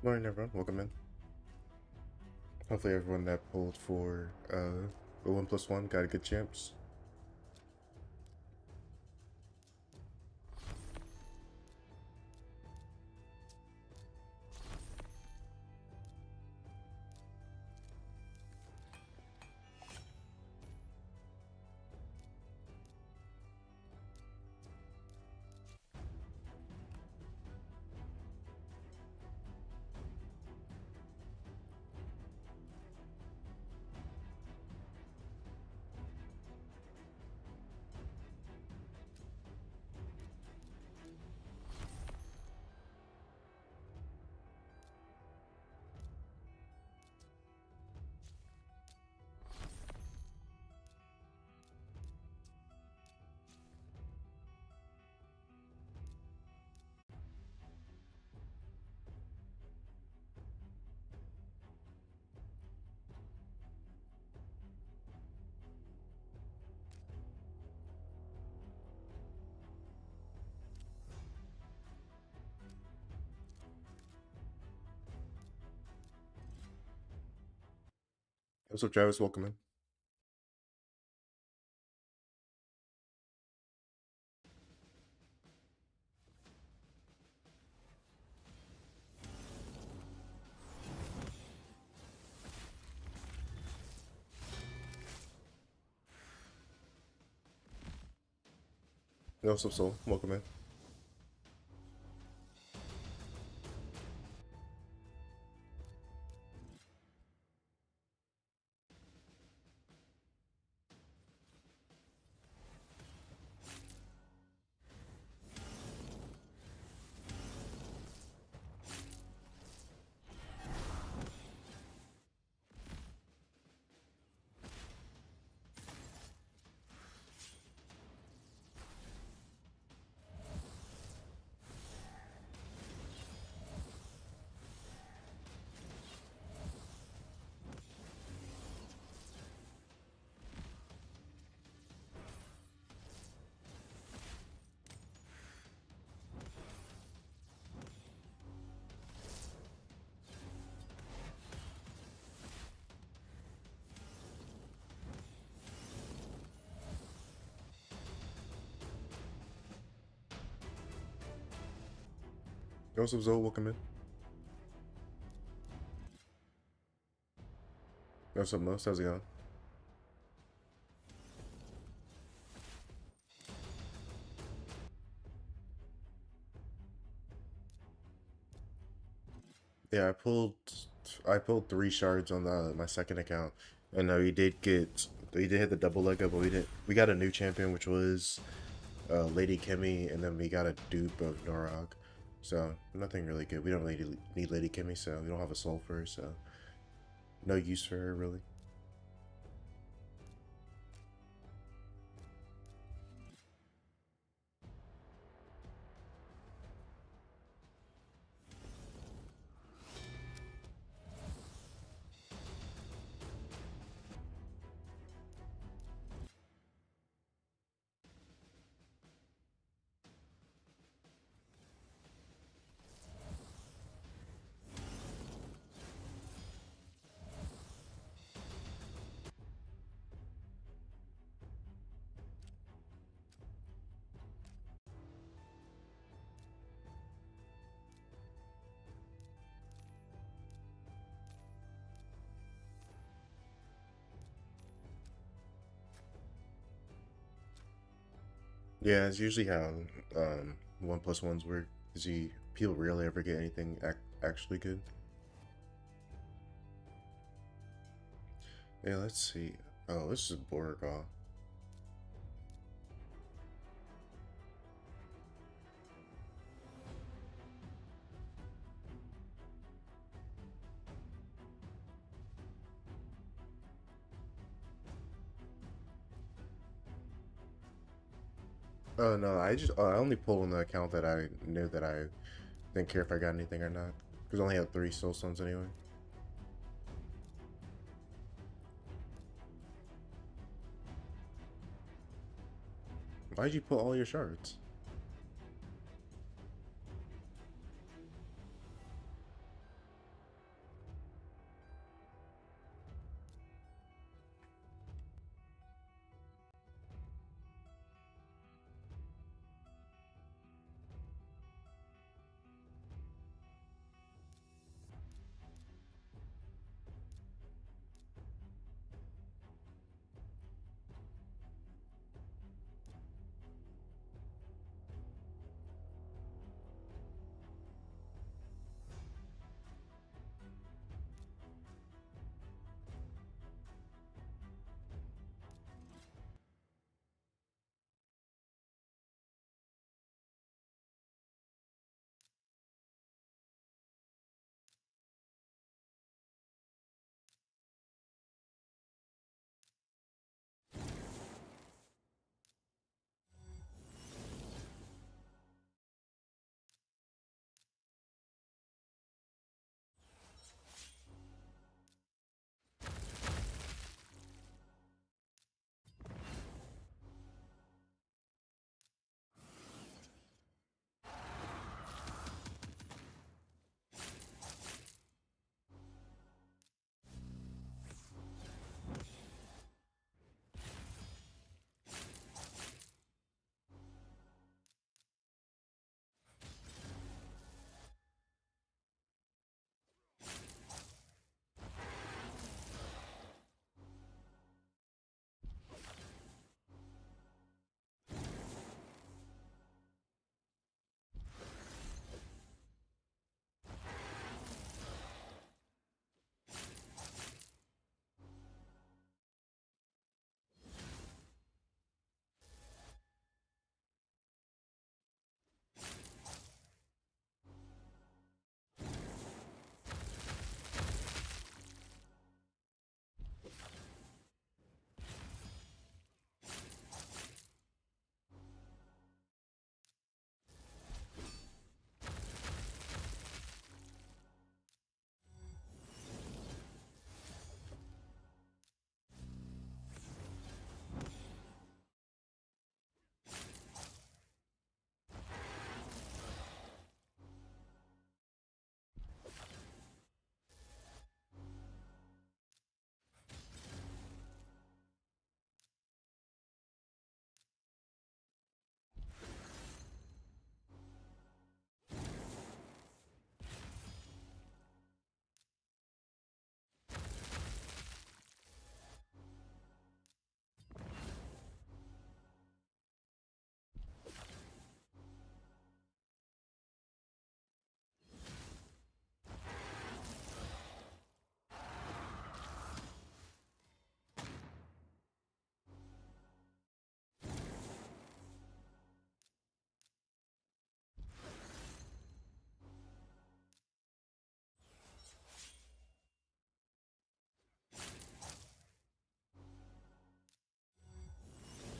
Morning, everyone. Welcome in. Hopefully, everyone that pulled for the 1+1 got a good chance. What's up, Travis? Welcome in. What's up, Soul? Welcome in. What's up, Zoe? Welcome in. What's up, Most? How's it going? Yeah, I pulled 3 shards on my second account, and we did hit the double leg up, but we got a new champion, which was Lady Kimmy, and then we got a dupe of Norog. So nothing really good. We don't really need Lady Kimmy, so we don't have a soul for her, so no use for her really. Yeah, it's usually how 1+1s work. Is people rarely ever get anything actually good. Yeah, let's see. Oh, this is Borgall. Oh no, I only pulled on the account that I knew that I didn't care if I got anything or not. Because I only had 3 soul stones anyway. Why'd you pull all your shards?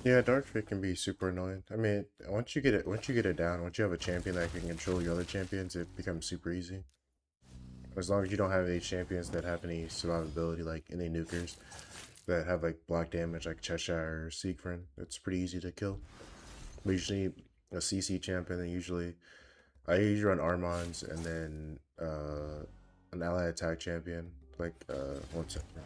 Yeah, Dark Fate can be super annoying. I mean, once you get it down, once you have a champion that can control your other champions, it becomes super easy. As long as you don't have any champions that have any survivability, like any nukers that have like block damage, like Cheshire or Siegfried, it's pretty easy to kill. We usually need a CC champion, and I usually run Armons and then an ally attack champion. Like 1 second.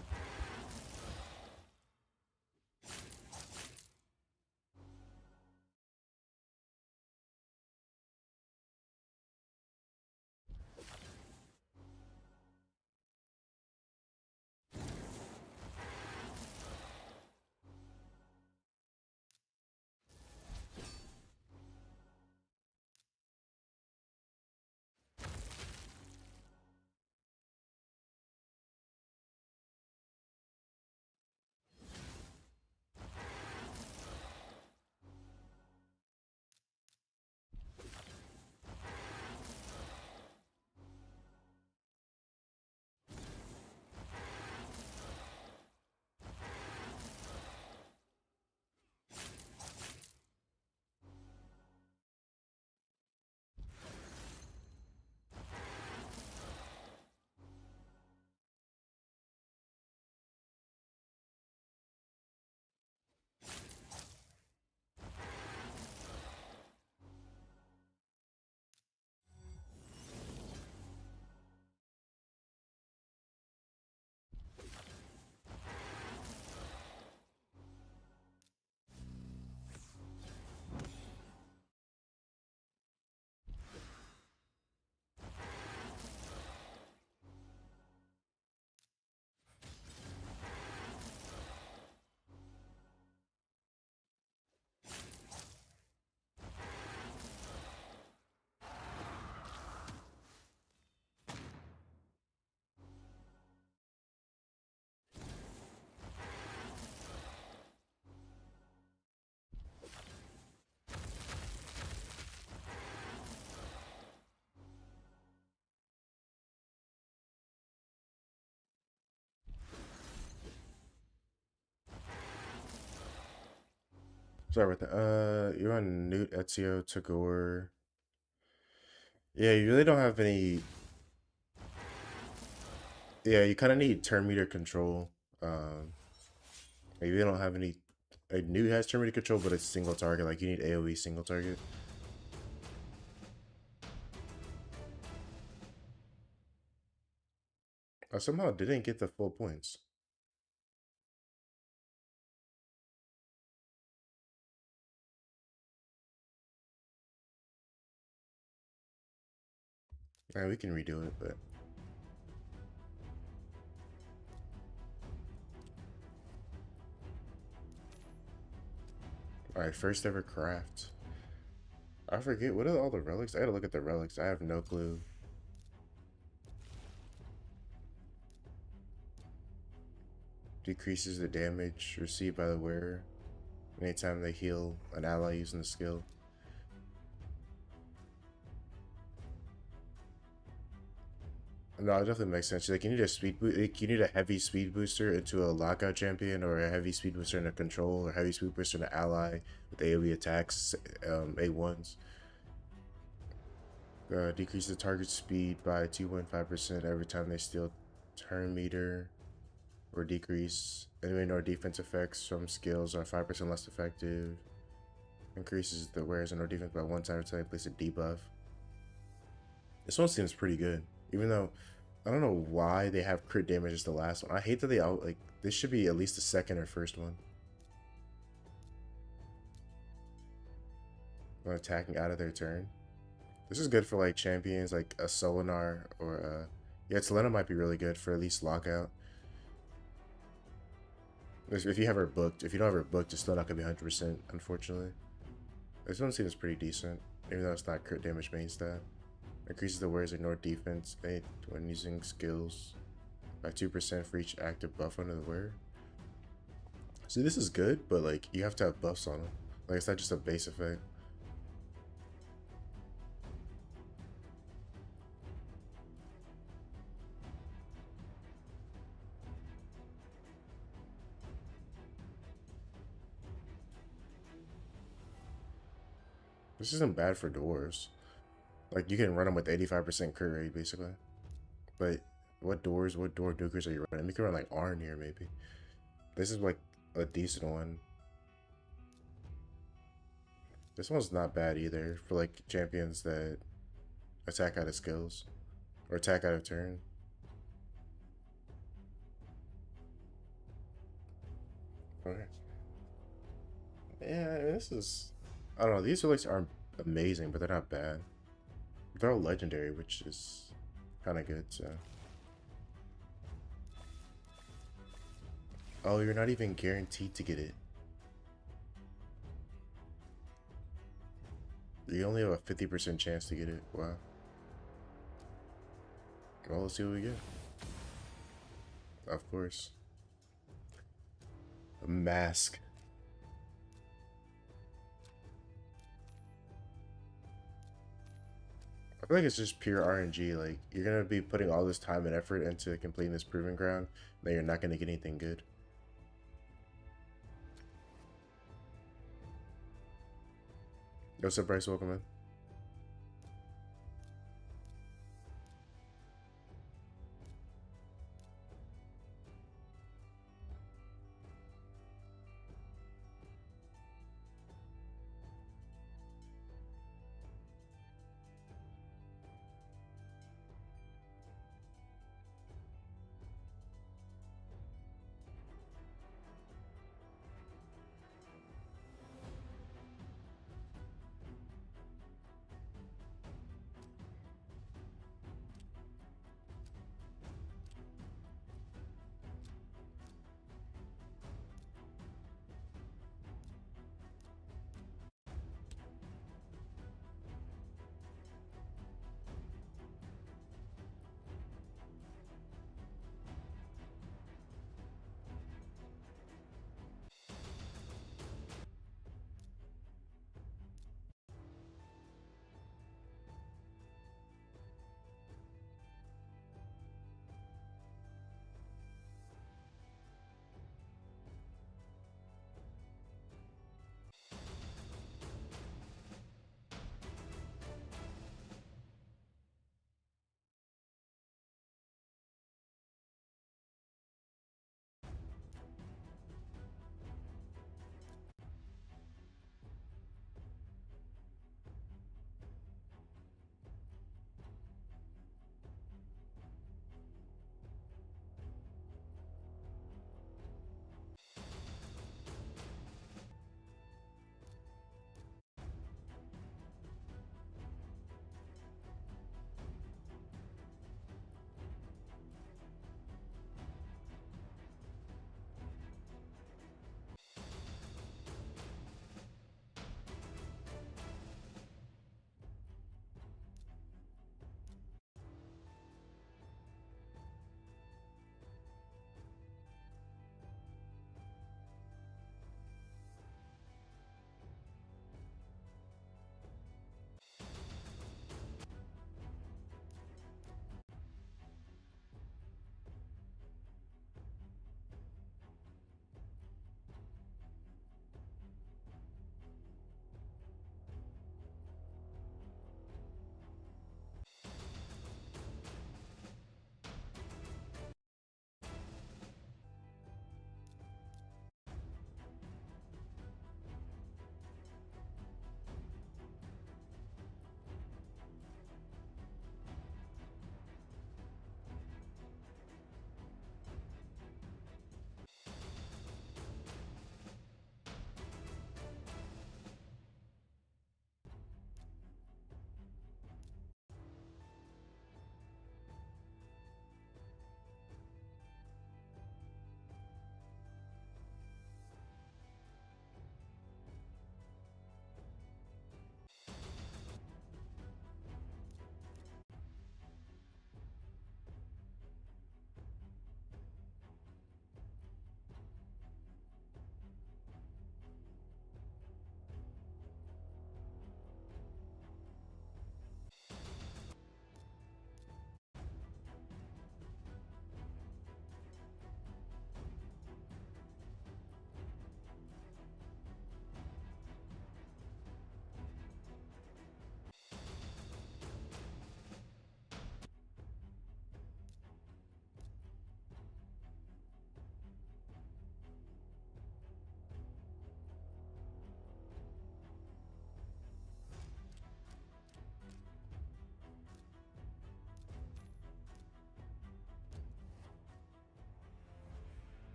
Sorry about that. You're on Newt, Ezio, Tagore. Yeah, you really don't have any. Yeah, you kind of need turn meter control. Maybe you don't have any. A Newt has turn meter control, but it's single target. Like you need AoE single target. I somehow didn't get the full points. Yeah, we can redo it, but all right. First ever craft. I forget what are all the relics. I gotta look at the relics. I have no clue. Decreases the damage received by the wearer anytime they heal an ally using the skill. No, it definitely makes sense. Like you need a speed boost. Like, you need a heavy speed booster into a lockout champion, or a heavy speed booster in a control, or heavy speed booster in an ally with AoE attacks, A1s. Decrease the target speed by 2.5% every time they steal turn meter, or decrease enemy nor defense effects from skills are 5% less effective. Increases the wearer's and or defense by 1 time every time they place a debuff. This one seems pretty good, even though I don't know why they have crit damage as the last one. I hate that they out like this should be at least the second or first one. When attacking out of their turn. This is good for like champions like a Solinar or yeah, Selena might be really good for at least lockout. If you have her booked, if you don't have her booked, it's still not gonna be 100%, unfortunately. This one seems pretty decent, even though it's not crit damage main stat. Increases the wearer's ignore defense when using skills by 2% for each active buff under the wearer. See, this is good, but like you have to have buffs on them. Like it's not just a base effect. This isn't bad for doors. Like, you can run them with 85% crit rate, basically. But what door nukers are you running? You can run, like, Arn here, maybe. This is, like, a decent one. This one's not bad either for, like, champions that attack out of skills. Or attack out of turn. Okay. Yeah, this is... I don't know, these relics aren't amazing, but they're not bad. They're all legendary, which is kind of good, so... Oh, you're not even guaranteed to get it. You only have a 50% chance to get it. Wow. Well, let's see what we get. Of course. A mask. I feel like it's just pure RNG. Like, you're gonna be putting all this time and effort into completing this proving ground, then you're not gonna get anything good. What's up, Bryce? Welcome in.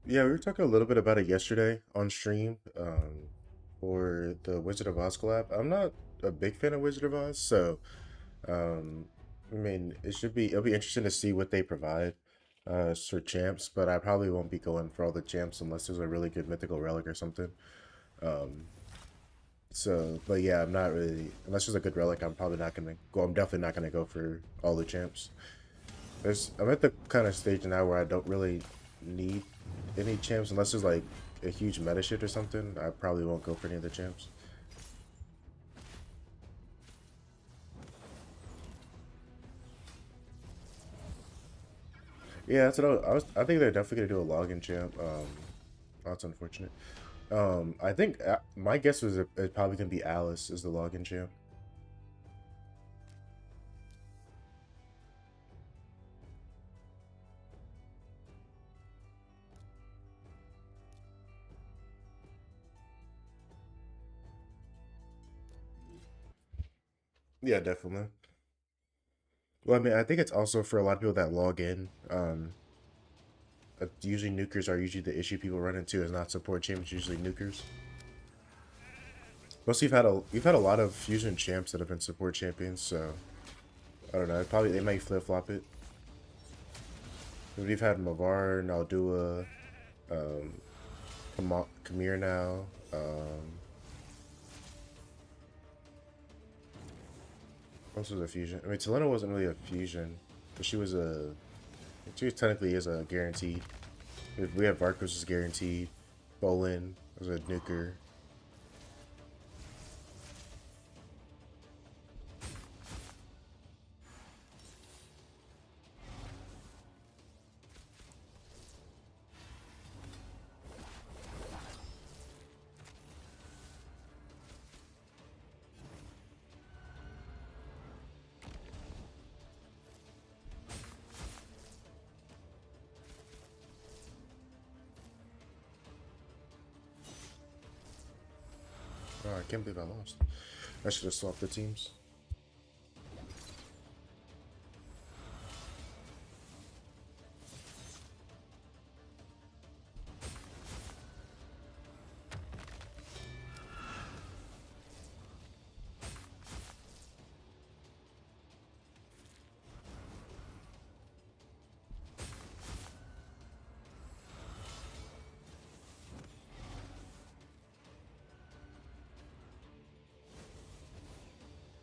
Yeah, we were talking a little bit about it yesterday on stream, for the Wizard of Oz collab. I'm not a big fan of Wizard of Oz, so, um, I mean, it'll be interesting to see what they provide, for champs, but I probably won't be going for all the champs unless there's a really good mythical relic or something. Um, so, but yeah, I'm not really, unless there's a good relic, I'm definitely not gonna go for all the champs. I'm at the kind of stage now where I don't really need any champs unless there's like a huge meta shift or something. I probably won't go for any of the champs. Yeah, that's what I think they're definitely gonna do a login champ. That's unfortunate. I think my guess was it's probably gonna be Alice as the login champ. Yeah, definitely. Well, I mean, I think it's also for a lot of people that log in. Usually nukers are usually the issue people run into is not support champs. Usually nukers. Plus, you've had a lot of fusion champs that have been support champions, so I don't know. Probably they might flip flop it. We've had Mavar, Naldua, um, Kamir now. Also was a fusion. I mean, Talena wasn't really a fusion, but she was technically is a guaranteed. We have Varkos is guaranteed. Bolin was a nuker. Oh, I can't believe I lost. I should have swapped the teams.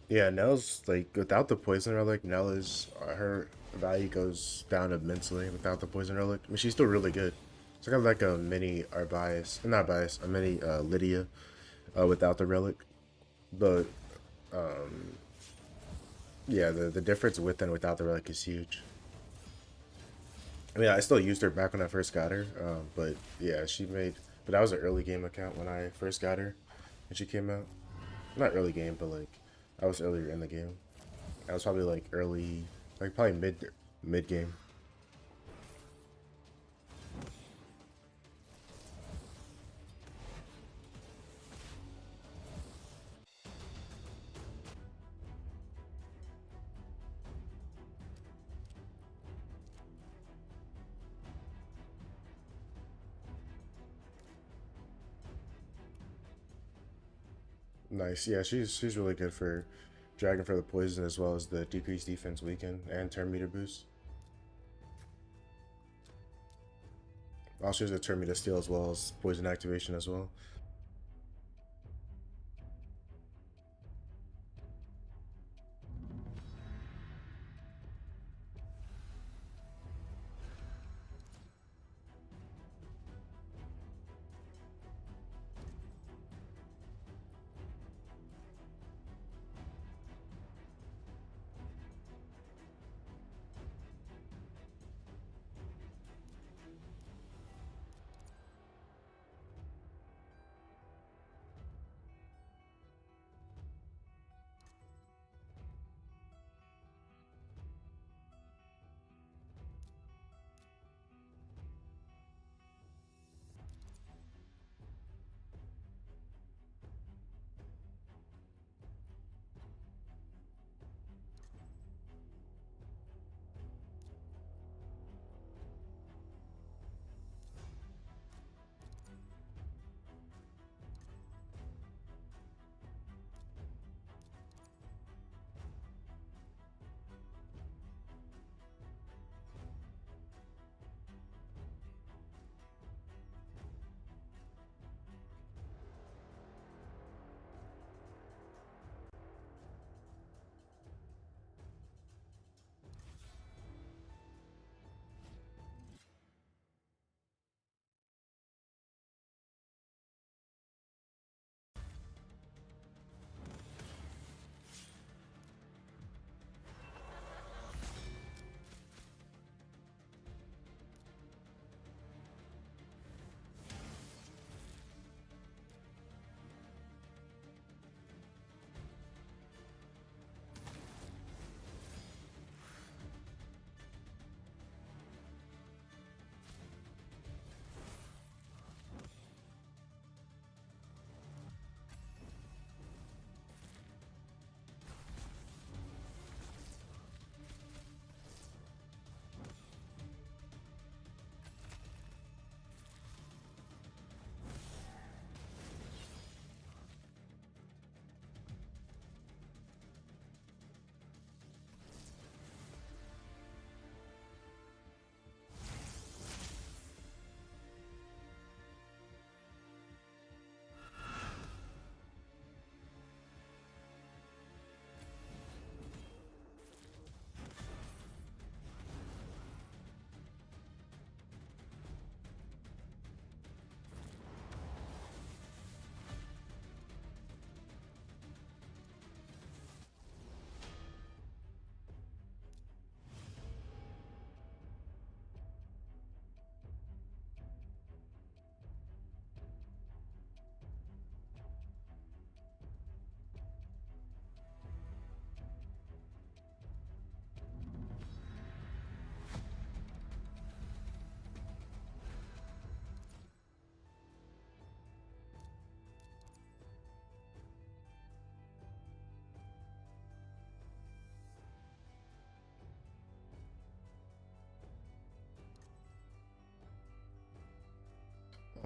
Yeah, Nell's like without the poison relic, Nell is her value goes down immensely without the poison relic. I mean, she's still really good. It's kind of like a mini Arbias, not bias, a mini Lydia, without the relic. But yeah, the difference with and without the relic is huge. I mean, I still used her back when I first got her, but yeah, But that was an early game account when I first got her, when she came out. Not early game, but like I was earlier in the game. I was probably like early, like probably mid game. Nice. Yeah, she's really good for Dragon for the poison as well as the decreased defense weaken and turn meter boost. Also, there's a turn meter steal as well as poison activation as well.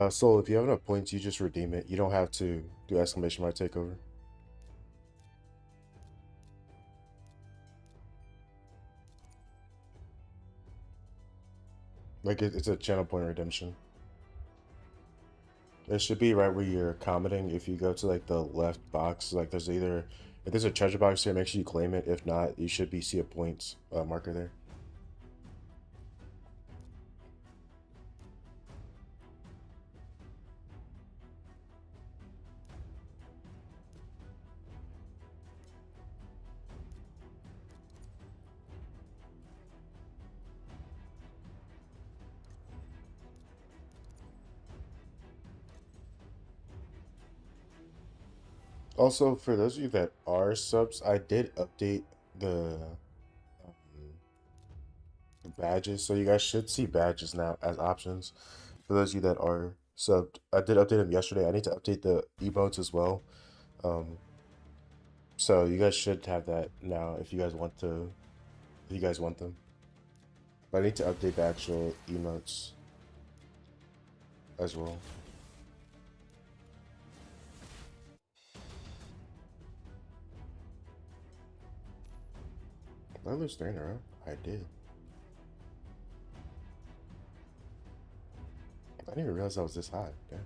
So if you have enough points, you just redeem it. You don't have to do exclamation mark takeover. Like it's a channel point redemption. It should be right where you're commenting. If you go to like the left box, like there's either if there's a treasure box here, make sure you claim it. If not, you should be see a points marker there. Also, for those of you that are subs, I did update um, the badges, so you guys should see badges now as options. For those of you that are subbed, I did update them yesterday. I need to update the emotes as well. Um, so you guys should have that now if you guys want to, if you guys want them. But I need to update the actual emotes as well. Did I lose 3 in a row? I did. I didn't even realize I was this high. Damn.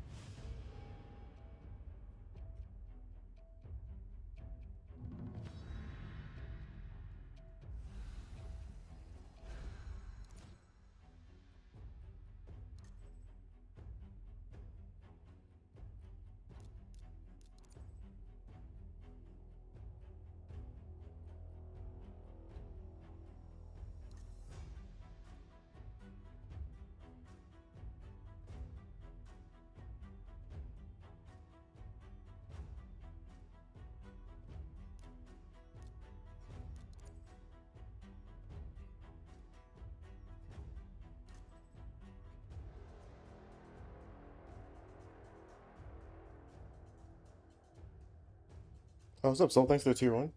Oh, what's up, Soul? Thanks for the tier 1.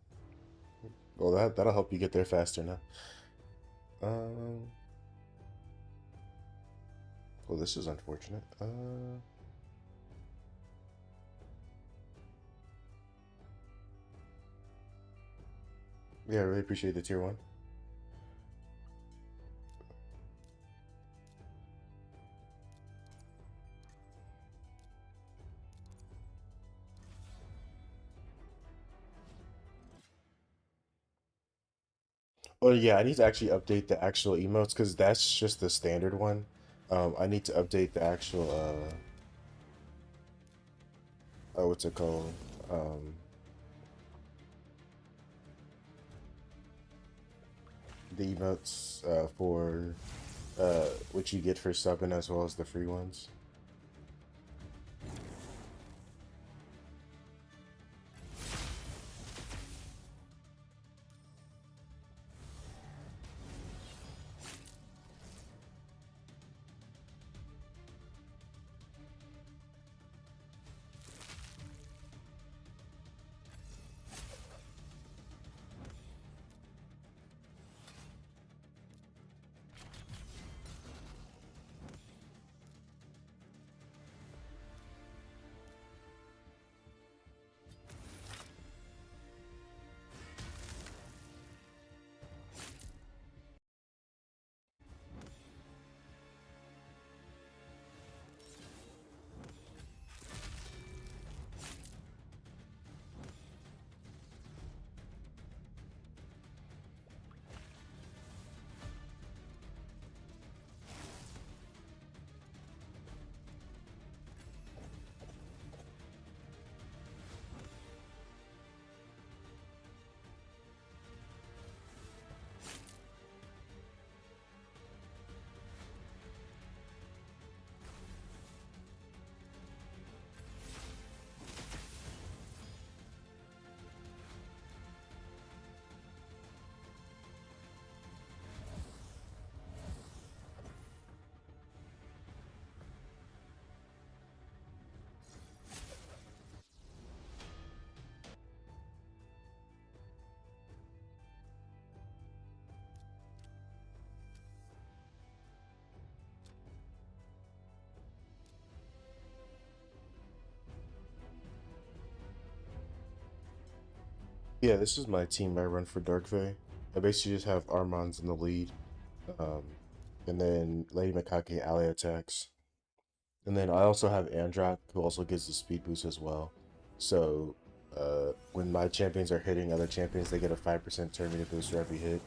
Well, that'll help you get there faster now. Um, well, this is unfortunate. Yeah, I really appreciate the tier 1. Oh yeah, I need to actually update the actual emotes because that's just the standard one. I need to update the actual oh, what's it called? Um, the emotes for what you get for subbing as well as the free ones. Yeah, this is my team I run for Dark Fae. I basically just have Armand's in the lead. Um, and then Lady Mikake ally attacks. And then I also have Androck, who also gives the speed boost as well. So when my champions are hitting other champions, they get a 5% turn meter boost for every hit.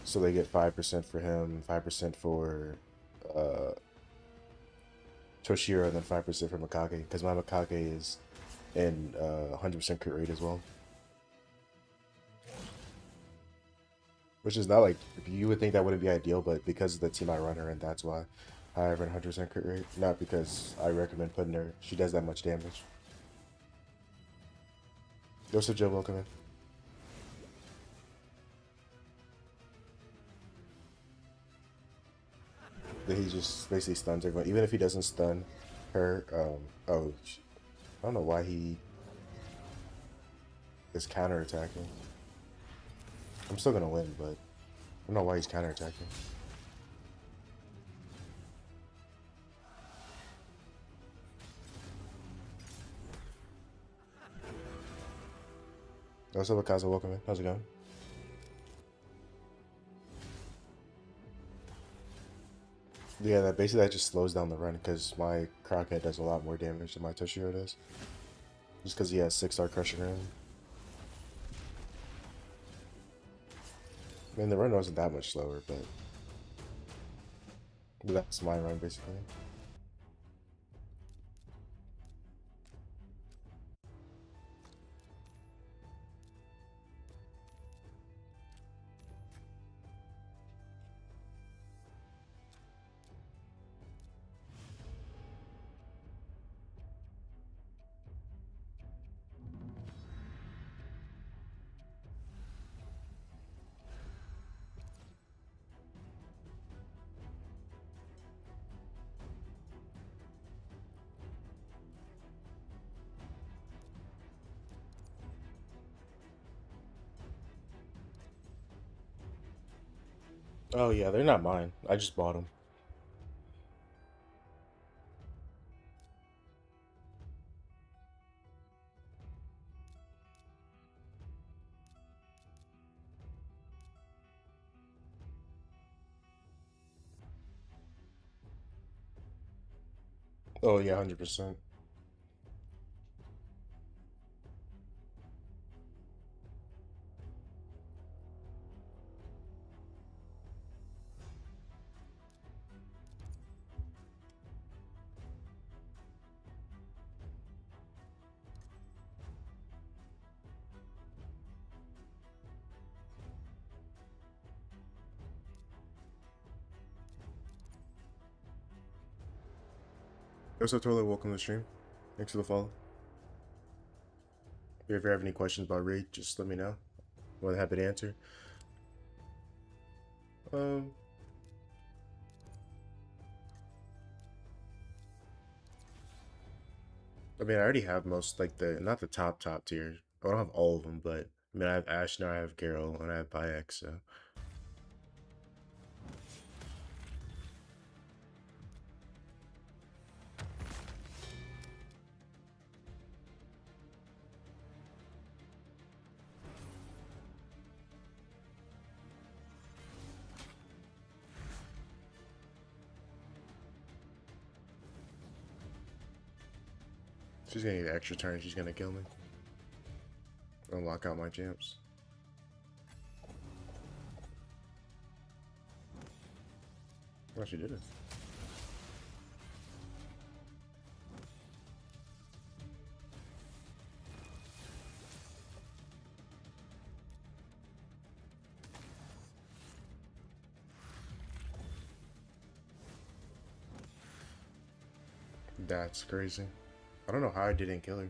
So they get 5% for him, 5% for uh, Toshiro, and then 5% for Mikage. Because my Mikage is in 100% crit rate as well. Which is not like, you would think that wouldn't be ideal, but because of the team I run her in, that's why I have a 100% crit rate. Not because I recommend putting her, she does that much damage. Joseph Joe, welcome in. He just basically stuns everyone. Even if he doesn't stun her, oh, I don't know why he is counterattacking. I'm still gonna win, but I don't know why he's counterattacking. What's up, Akaza? Welcome in. How's it going? Yeah, that basically that just slows down the run because my Crockett does a lot more damage than my Toshiro does. Just because he has 6-star crushing him. I mean, the run wasn't that much slower, but that's my run basically. Oh yeah, they're not mine. I just bought them. Oh yeah, 100%. What's up, Toilet? Welcome to the stream. Thanks for the follow. If you ever have any questions about raid, just let me know. More than happy to answer. Um, I mean, I already have most, like, not the top tier. I don't have all of them, but I mean, I have Ash now, I have Garrow, and I have Pyx, so. She's gonna get an extra turn, she's gonna kill me. Unlock out my champs. Oh, she did it. That's crazy. I don't know how I didn't kill her.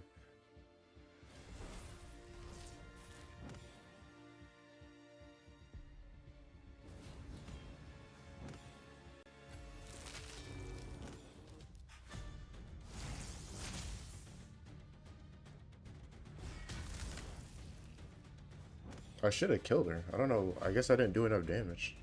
I should have killed her. I don't know. I guess I didn't do enough damage.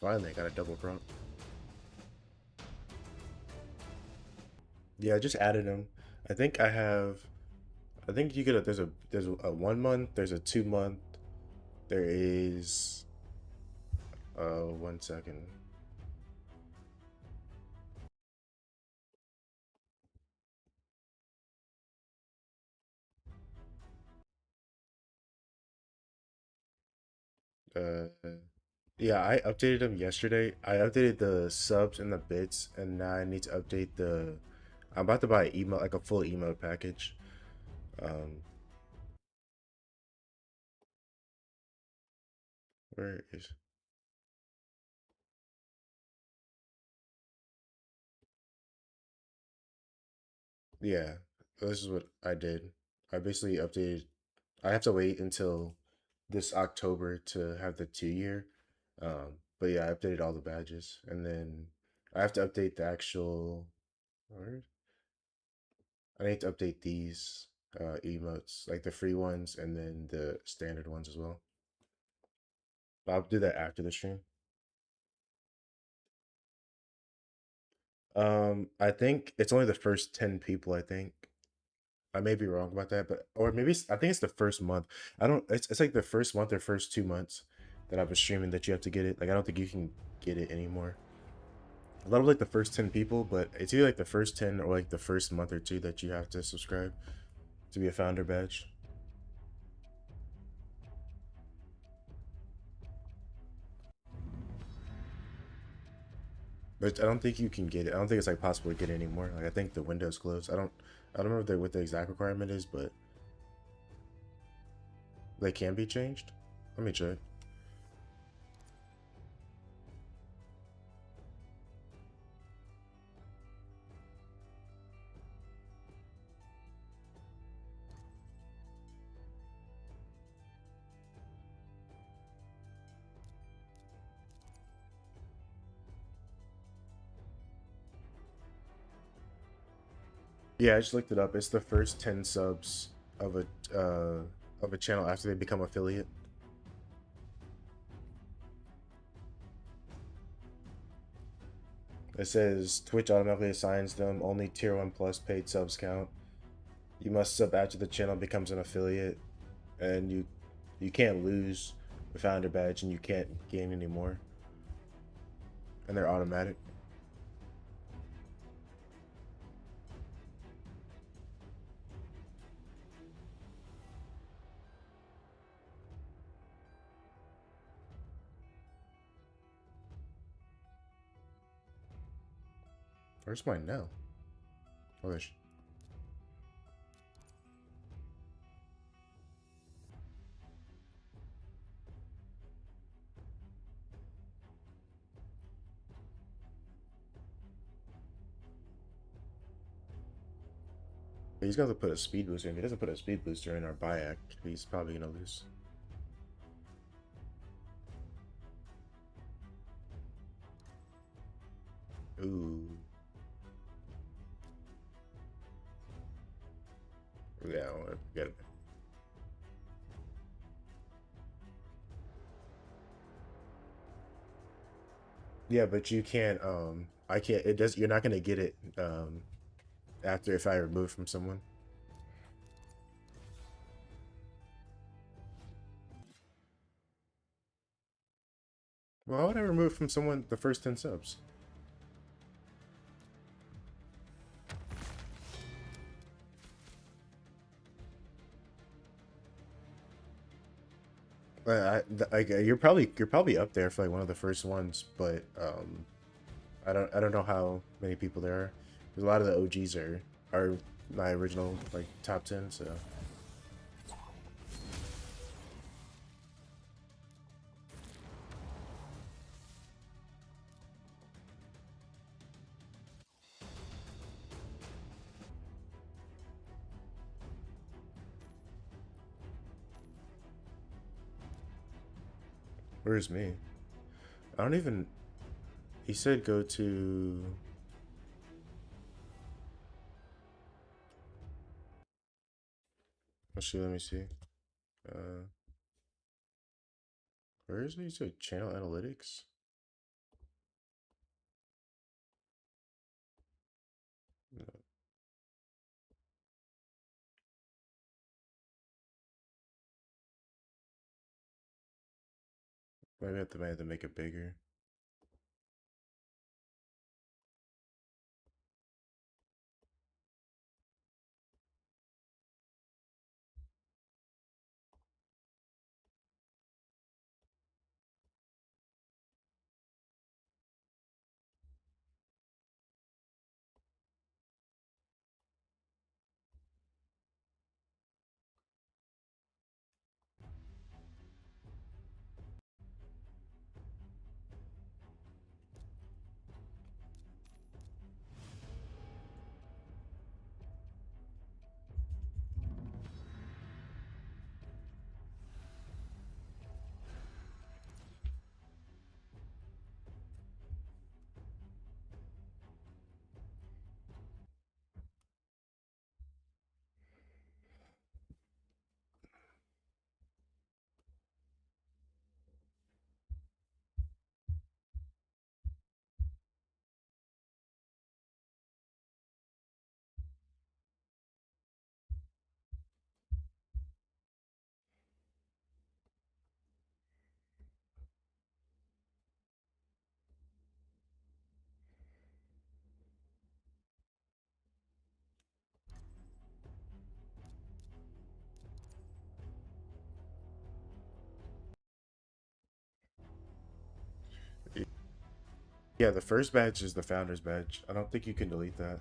Finally, I got a double prompt. Yeah, I just added them. I think I have. I think you get a. There's a 1 month. There's a 2 month. There is. 1 second. Uh, yeah, I updated them yesterday. I updated the subs and the bits, and now I need to update the. I'm about to buy an email, like a full email package. Um, where is? Yeah, this is what I did. I basically updated. I have to wait until this October to have the 2 year. But yeah, I updated all the badges, and then I have to update the actual. Where? I need to update these emotes, like the free ones, and then the standard ones as well. But I'll do that after the stream. I think it's only the first 10 people. I think I may be wrong about that, but or maybe I think it's the first month. I don't. It's like the first month or first 2 months that I've been streaming that you have to get it. Like I don't think you can get it anymore. A lot of like the first 10 people, but it's either like the first 10 or like the first month or two that you have to subscribe to be a founder badge. But I don't think you can get it. I don't think it's like possible to get it anymore. Like I think the window's closed. I don't remember what the exact requirement is, but they can be changed. Let me check. Yeah, I just looked it up. It's the first 10 subs of a of a channel after they become affiliate. It says Twitch automatically assigns them only tier 1 plus paid subs count. You must sub after the channel becomes an affiliate, and you can't lose the founder badge, and you can't gain anymore. And they're automatic. Where's mine now? Oh, there's. He's going to put a speed booster in. If he doesn't put a speed booster in our buy act, he's probably going to lose. Ooh. Yeah, I want to get it. Yeah, but you can't. I can't. It does. You're not gonna get it. After if I remove from someone. Why would I remove from someone the first 10 subs? You're probably up there for like one of the first ones, but I don't know how many people there are. 'Cause a lot of the OGs are my original like top 10. So where's me? I don't even. He said go to. Actually, let me see. Uh, where is he? He said channel analytics. Maybe I have to make it bigger. Yeah, the first badge is the founder's badge. I don't think you can delete that.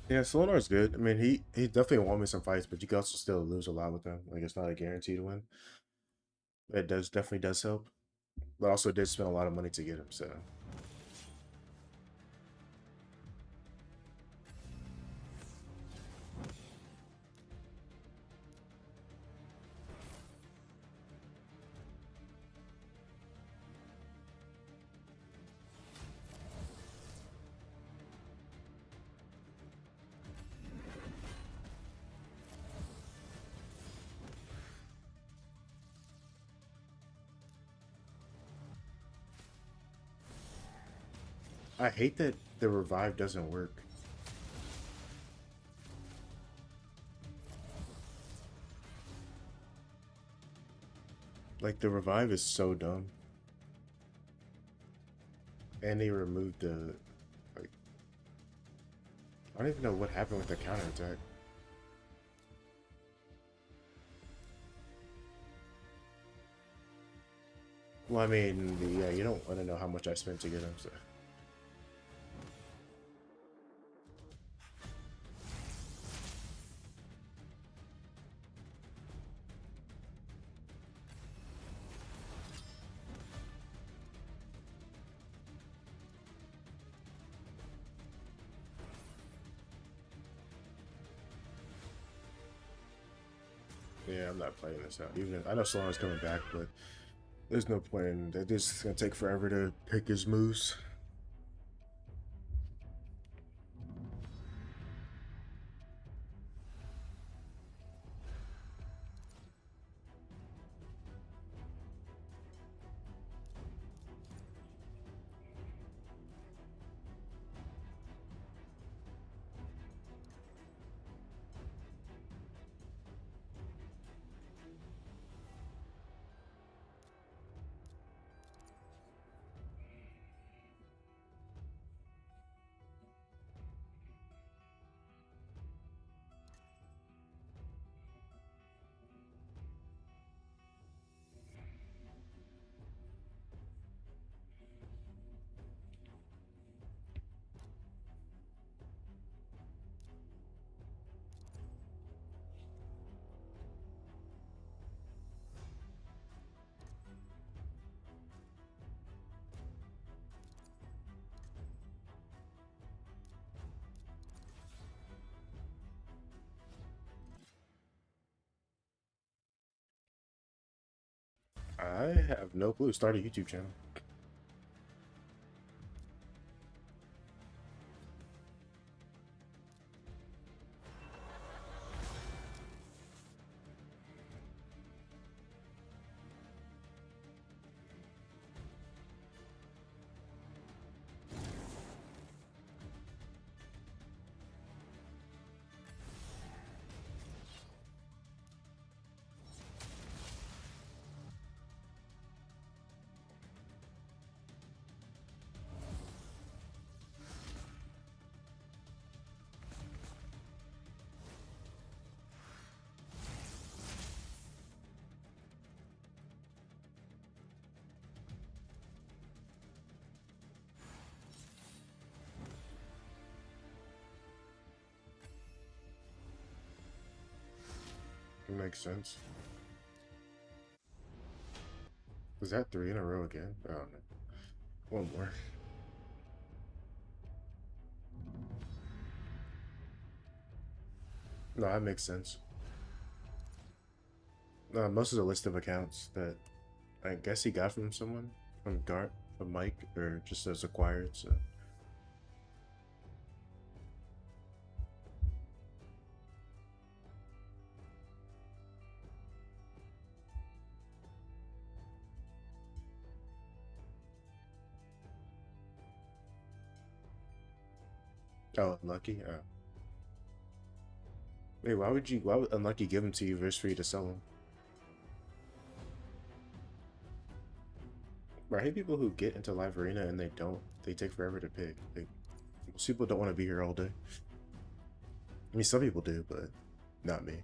Yeah, Solinar's good. I mean, he definitely won me some fights, but you can also still lose a lot with him. Like it's not a guaranteed win. It does definitely does help, but also did spend a lot of money to get him. So I hate that the revive doesn't work. Like the revive is so dumb, and they removed the like. I don't even know what happened with the counter attack. Well, I mean, yeah, you don't want to know how much I spent to get him. So yeah, I'm not playing this out. Even if, I know Solan's coming back, but there's no point in that. This is gonna take forever to pick his moves. I have no clue. Start a YouTube channel. It makes sense. Was that 3 in a row again? Oh no. One more. No, that makes sense. Most of the list of accounts that I guess he got from someone, from Gart, from Mike, or just as acquired, so. Oh, Unlucky? Wait, why would Unlucky give them to you versus for you to sell them? Bro, I hate people who get into Live Arena and they take forever to pick. Like, most people don't want to be here all day. I mean, some people do, but not me.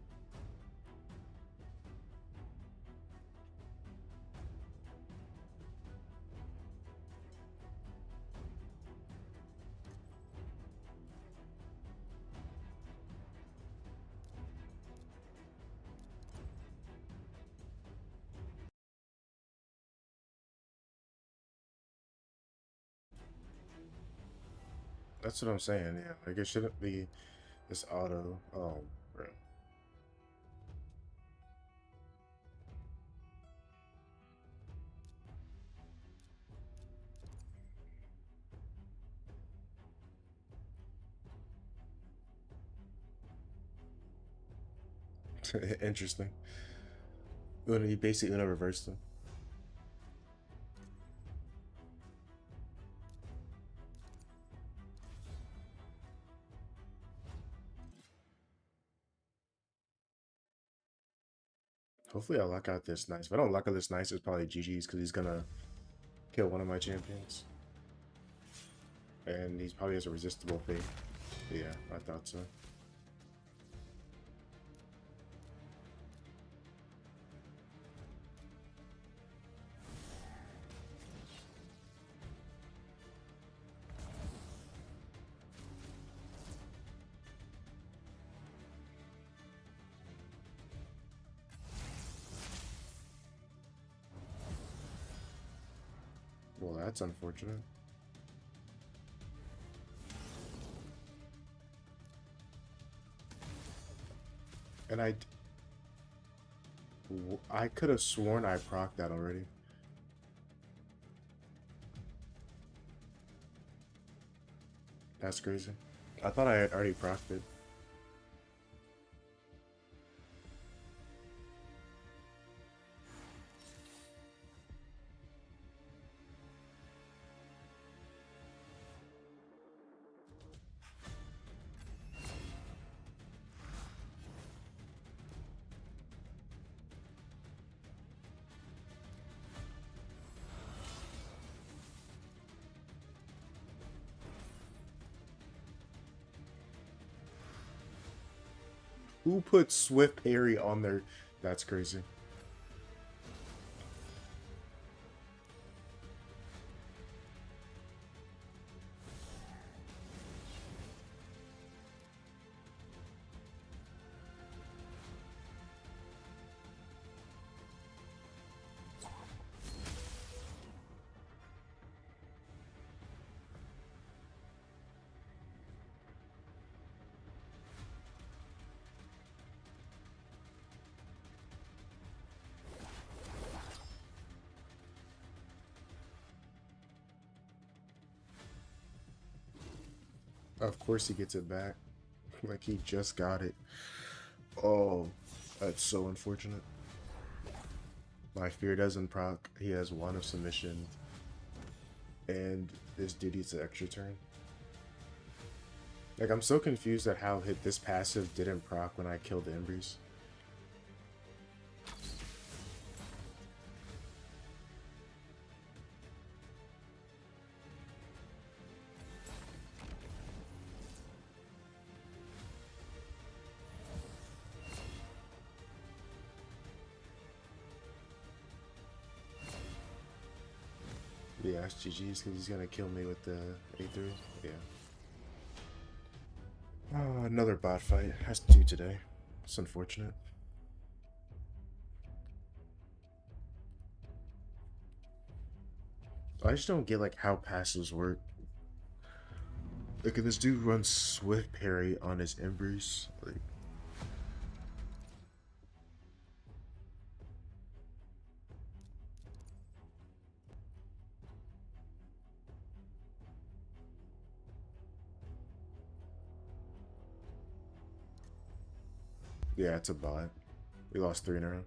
That's what I'm saying, yeah. Like, it shouldn't be this auto. Oh, bro. Interesting. When you basically gonna reverse them. Hopefully I lock out this nice. If I don't lock out this nice, it's probably GG's because he's gonna kill one of my champions. And he's probably has a resistible fate. Yeah, I thought so. Well, that's unfortunate. And I could have sworn I procced that already. That's crazy. I thought I had already procced it. Who put Swift Parry on their... That's crazy. Of course he gets it back. Like he just got it. Oh, that's so unfortunate. My fear doesn't proc. He has one of submission. And this dude gets an extra turn. Like, I'm so confused at how this passive didn't proc when I killed the Embers. Yeah, it's GG's because he's gonna kill me with the A3. Yeah. Oh, another bot fight. Has to do today. It's unfortunate. I just don't get like how passives work. Like if this dude runs Swift Parry on his Embers, like yeah, it's a bot. We lost 3 in a row.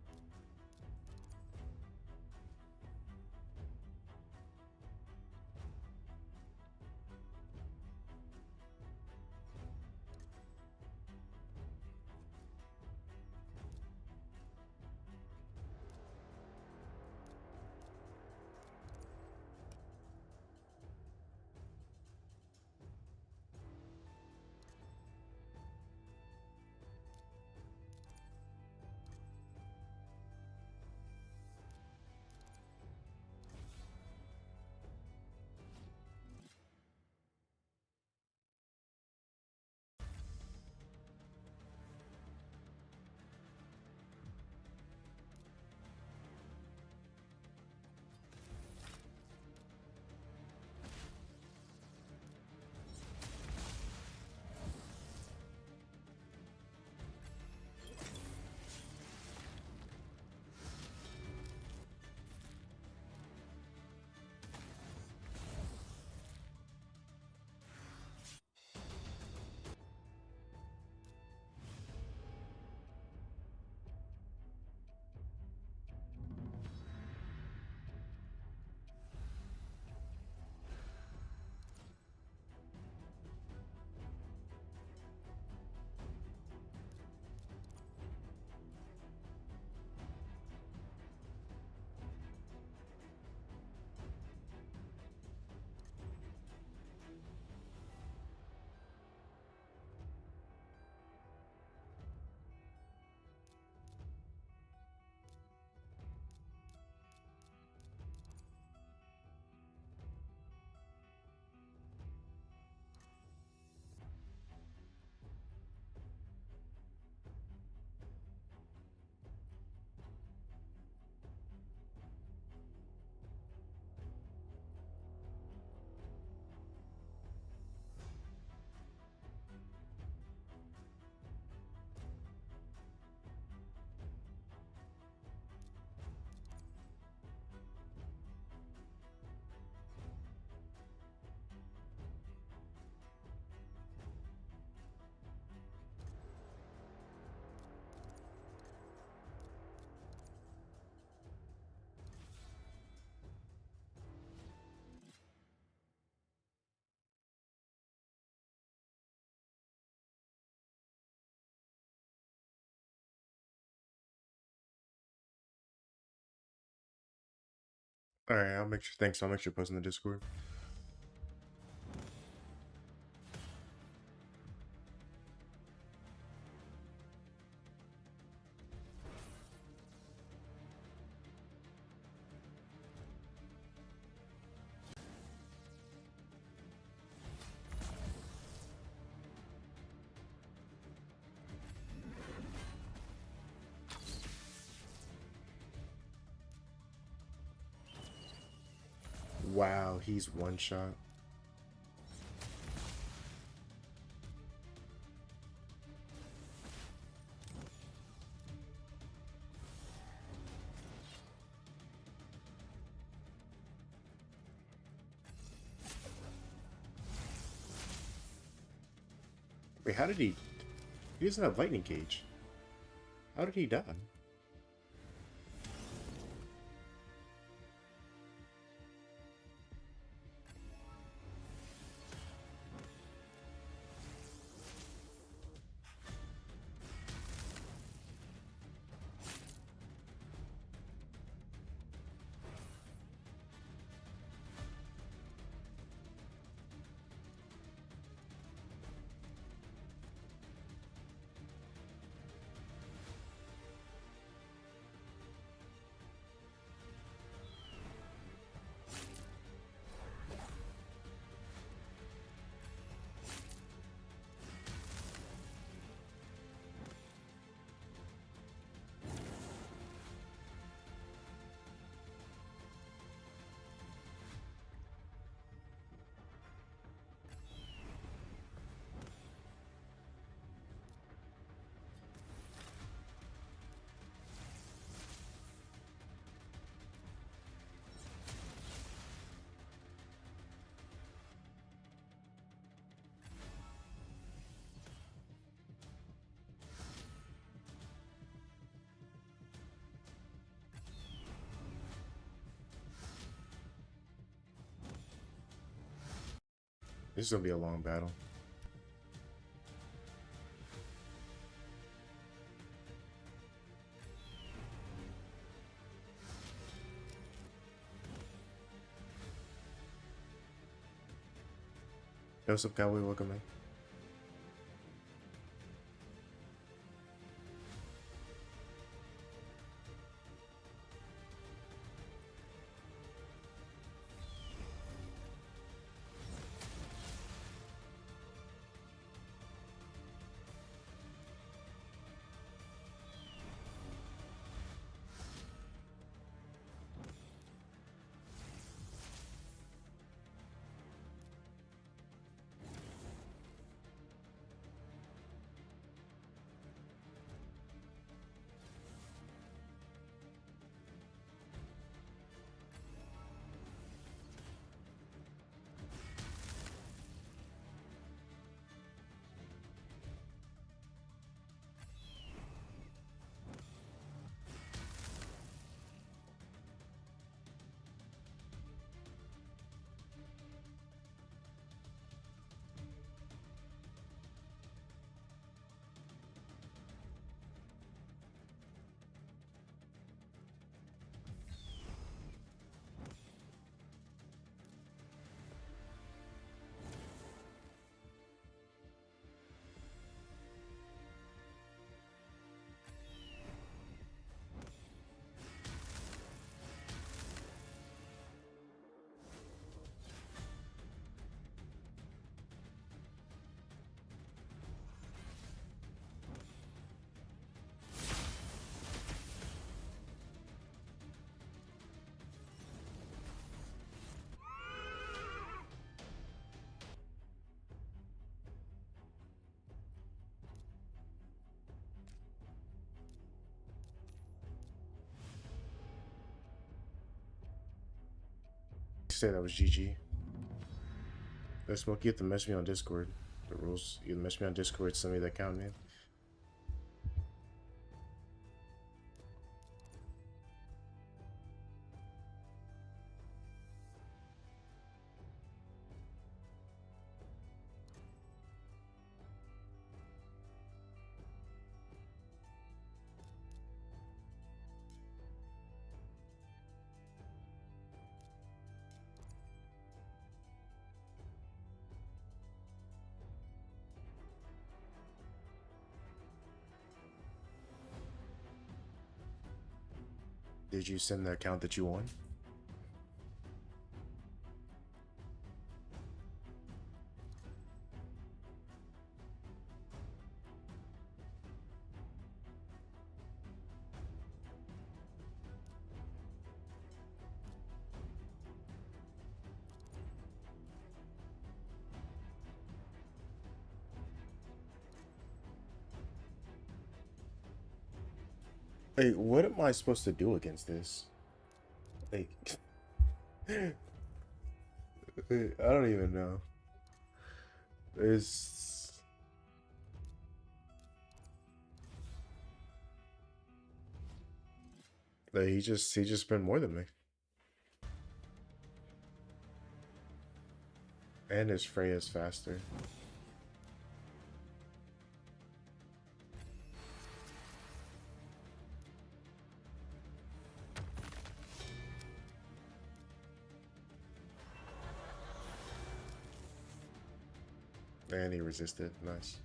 Alright, I'll make sure thanks, I'll make sure to post in the Discord. Wow, he's one shot. Wait, how did he... He doesn't have lightning cage. How did he die? This is gonna be a long battle. Yo, what's up, Cowboy? Welcome, man. Say that was GG. Let's smoke. You have to message me on Discord. The rules. You message me on Discord. Send me that account, man. Did you send the account that you won? Hey, what am I supposed to do against this? Like, I don't even know. It's He just spent more than me. And his Freya's faster. And he resisted. Nice.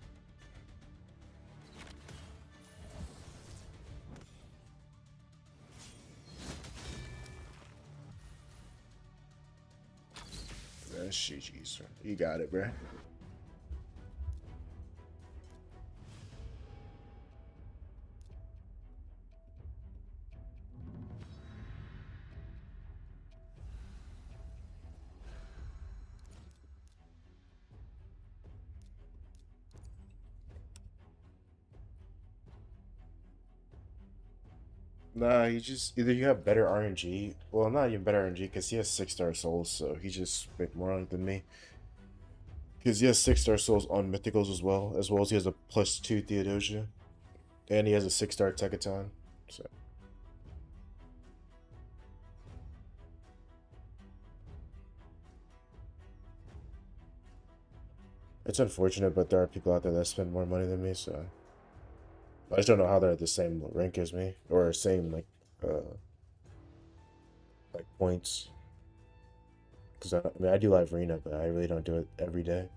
That's GG's. You got it, bruh. Nah, he just either you have better RNG. Well, not even better RNG because he has 6-star souls, so he just spent more on it than me. Because he has 6-star souls on mythicals as well as he has a +2 Theodosia, and he has a 6-star Techaton. So it's unfortunate, but there are people out there that spend more money than me. So I just don't know how they're at the same rank as me or same like points. Because I mean I do live arena, but I really don't do it every day.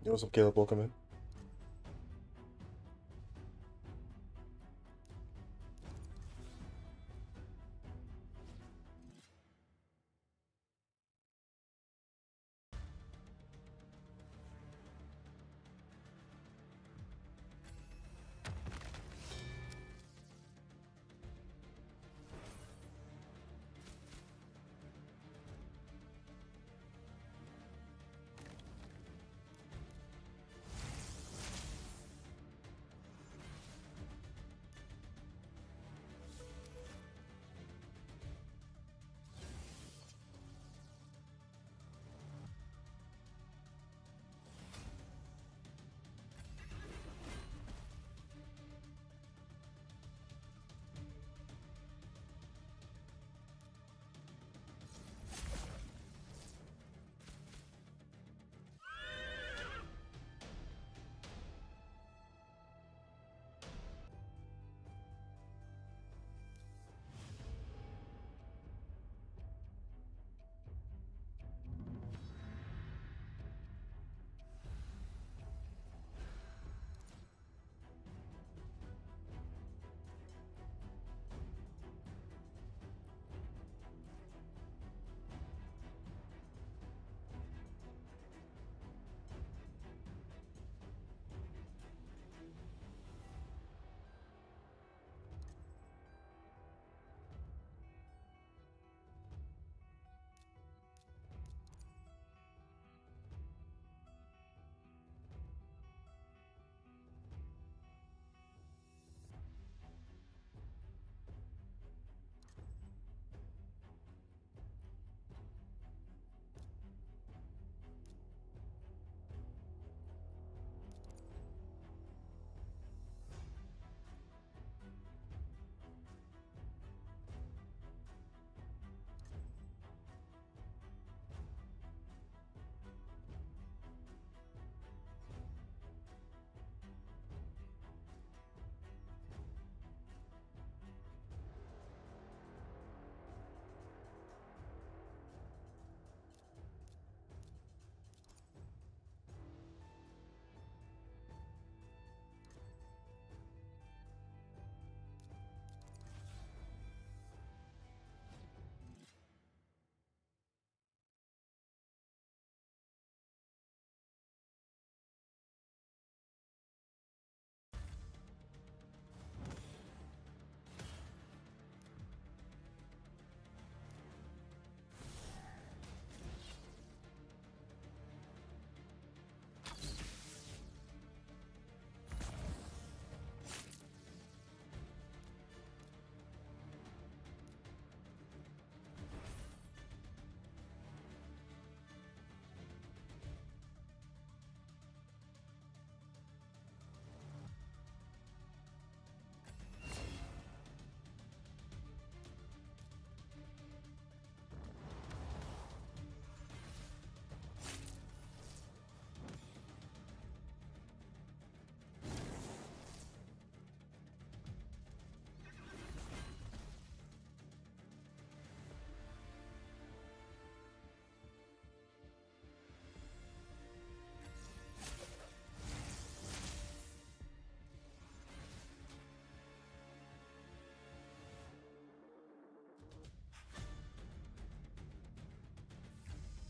Yo, what's up, Caleb? Welcome in.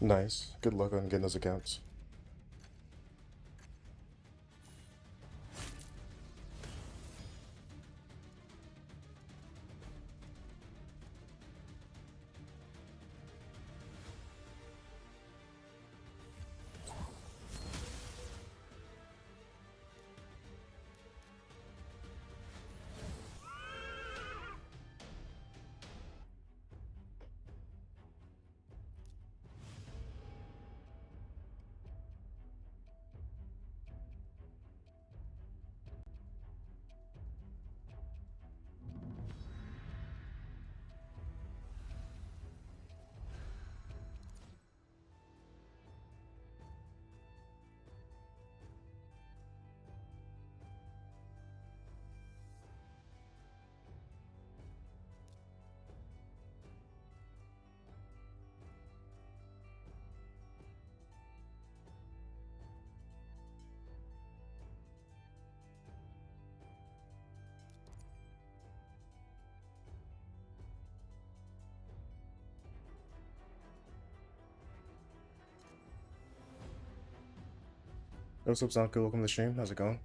Nice. Good luck on getting those accounts. What's up, Zonko? Welcome to the stream. How's it going?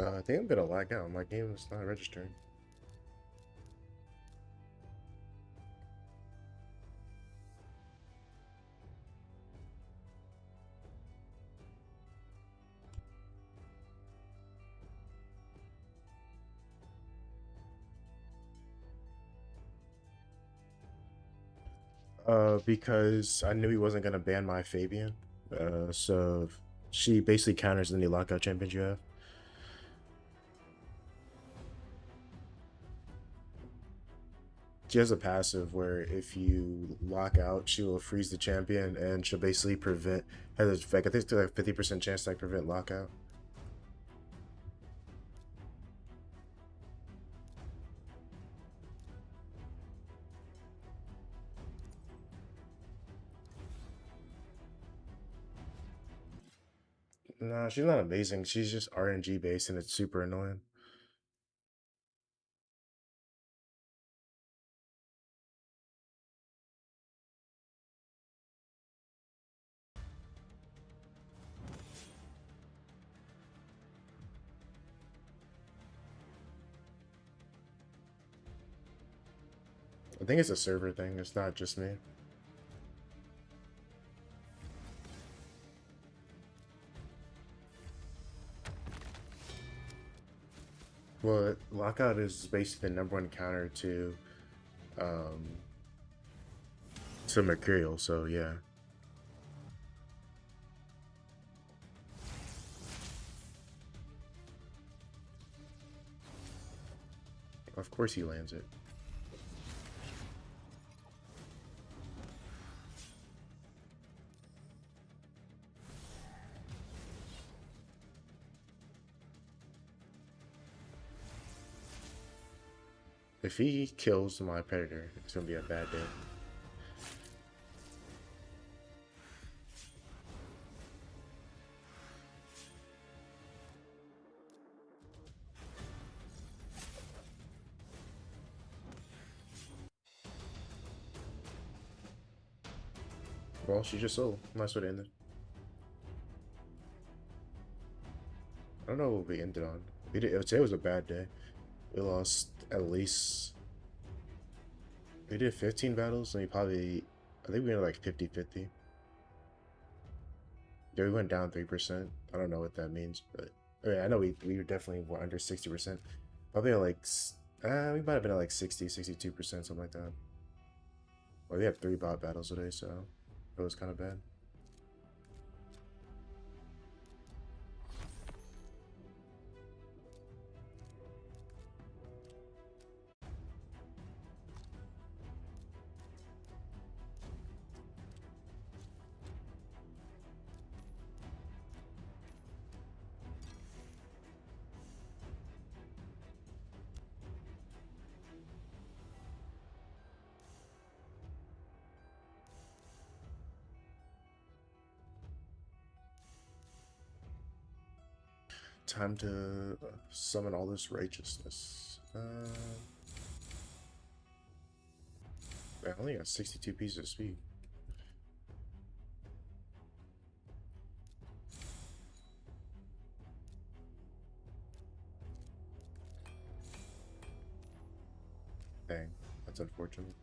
I think I'm gonna lag out. My game is not registering. Because I knew he wasn't gonna ban my Fabian. So she basically counters any lockout champions you have. She has a passive where if you lock out, she will freeze the champion and she'll basically prevent. Has like I think it's like 50% chance to like prevent lockout. Nah, she's not amazing. She's just RNG based and it's super annoying. I think it's a server thing. It's not just me. Well, lockout is basically the number one counter um, to Mercurial. So yeah, of course he lands it. If he kills my predator, it's gonna be a bad day. Well, she just sold. Might as well end it. I don't know what we ended on. We did. Today was a bad day. We lost at least. We did 15 battles, and we probably. I think we went like 50-50. Yeah, we went down 3%. I don't know what that means, but I know we definitely were under 60%. Probably at like. We might have been at like 60-62%, something like that. Well, we had 3 bot battles today, so it was kind of bad. Time to summon all this righteousness. I only got 62 pieces of speed. Dang, that's unfortunate.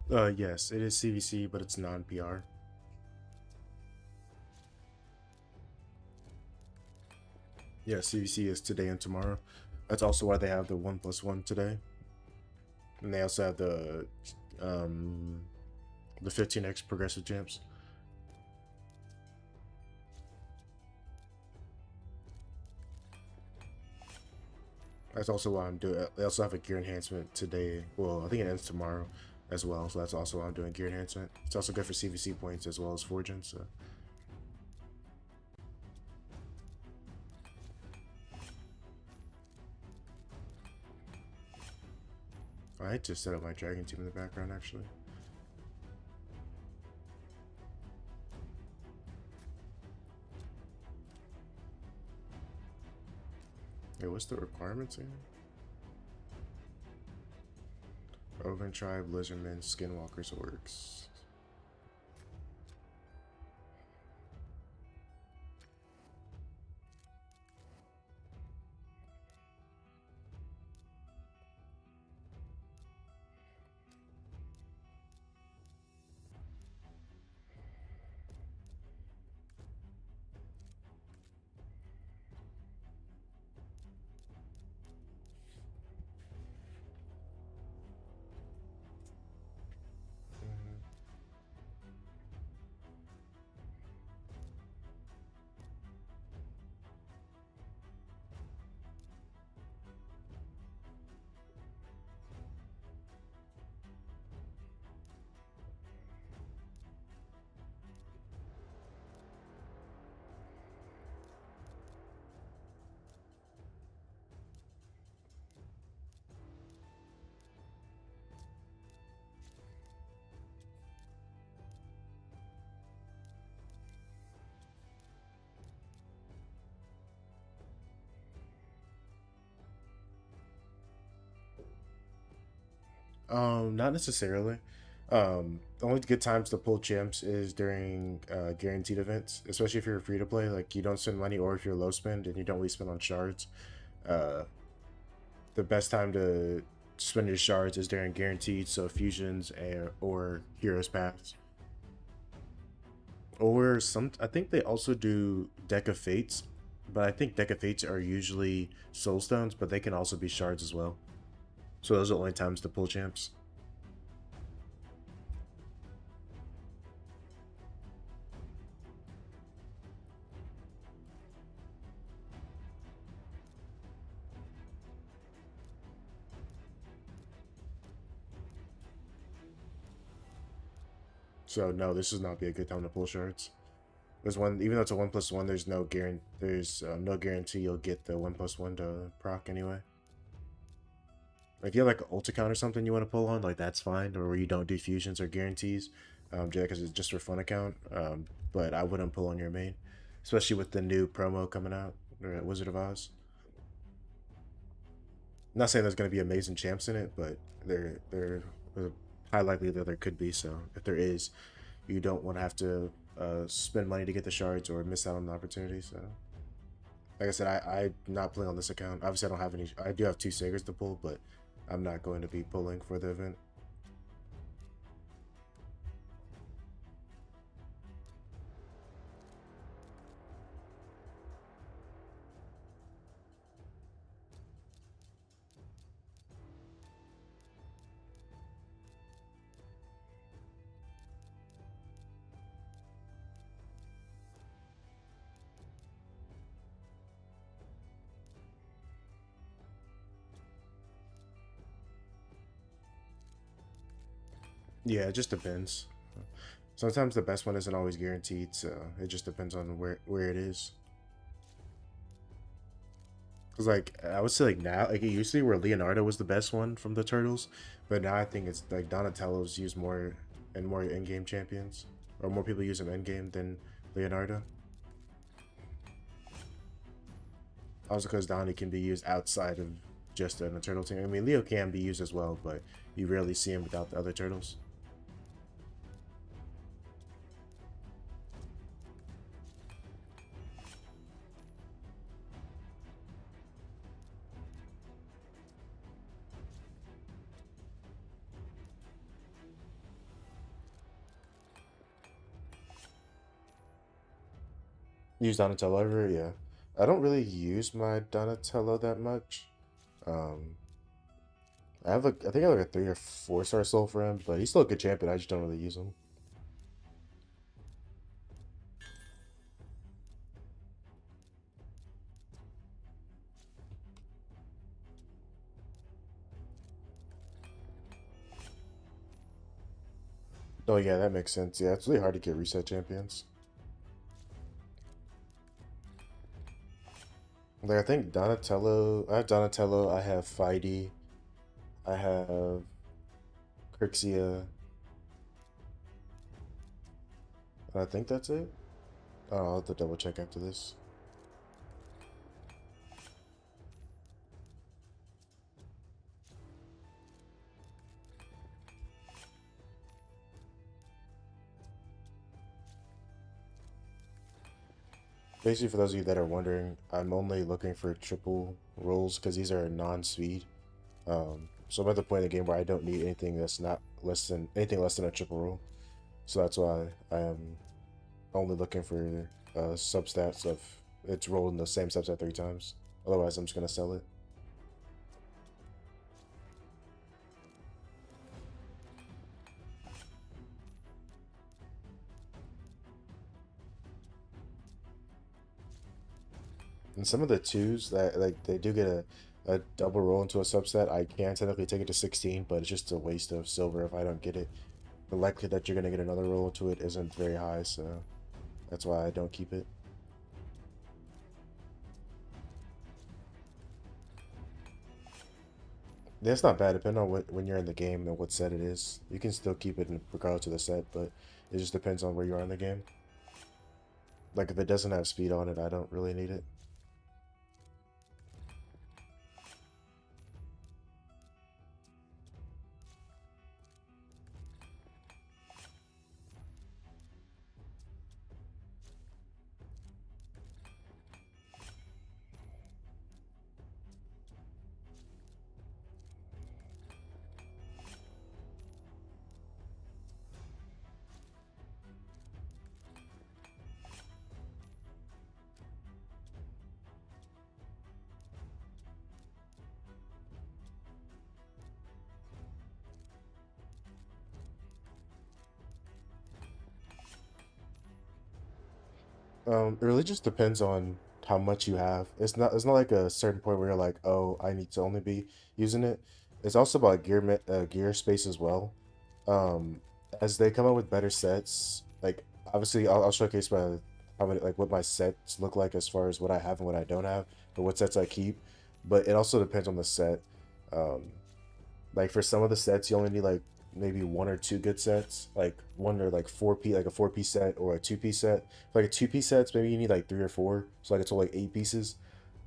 Yes, it is CVC, but it's non-PR. Yeah, CVC is today and tomorrow. That's also why they have the 1+1 today. And they also have um the 15x progressive champs. That's also why I'm doing. They also have a gear enhancement today. Well, I think it ends tomorrow as well. So that's also why I'm doing gear enhancement. It's also good for CVC points as well as forging. So I just set up my dragon team in the background actually. Hey, what's the requirements here? Oven tribe, lizardmen, skinwalkers, orcs. Not necessarily. The only good times to pull champs is during guaranteed events, especially if you're free to play. Like you don't spend money, or if you're low spend and you don't really spend on shards. Uh, the best time to spend your shards is during guaranteed, so fusions or heroes paths, or some. I think they also do deck of fates, but I think deck of fates are usually soul stones, but they can also be shards as well. So those are the only times to pull champs. So no, this would not be a good time to pull shards. There's one, even though it's a 1+1, there's no guarantee. There's no guarantee you'll get the 1+1 to proc anyway. If you have like an ult account or something you want to pull on, like that's fine, or where you don't do fusions or guarantees, because it's just for fun account. But I wouldn't pull on your main, especially with the new promo coming out or at Wizard of Oz. I'm not saying there's going to be amazing champs in it, but there's a high likelihood that there could be. So if there is, you don't want to have to spend money to get the shards or miss out on the opportunity. So, like I said, I'm not playing on this account. Obviously, I don't have any. I do have 2 Sagers to pull, but I'm not going to be pulling for the event. Yeah, it just depends. Sometimes the best one isn't always guaranteed, so it just depends on where it is. Cause like I would say like now, like it used to be where Leonardo was the best one from the Turtles, but now I think it's like Donatello's used more and more in-game champions, or more people use him in-game than Leonardo. Also, because Donnie can be used outside of just an turtle team. I mean, Leo can be used as well, but you rarely see him without the other turtles. Use Donatello ever? Yeah. I don't really use my Donatello that much. Um, I think I have like a 3 or 4 star soul for him, but he's still a good champion. I just don't really use him. Oh yeah, that makes sense. Yeah, it's really hard to get reset champions. Like I think Donatello, I have Donatello, I have Fighty, I have Crixia, and I think that's it. Oh, I'll have to double check after this. Basically, for those of you that are wondering, I'm only looking for triple rolls because these are non-speed. So I'm at the point in the game where I don't need anything that's not less than anything less than a triple roll. So that's why I am only looking for substats of it's rolling the same substat 3 times. Otherwise, I'm just gonna sell it. And some of the twos that like they do get a double roll into a subset, I can technically take it to 16, but it's just a waste of silver if I don't get it. The likelihood that you're gonna get another roll into it isn't very high, so that's why I don't keep it. Yeah, it's not bad depending on what when you're in the game and what set it is. You can still keep it regardless of the set, but it just depends on where you are in the game. Like if it doesn't have speed on it, I don't really need it. It really just depends on how much you have. It's not like a certain point where you're like, oh, I need to only be using it. It's also about gear space as well. Um, as they come up with better sets, like obviously I'll showcase my how many like what my sets look like as far as what I have and what I don't have, or what sets I keep. But it also depends on the set. Um, like for some of the sets, you only need like maybe 1 or 2 good sets, like one or like 4 piece, like a 4 piece set or a 2 piece set. For like a 2 piece sets, maybe you need like 3 or 4, so like it's all like 8 pieces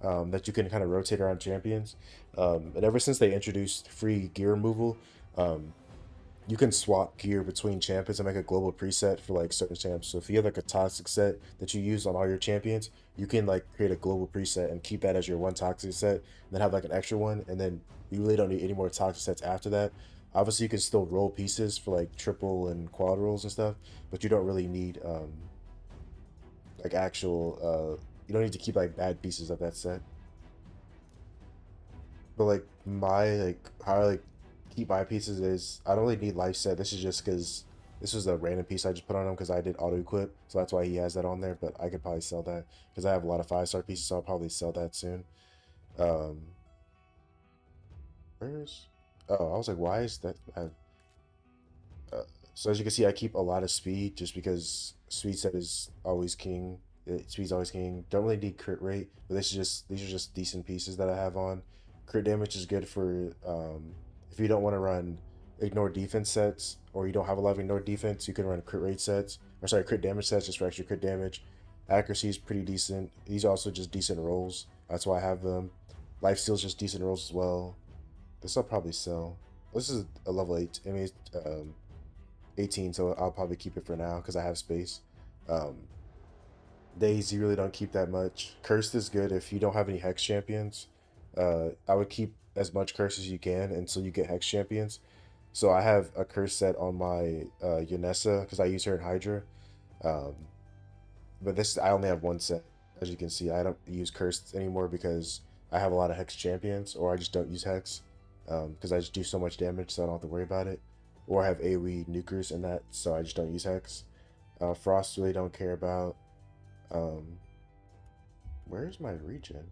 that you can kind of rotate around champions. And ever since they introduced free gear removal, um, you can swap gear between champions and make a global preset for like certain champs. So if you have like a toxic set that you use on all your champions, you can like create a global preset and keep that as your one toxic set, and then have like an extra one, and then you really don't need any more toxic sets after that. Obviously, you can still roll pieces for like triple and quad rolls and stuff, but you don't really need like actual you don't need to keep like bad pieces of that set. But like my like how I like keep my pieces is I don't really need life set. This is just because this was a random piece I just put on him because I did auto equip, so that's why he has that on there. But I could probably sell that because I have a lot of 5 star pieces, so I'll probably sell that soon. Um, where's oh I was like why is that? Uh, so as you can see, I keep a lot of speed just because speed set is always king. Speed's always king. Don't really need crit rate, but these are just decent pieces that I have on. Crit damage is good for if you don't want to run ignore defense sets or you don't have a lot of ignore defense, you can run crit rate sets or sorry crit damage sets just for extra crit damage. Accuracy is pretty decent. These are also just decent rolls. That's why I have them. Life steal's just decent rolls as well. This I'll probably sell. This is a level 8. I mean, 18, so I'll probably keep it for now because I have space. Um, Days, you really don't keep that much. Cursed is good if you don't have any Hex champions. I would keep as much Curse as you can until you get Hex champions. So I have a Curse set on my Yanessa because I use her in Hydra. Um, But this, I only have one set. As you can see, I don't use cursed anymore because I have a lot of hex champions, or I just don't use hex because I just do so much damage, so I don't have to worry about it. Or I have AoE nukers in that, so I just don't use hex. Frost really don't care about. Um, where's my regen?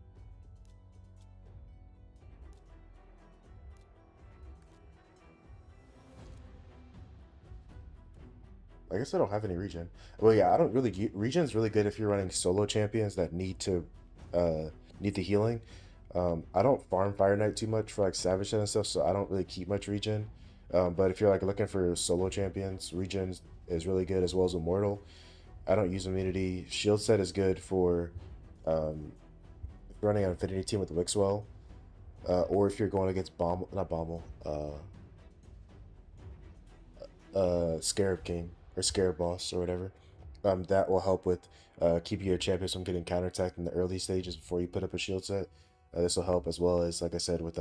I guess I don't have any regen. Well, yeah, I don't really. Regen's really good if you're running solo champions that uh, need the healing. I don't farm Fire Knight too much for like Savage and stuff, so I don't really keep much regen. But if you're like looking for solo champions, regen is really good as well as Immortal. I don't use immunity. Shield set is good for running an Infinity team with Wixwell, or if you're going against not Bommel, Scarab King or Scarab Boss or whatever. That will help with keeping your champions from getting counterattacked in the early stages before you put up a shield set. This will help as well as, like I said, with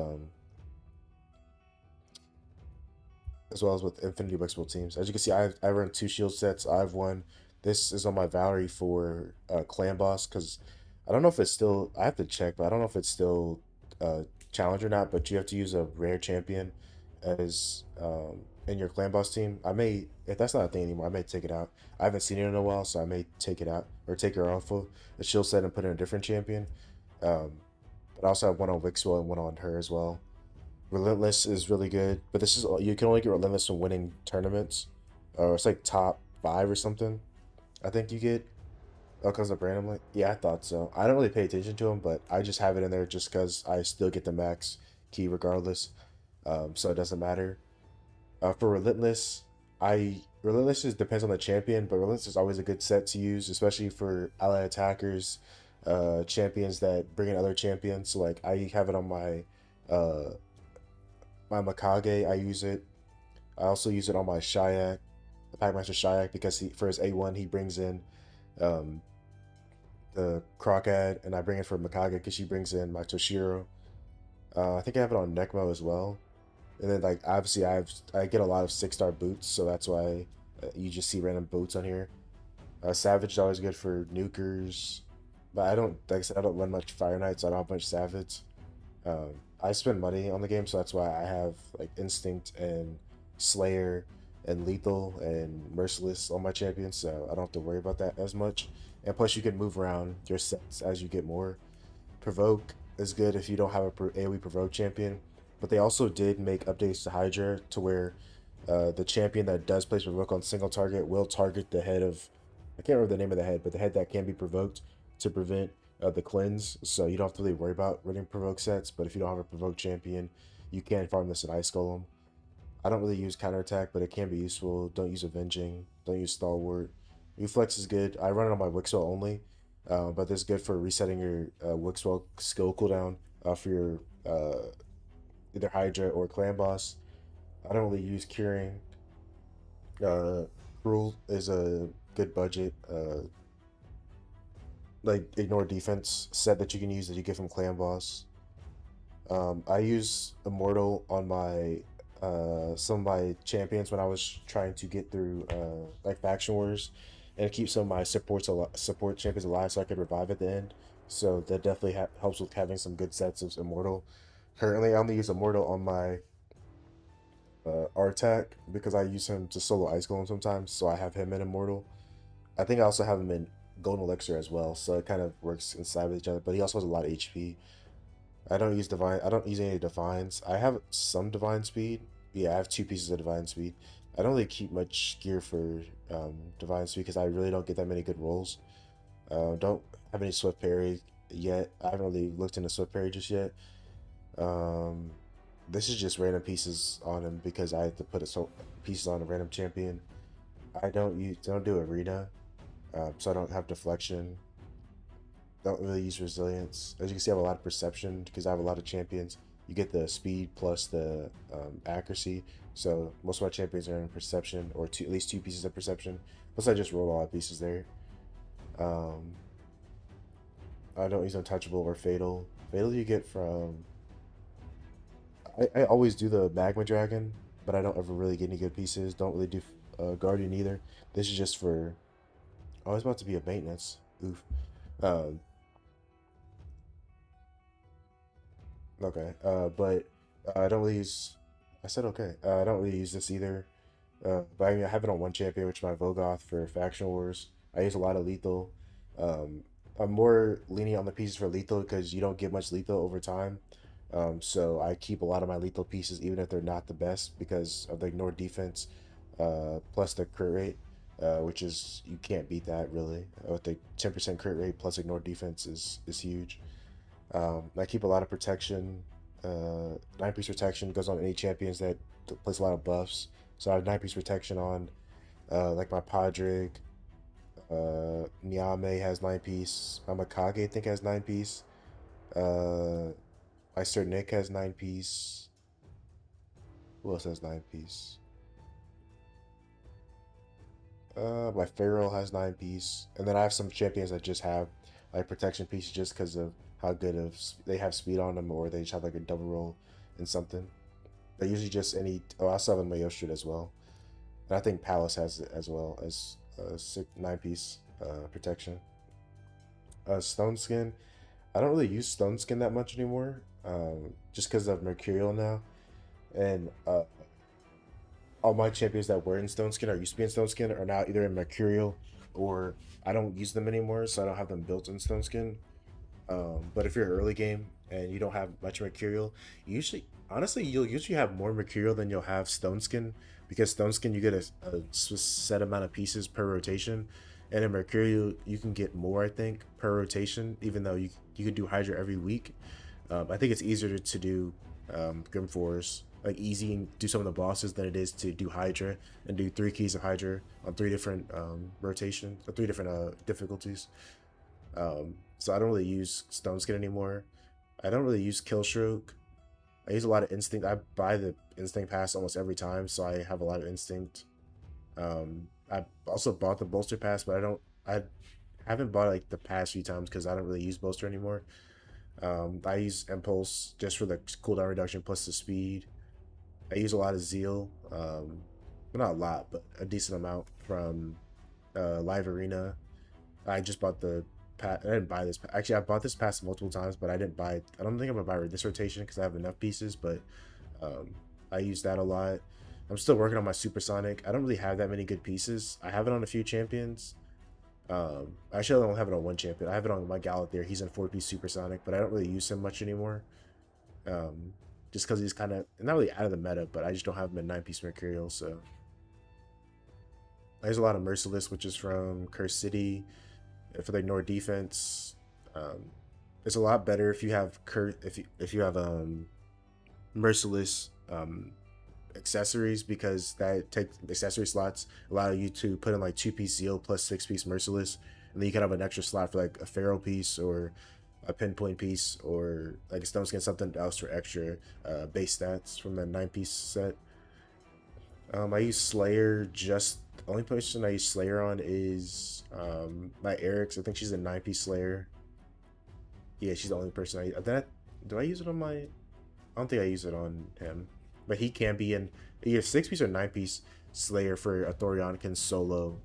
as well as with Infinity Wexwell teams. As you can see, I run two shield sets. I have one. This is on my Valerie for Clan Boss because I don't know if it's still. I have to check, but I don't know if it's still challenge or not. But you have to use a rare champion as in your Clan Boss team. I may, if that's not a thing anymore, I may take it out. I haven't seen it in a while, so I may take it out or take her off of the shield set and put in a different champion. Um, but I also have one on Wixwell and one on her as well. Relentless is really good, but this is you can only get Relentless from winning tournaments. It's like top 5 or something. I think you get. Oh, comes up randomly. Yeah, I thought so. I don't really pay attention to them, but I just have it in there just because I still get the max key regardless. So it doesn't matter. For Relentless, I Relentless just depends on the champion, but Relentless is always a good set to use, especially for ally attackers, champions that bring in other champions. So like I have it on uh my Mikage, I use it. I also use it on my Shayak, the Packmaster Shayak, because for his A1 he brings in um, the Crocad, and I bring it for Mikage because she brings in my Toshiro. I think I have it on Necmo as well. And then like obviously I get a lot of 6-star boots, so that's why you just see random boots on here. Savage is always good for nukers, but I don't like I said I don't run much Fire Knights. So I don't have much Savage. Um, I spend money on the game, so that's why I have like Instinct and Slayer and Lethal and Merciless on my champions, so I don't have to worry about that as much. And plus, you can move around your sets as you get more. Provoke is good if you don't have a AoE Provoke champion, but they also did make updates to Hydra to where the champion that does place Provoke on single target will target the head of, I can't remember the name of the head, but the head that can be provoked to prevent the cleanse. So you don't have to really worry about running provoke sets. But if you don't have a provoke champion, you can farm this in Ice Golem. I don't really use counterattack, but it can be useful. Don't use Avenging. Don't use Stalwart. Reflex is good. I run it on my Wixwell only, but this is good for resetting your Wixwell skill cooldown for your either Hydra or Clan Boss. I don't really use Curing. Uh, Cruel is a good budget. Like ignore defense set that you can use that you get from Clan Boss. I use Immortal on my some of my champions when I was trying to get through like faction wars and keep some of my support champions alive so I could revive at the end. So that definitely helps with having some good sets of Immortal. Currently, I only use Immortal on my Artak because I use him to solo Ice Golem sometimes, so I have him in Immortal. I think I also have him in Golden Elixir as well, so it kind of works inside with each other. But he also has a lot of HP. I don't use divine. I don't use any divines. I have some divine speed. Yeah, I have 2 pieces of divine speed. I don't really keep much gear for divine speed because I really don't get that many good rolls. Don't have any swift parry yet. I haven't really looked into swift parry just yet. Um, this is just random pieces on him because I have to put pieces on a random champion. I don't do arena, so I don't have deflection. Don't really use resilience. As you can see, I have a lot of perception because I have a lot of champions. You get the speed plus the accuracy. So most of my champions are in perception or at least 2 pieces of perception. Plus I just roll a lot of pieces there. Um, I don't use untouchable or fatal. Fatal you get from. I always do the magma dragon, but I don't ever really get any good pieces. Don't really do guardian either. This is just for Oh, it's about to be a maintenance. Oof. Um, okay. But I don't really use. I said okay. I don't really use this either. But I mean, I have it on one champion, which is my Vogoth for Faction Wars. I use a lot of lethal. Um, I'm more lenient on the pieces for lethal because you don't get much lethal over time. So I keep a lot of my lethal pieces, even if they're not the best, because of the ignored defense, plus the crit rate, which is you can't beat that really. With the 10% crit rate plus ignored defense is huge. I keep a lot of protection. 9-piece protection goes on any champions that place a lot of buffs. So I have 9-piece protection on like my Podrick. Niame has 9-piece. My Mikage I think has 9-piece. Uh, my Sir Nick has 9-piece. Who else has 9-piece? My Pharaoh has 9-piece. And then I have some champions that just have like protection pieces just because of how good of they have speed on them, or they just have like a double roll and something. But usually just any. Oh, I also have a Mayostrid as well. And I think Palace has it as well as 9-piece protection. Stone Skin. I don't really use Stone Skin that much anymore, just because of Mercurial now. And all my champions that were in Stone Skin or used to be in Stone Skin are now either in Mercurial, or I don't use them anymore, so I don't have them built in Stone Skin. But if you're early game and you don't have much Mercurial, usually, honestly, you'll usually have more Mercurial than you'll have Stone Skin, because Stone Skin you get a set amount of pieces per rotation, and in Mercurial you can get more, I think, per rotation. Even though you can do Hydra every week, I think it's easier to do Grim Force like easy and do some of the bosses than it is to do Hydra and do 3 keys of Hydra on 3 different rotations or 3 different difficulties. So I don't really use Stone Skin anymore. I don't really use Killstroke. I use a lot of Instinct. I buy the Instinct pass almost every time, so I have a lot of Instinct. I also bought the Bolster pass, but I haven't bought like the past few times because I don't really use Bolster anymore. I use Impulse just for the cooldown reduction plus the speed. I use a lot of Zeal. Well, not a lot, but a decent amount from Live Arena. I just bought the pass. I didn't buy this. Actually, I bought this pass multiple times, but I didn't buy it. I don't think I'm gonna buy it this rotation because I have enough pieces. But um, I use that a lot. I'm still working on my Supersonic. I don't really have that many good pieces. I have it on a few champions. Actually, I don't have it on one champion. I have it on my Gallet there. He's in 4-piece Supersonic, but I don't really use him much anymore. Um, just because he's kind of not really out of the meta, but I just don't have him in 9-piece Mercurial. So there's a lot of Merciless, which is from Curse City for the ignore defense. It's a lot better if you have if you have Merciless accessories, because that take accessory slots allow you to put in like 2-piece Zeal plus 6-piece Merciless, and then you can have an extra slot for like a Feral piece or a pinpoint piece, or like a Stone Skin, something else for extra base stats from the 9-piece set. I use Slayer. Just the only person I use Slayer on is my Eric's. I think she's a 9-piece Slayer. Yeah, she's the only person do I use it on my? I don't think I use it on him, but he can be in either 6-piece or 9-piece Slayer for a Thorion can solo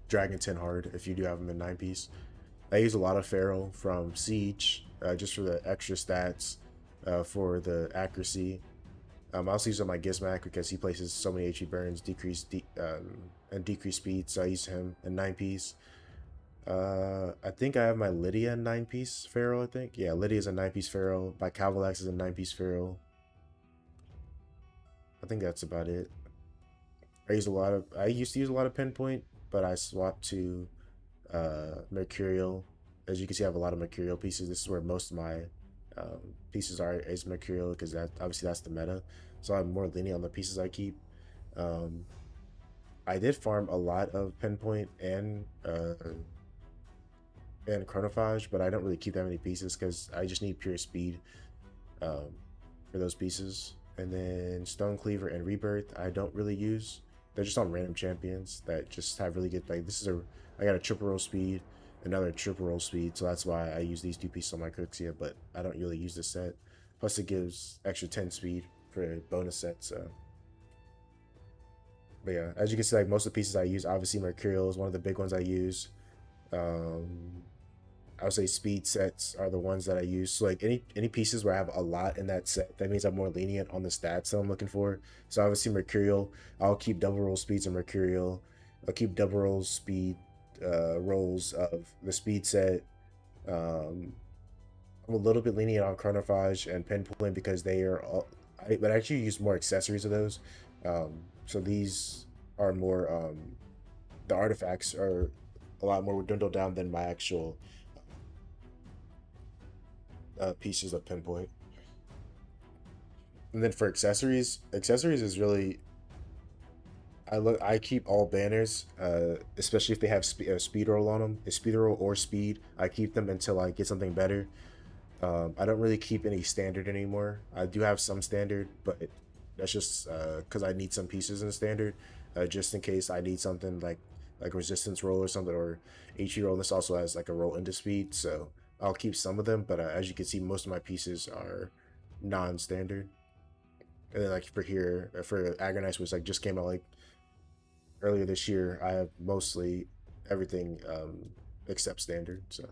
Dragon 10 hard if you do have him in 9-piece. I use a lot of Feral from Siege just for the extra stats for the accuracy. I also use on my Gizmak because he places so many HP burns, and decreased speed, so I use him in 9-piece. I think I have my Lydia in 9-piece Feral, I think. Yeah, Lydia's a 9-piece Feral. My Cavalax is a 9-piece Feral. I think that's about it. I used to use a lot of Pinpoint, but I swapped to Mercurial. As you can see, I have a lot of Mercurial pieces. This is where most of my pieces are, is Mercurial, because that obviously that's the meta. So I'm more lenient on the pieces I keep. I did farm a lot of Pinpoint and Chronophage, but I don't really keep that many pieces because I just need pure speed for those pieces. And then Stone Cleaver and Rebirth I don't really use. They're just on random champions that just have really good, like I got a triple roll speed, another triple roll speed, so that's why I use these 2 pieces on my Crixia, but I don't really use this set. Plus it gives extra 10 speed for a bonus set, so But yeah, as you can see, like most of the pieces I use, obviously Mercurial is one of the big ones I use. Um, I would say speed sets are the ones that I use. So like any pieces where I have a lot in that set, that means I'm more lenient on the stats that I'm looking for. So obviously Mercurial, I'll keep double roll speeds and Mercurial. I'll keep double roll speed rolls of the speed set. Um, I'm a little bit lenient on chronophage and pinpoint because they are all, but I actually use more accessories of those. So these are more the artifacts are a lot more dwindled down than my actual pieces of pinpoint. And then for accessories, accessories is really I keep all banners, especially if they have speed roll on them, speed roll or speed. I keep them until I get something better. I don't really keep any standard anymore. I do have some standard, but that's just because I need some pieces in standard, just in case I need something like resistance roll or something or HP roll. This also has like a roll into speed, so I'll keep some of them. But as you can see, most of my pieces are non-standard. And then like for here, for Agonize, which like just came out like earlier this year, I have mostly everything except standard. So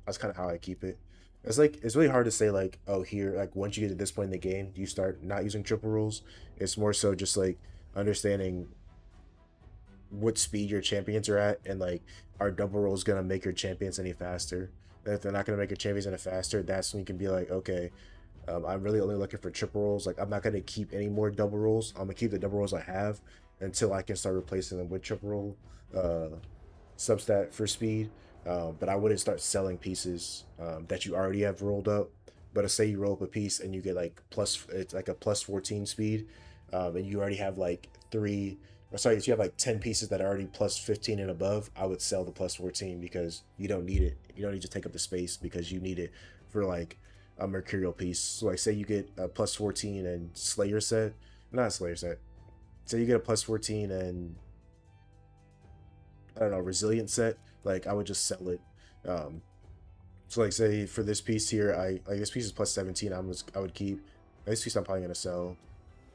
that's kind of how I keep it. It's like it's really hard to say like, oh, here, like once you get to this point in the game, you start not using triple rules. It's more so just like understanding what speed your champions are at, and like are double rolls gonna make your champions any faster. And if they're not gonna make your champions any faster, that's when you can be like, okay, I'm really only looking for triple rolls. Like I'm not gonna keep any more double rolls. I'm gonna keep the double rolls I have until I can start replacing them with triple roll substat for speed. But I wouldn't start selling pieces that you already have rolled up. But say you roll up a piece and you get like plus, it's like a plus 14 speed, and you already have like three, or sorry, if you have like 10 pieces that are already plus 15 and above, I would sell the plus 14 because you don't need it. You don't need to take up the space because you need it for like a mercurial piece. So like say you get a plus 14 and Slayer set, not a Slayer set. Say you get a plus 14 and I don't know, resilient set, like I would just sell it. Um, so like say for this piece here, I like this piece is plus 17. I would keep this piece. I'm probably gonna sell.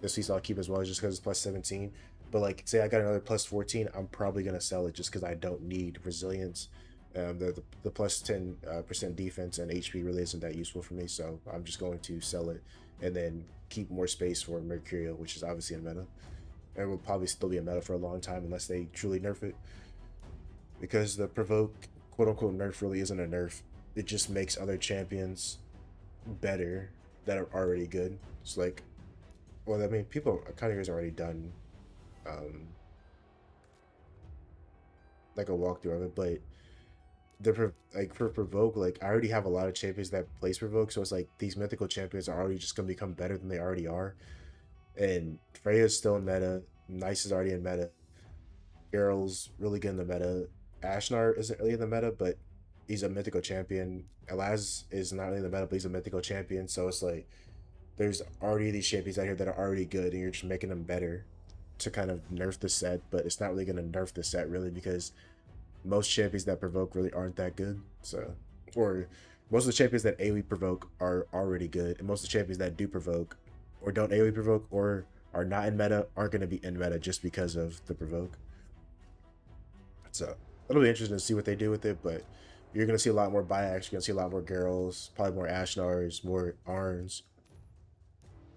This piece I'll keep as well, just because it's plus 17. But like say I got another plus 14, I'm probably gonna sell it just because I don't need resilience. The plus 10% defense and HP really isn't that useful for me, so I'm just going to sell it and then keep more space for Mercurial, which is obviously in meta. And will probably still be a meta for a long time unless they truly nerf it, because the provoke quote unquote nerf really isn't a nerf. It just makes other champions better that are already good. It's like, well, I mean, people kind of has already done um, like a walkthrough of it, but like for provoke, like I already have a lot of champions that place provoke, so it's like these mythical champions are already just gonna become better than they already are. And Freya's still in meta. Nice is already in meta. Geralt's really good in the meta. Ashnar isn't really in the meta, but he's a mythical champion. Elaz is not really in the meta, but he's a mythical champion. So it's like there's already these champions out here that are already good, and you're just making them better to kind of nerf the set. But it's not really going to nerf the set really, because most champions that provoke really aren't that good. So, or most of the champions that AoE provoke are already good, and most of the champions that do provoke or don't AoE provoke or are not in meta aren't going to be in meta just because of the provoke. So it'll be interesting to see what they do with it, but you're gonna see a lot more Bayaks, you're gonna see a lot more Gerals, probably more Ashnars, more Arns,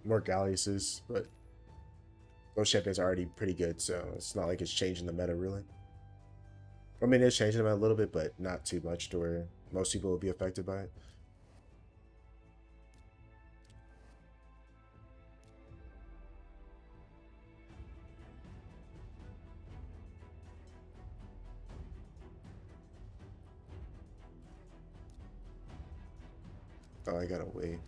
more Galliuses, but those champions are already pretty good, so it's not like it's changing the meta really. I mean, it's changing the meta a little bit, but not too much to where most people will be affected by it. Oh, I gotta wait.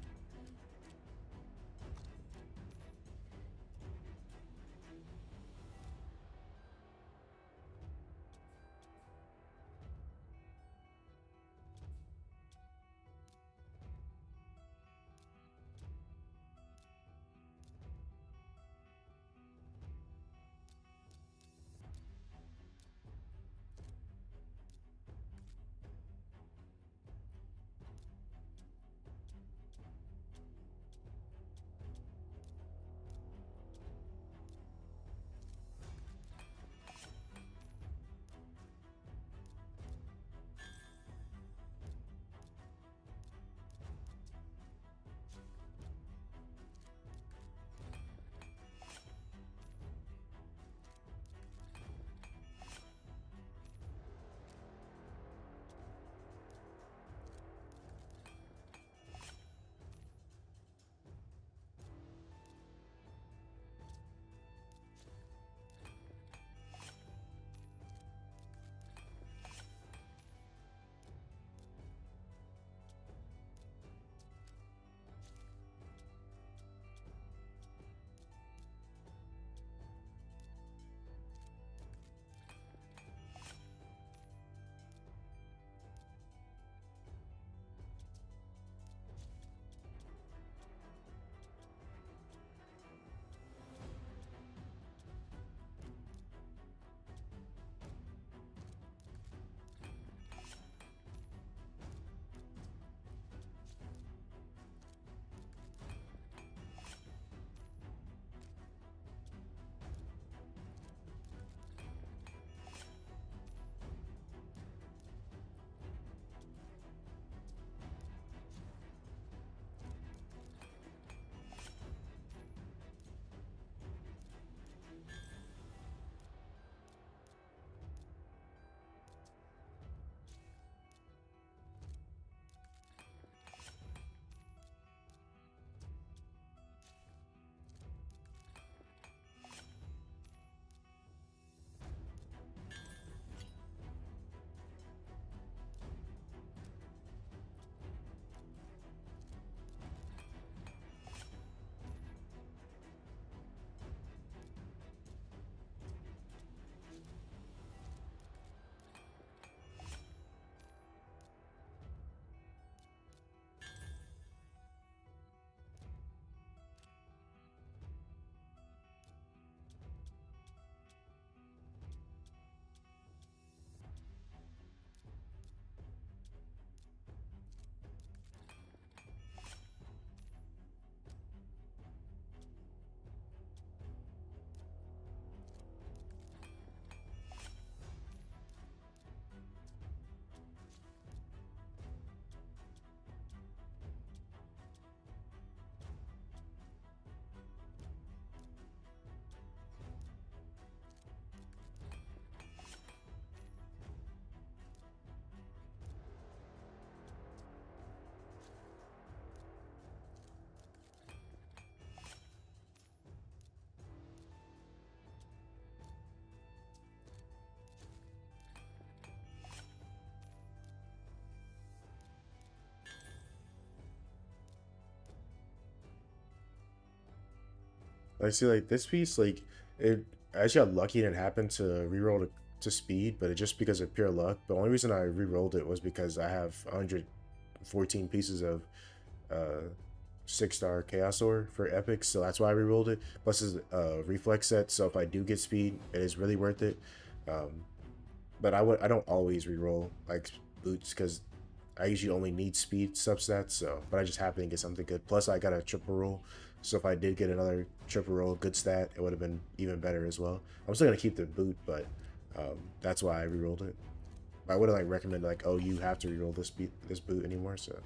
I see, like this piece, like it. I actually got lucky and it happened to reroll to speed, but it just because of pure luck. The only reason I re-rolled it was because I have 114 pieces of uh 6-star Chaos Ore for epics, so that's why I re-rolled it. Plus, it's a reflex set, so if I do get speed, it is really worth it. Um, but I don't always re-roll like boots because I usually only need speed substats. So, but I just happen to get something good. Plus, I got a triple roll, so if I did get another triple roll good stat, it would have been even better as well. I'm still gonna keep the boot, but that's why I re-rolled it. I wouldn't like recommend like, oh, you have to re-roll this boot anymore. So.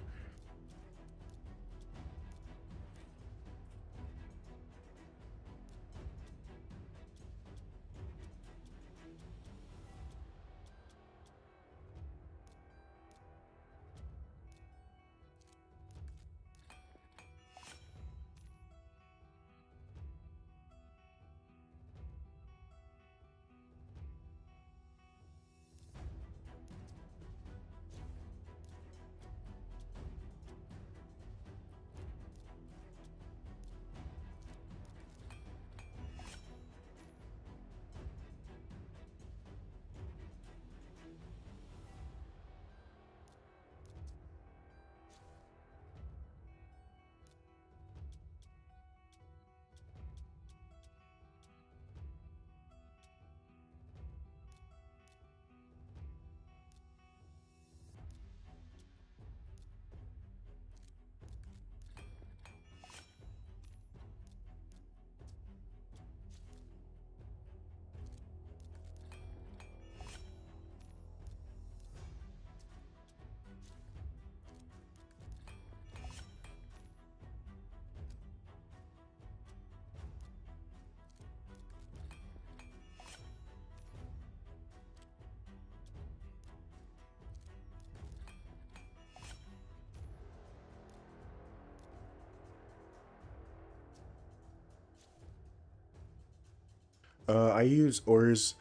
I use ores.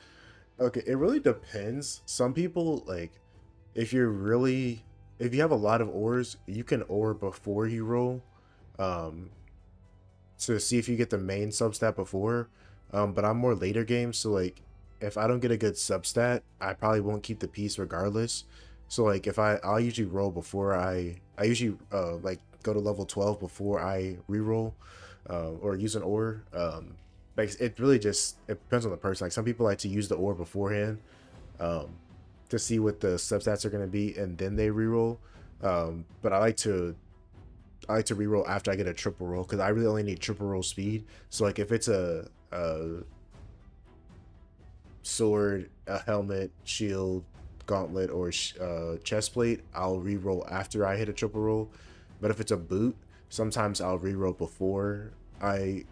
Okay, it really depends. Some people like if you're really if you have a lot of ores, you can ore before you roll, um, to see if you get the main substat before. But I'm more later game, so like if I don't get a good substat, I probably won't keep the piece regardless. So like if I'll usually roll before I usually like go to level 12 before I reroll, or use an ore. Like it really just it depends on the person. Like some people like to use the ore beforehand, um, to see what the substats are going to be, and then they reroll. But I like to reroll after I get a triple roll because I really only need triple roll speed. So like if it's a sword, a helmet, shield, gauntlet, or chest plate, I'll reroll after I hit a triple roll. But if it's a boot, sometimes I'll reroll before I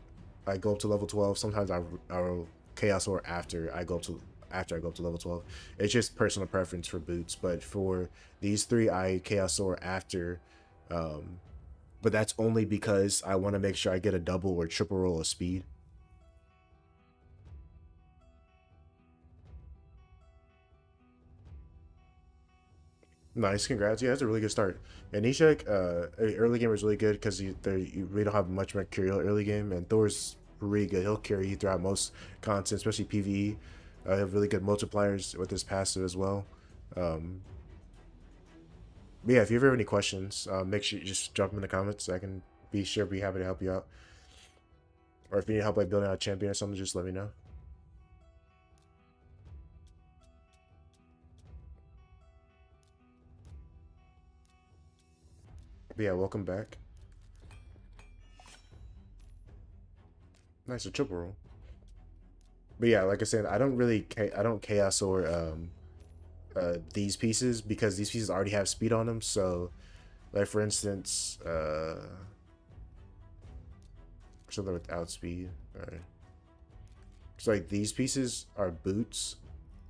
I go up to level 12. Sometimes I'll chaos or after I go up to level 12. It's just personal preference for boots, but for these three I chaos or after, um but that's only because I want to make sure I get a double or triple roll of speed. Nice, congrats. Yeah, that's a really good start. And Nishek, early game was really good because you really don't have much Mercurial early game, and Thor's really good. He'll carry you throughout most content, especially PvE. He have really good multipliers with his passive as well. Um, but yeah, if you ever have any questions, make sure you just drop them in the comments. I can be happy to help you out. Or if you need help like building out a champion or something, just let me know. But yeah, welcome back. Nice, a triple roll. But yeah, like I said, I don't chaos or these pieces because these pieces already have speed on them. So, like for instance, something without speed. All right. So like these pieces are boots.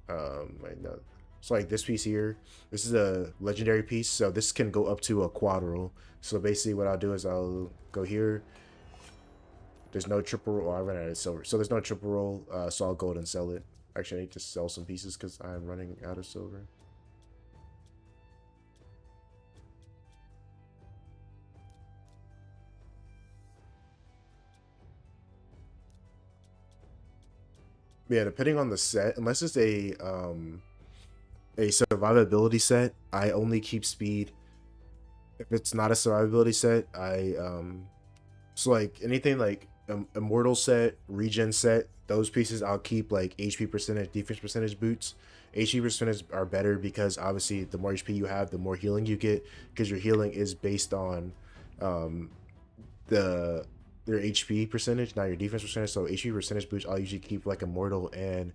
Wait, no. So like this piece here, this is a legendary piece. So this can go up to a quadral. So basically, what I'll do is I'll go here. There's no triple roll. Oh, I ran out of silver, so there's no triple roll. So I'll go ahead and sell it. Actually, I need to sell some pieces because I'm running out of silver. Yeah, depending on the set, unless it's a survivability set, I only keep speed. If it's not a survivability set, I so like anything like immortal set, regen set, those pieces I'll keep like HP percentage, defense percentage boots. HP percentage are better because obviously the more HP you have, the more healing you get because your healing is based on um the your HP percentage, not your defense percentage. So HP percentage boots I'll usually keep like immortal and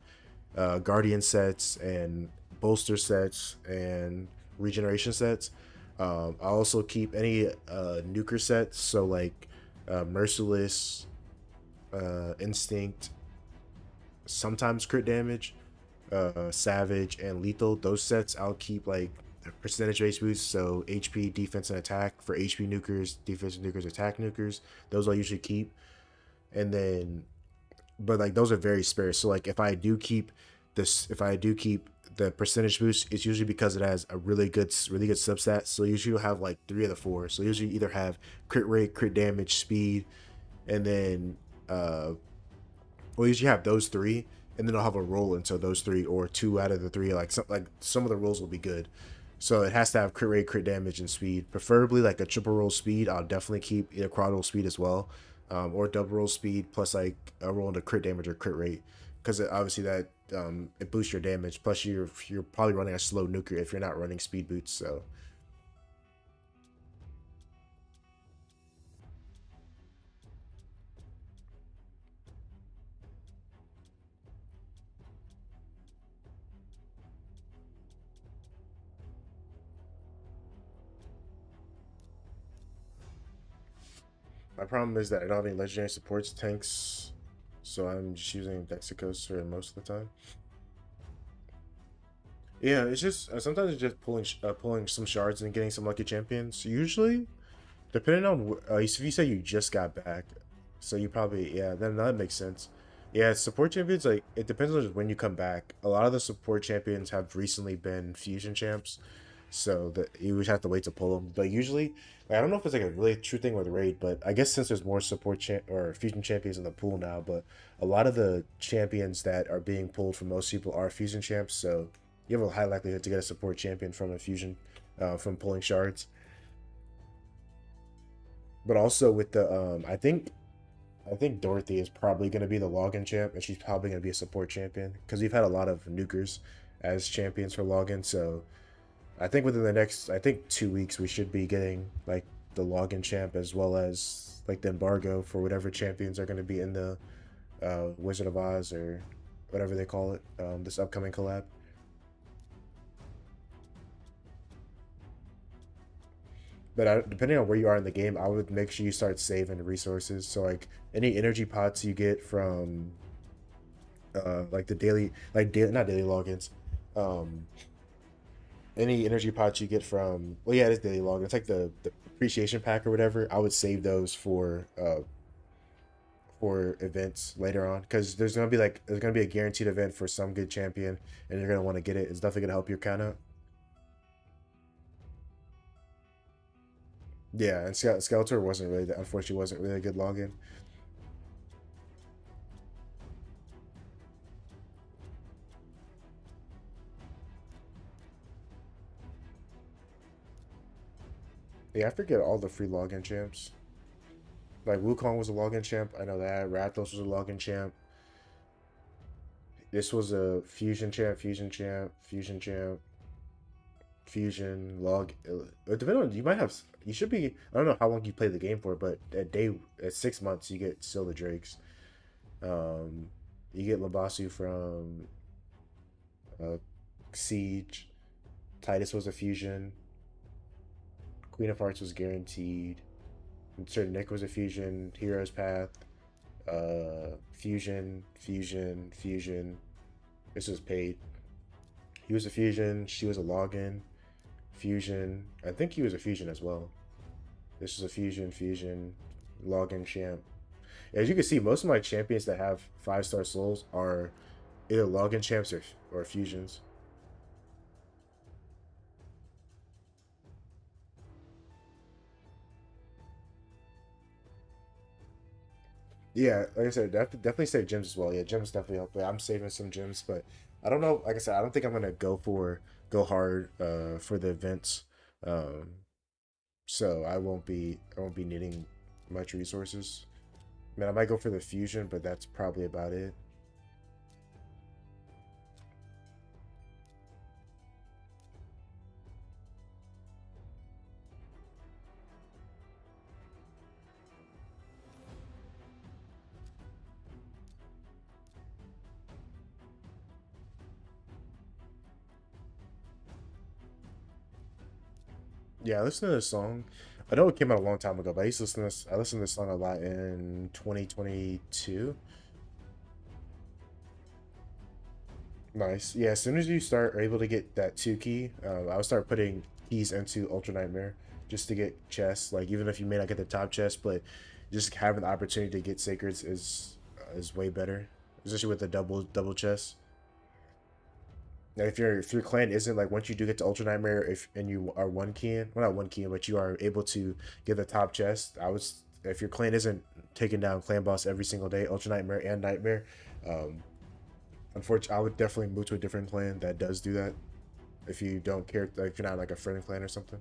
guardian sets and bolster sets and regeneration sets. I also keep any nuker sets, so like merciless, instinct, sometimes crit damage, savage, and lethal. Those sets I'll keep like percentage base boosts, so HP, defense, and attack for HP nukers, defense nukers, attack nukers. Those I'll usually keep, and then but like those are very sparse. So like if I do keep the percentage boost, it's usually because it has a really good substat. So usually you'll have like three of the four. So usually you either have crit rate, crit damage, speed, and then well usually have those three, and then I'll have a roll into those three or two out of the three. Like some of the rolls will be good. So it has to have crit rate, crit damage, and speed. Preferably like a triple roll speed. I'll definitely keep either quad roll speed as well, or double roll speed plus like a roll into crit damage or crit rate, because obviously that it boosts your damage. Plus you're probably running a slow nuker if you're not running speed boots. So my problem is that I don't have any legendary supports tanks, so I'm just using Dexicos for most of the time. Yeah, it's just sometimes it's just pulling some shards and getting some lucky champions. Usually, depending on if you say you just got back, so you probably yeah, then that makes sense. Yeah, support champions like it depends on when you come back. A lot of the support champions have recently been fusion champs, so that you would have to wait to pull them. But usually, like, I don't know if it's like a really true thing with raid, but I guess since there's more support champ or fusion champions in the pool now, but a lot of the champions that are being pulled from most people are fusion champs, so you have a high likelihood to get a support champion from a fusion, from pulling shards. But also with the I think Dorothy is probably going to be the login champ, and she's probably going to be a support champion because we've had a lot of nukers as champions for login. So I think within the next, I think 2 weeks, we should be getting like the login champ as well as like the embargo for whatever champions are going to be in the Wizard of Oz or whatever they call it, this upcoming collab. But depending on where you are in the game, I would make sure you start saving resources. So like any energy pots you get from like the daily, like daily, not daily logins, um, any energy pots you get from, well, yeah, it is daily login. It's like the appreciation pack or whatever. I would save those for events later on because there's gonna be a guaranteed event for some good champion, and you're gonna want to get it. It's definitely gonna help your count out. Yeah, and Skeletor wasn't really, unfortunately, wasn't really a good login. Yeah, I forget all the free login champs. Like Wukong was a login champ. I know that. Rathos was a login champ. This was a fusion champ, fusion champ, fusion champ, fusion log. Depending on, you might have. You should be. I don't know how long you play the game for, but at 6 months you get still the Drakes. Um, you get Labasu from uh, Siege. Titus was a fusion. Queen of Hearts was guaranteed. Sir Nick was a fusion. Hero's Path. Fusion, fusion, fusion. This was paid. He was a fusion. She was a login. Fusion. I think he was a fusion as well. This is a fusion, fusion, login champ. As you can see, most of my champions that have 5-star souls are either login champs or fusions. Yeah, like I said, definitely save gems as well. Yeah, gems definitely help. Yeah, I'm saving some gems, but I don't know. Like I said, I don't think I'm gonna go hard for the events. Um, so I won't be needing much resources. I mean, I might go for the fusion, but that's probably about it. Yeah, I listened to this song. I know it came out a long time ago, but I used to listen to this. I listened to this song a lot in 2022. Nice. Yeah, as soon as you start are able to get that two key, I would start putting keys into Ultra Nightmare just to get chests. Like even if you may not get the top chest, but just having the opportunity to get sacreds is way better, especially with the double chest. Now, if your clan isn't like once you do get to Ultra Nightmare, if and you are one keying, well not one keying, but you are able to get the top chest. I was if your clan isn't taking down clan boss every single day, Ultra Nightmare and Nightmare, um, unfortunately, I would definitely move to a different clan that does do that. If you don't care, like if you're not like a friendly clan or something.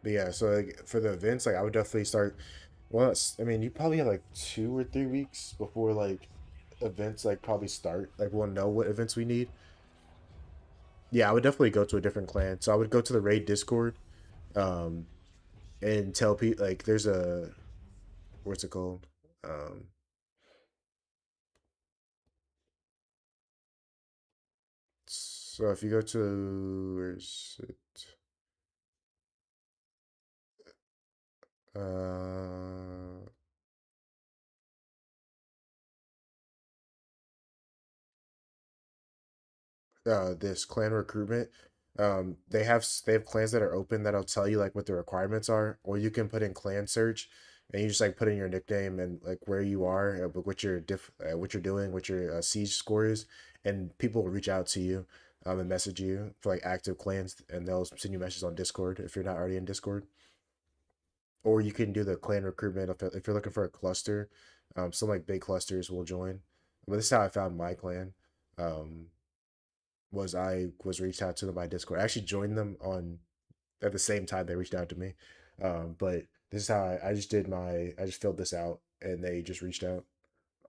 But yeah, so like, for the events, like I would definitely start. Well, I mean, you probably have like 2 or 3 weeks before like events like probably start. Like we'll know what events we need. Yeah, I would definitely go to a different clan. So I would go to the raid Discord, um, and tell people like there's a what's it called? Um, so if you go to where's it? Uh, this clan recruitment. They have clans that are open that'll tell you like what the requirements are, or you can put in clan search, and you just like put in your nickname and like where you are, what you're doing, what your siege score is, and people will reach out to you, and message you for like active clans, and they'll send you messages on Discord if you're not already in Discord, or you can do the clan recruitment if you're looking for a cluster. Some like big clusters will join, but this is how I found my clan. Um, was I was reached out to them by Discord. I actually joined them on at the same time they reached out to me. But this is how I just did I just filled this out and they just reached out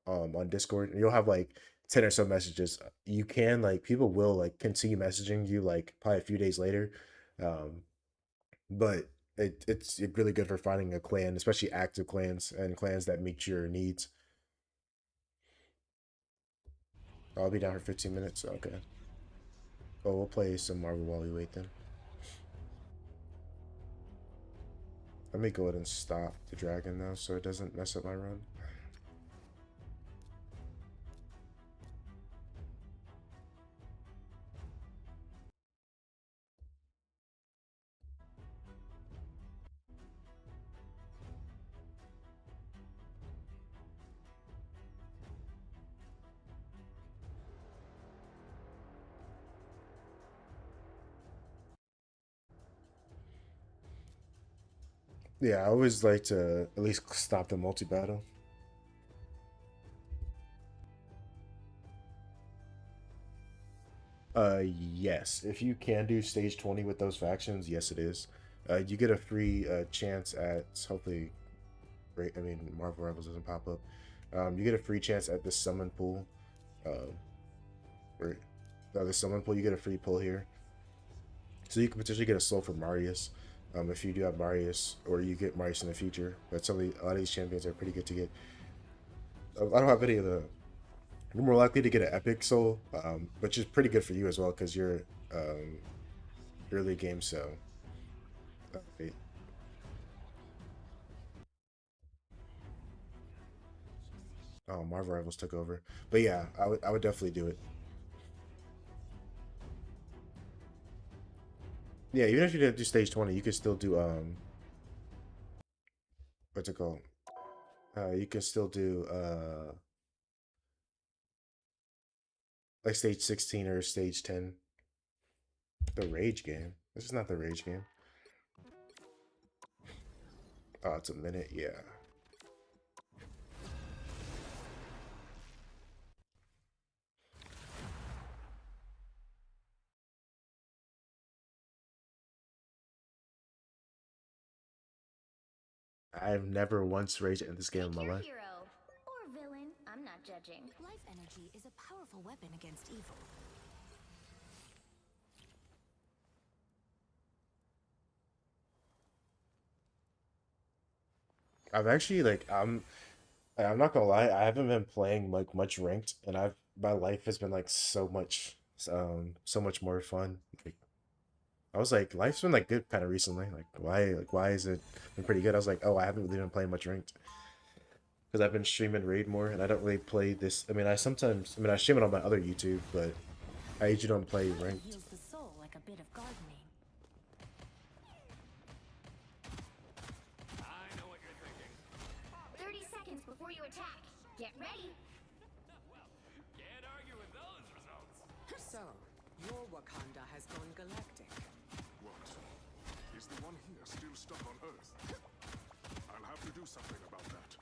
on Discord. And you'll have like 10 or so messages. You can like people will like continue messaging you like probably a few days later. Um, but it's really good for finding a clan, especially active clans and clans that meet your needs. I'll be down for 15 minutes. Okay. Well, we'll play some Marvel while we wait then. Let me go ahead and stop the dragon now so it doesn't mess up my run. Yeah, I always like to at least stop the multi battle. Yes. If you can do stage 20 with those factions, yes, it is. You get a free chance at hopefully. I mean, Marvel Rivals doesn't pop up. You get a free chance at the summon pool. Uh, or the summon pool, you get a free pull here, so you can potentially get a soul for Marius. If you do have Marius, or you get Marius in the future, but a lot of these champions are pretty good to get. I don't have any of the you're more likely to get an epic soul, which is pretty good for you as well because you're um, early game. So, wait. Oh, Marvel Rivals took over, but yeah, I would definitely do it. Yeah, even if you didn't do stage 20, you could still do what's it called? You can still do like stage 16 or stage 10. The rage game. This is not the rage game. Oh, it's a minute. Yeah. I've never once raged in this game in my life. Hero or villain, I'm not judging. Life energy is a powerful weapon against evil. I've actually like I'm not gonna lie, I haven't been playing like much ranked, and my life has been like so much more fun. Like I was like, life's been like good kind of recently. Why is it been pretty good? I was like, oh, I haven't really been playing much ranked because I've been streaming raid more, and I don't really play this. I mean, I stream it on my other YouTube, but I usually don't play ranked. Heals the soul like a bit of gardening. I know what you're thinking. 30 seconds before you attack. Get ready. Well, can't argue with those results. So, your Wakanda has gone galactic. What? Is the one here still stuck on Earth? I'll have to do something about that.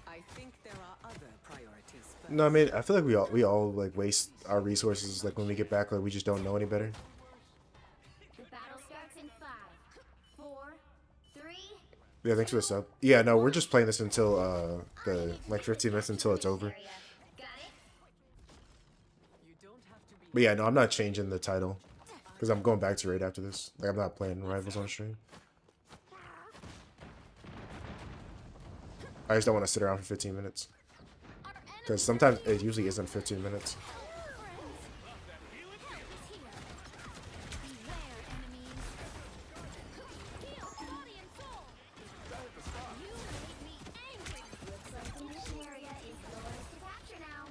I think there are other priorities first. No, I mean, I feel like we all like waste our resources like when we get back, like we just don't know any better. The battle starts in 5, 4, 3. Yeah, thanks for the sub. Yeah, no, we're just playing this until the like 15 minutes until it's over. Got it? You don't have to be But yeah, no, I'm not changing the title because I'm going back to raid after this. Like I'm not playing rivals on stream. I just don't want to sit around for 15 minutes because sometimes it usually isn't 15 minutes. Looks like the mission area is yours to capture now.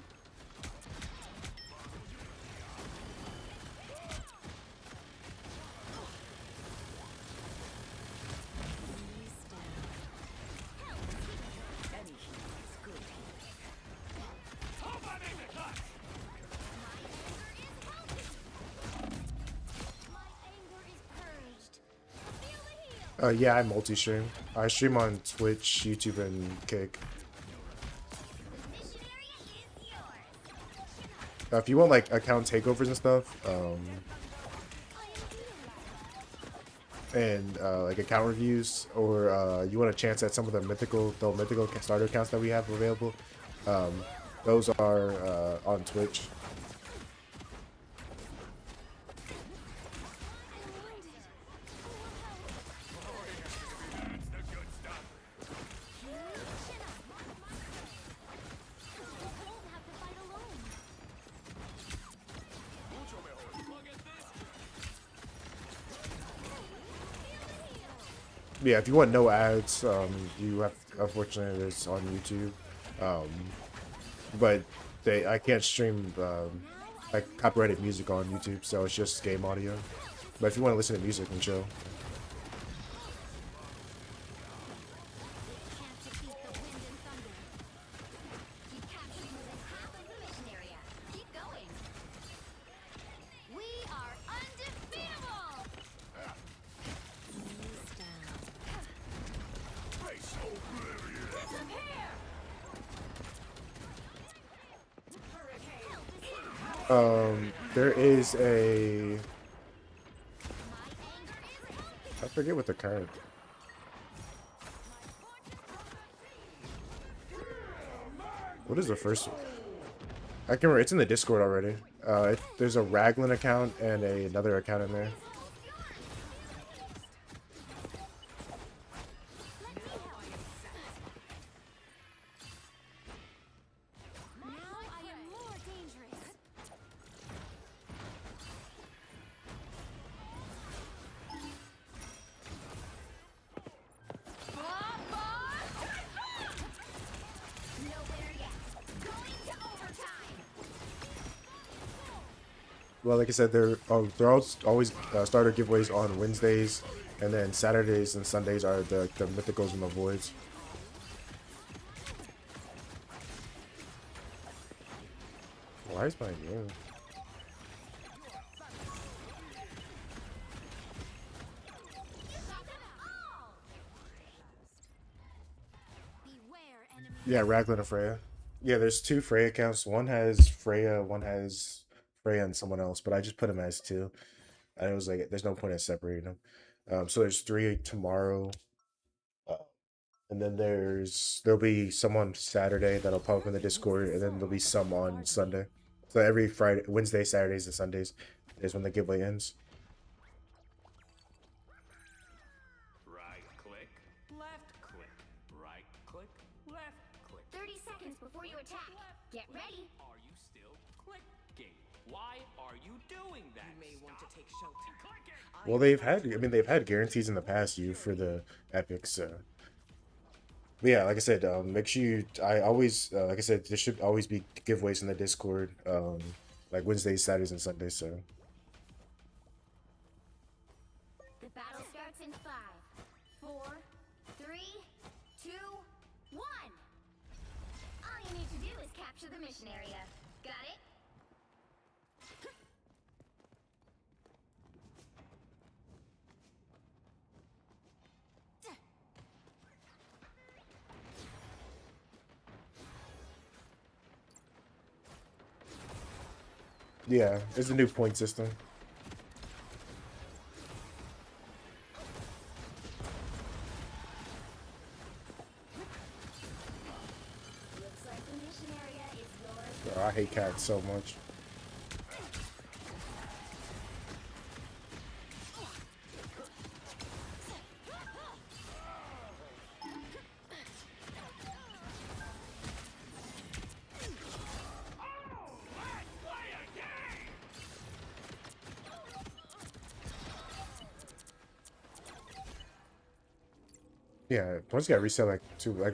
any healer is good. Somebody to cut! My anger is purged. Feel the heal. Yeah, I multi-stream. I stream on Twitch, YouTube, and Kick. The mission area is yours. If you want like account takeovers and stuff, and like account reviews, or you want a chance at some of the mythical starter accounts that we have available, those are on Twitch. That's the good stuff. Look at this. Yeah, if you want no ads, you have, unfortunately it's on YouTube, but I can't stream like copyrighted music on YouTube, so it's just game audio. But if you want to listen to music and chill. We are undefeatable! Face oblivion! Disappear! There is a, I forget what the card. What is the first one? I can remember, it's in the Discord already. There's a Raglan account and another account in there. Now I am more dangerous. Nowhere yet. Going to overtime. Well, like I said, they're always starter giveaways on Wednesdays, and then Saturdays and Sundays are the mythicals and the voids. Why is my game? Yeah, Raglan and Freya. Yeah, there's two Freya accounts. One has Freya, one has Freya and someone else, but I just put them as two. And it was like, there's no point in separating them. So there's three tomorrow. Uh, and then there'll be some on Saturday that'll pop up in the Discord, and then there'll be some on Sunday. So every Friday, Wednesday, Saturdays, and Sundays is when the giveaway ends. Right click, left click, right click, left click. 30 seconds before you attack. Get ready. Are you still clicking? Why are you doing that? You may want to take shelter. Clicking! Well, they've had guarantees in the past, you, for the epics. But yeah, like I said, make sure I always, like I said, there should always be giveaways in the Discord, like Wednesdays, Saturdays, and Sundays. So The battle starts in 5, 4, 3, 2, 1. All you need to do is capture the mission area. Got it? yeah, there's a new point system. Looks like the mission area is yours. Oh, I hate cats so much. Yeah, points got reset like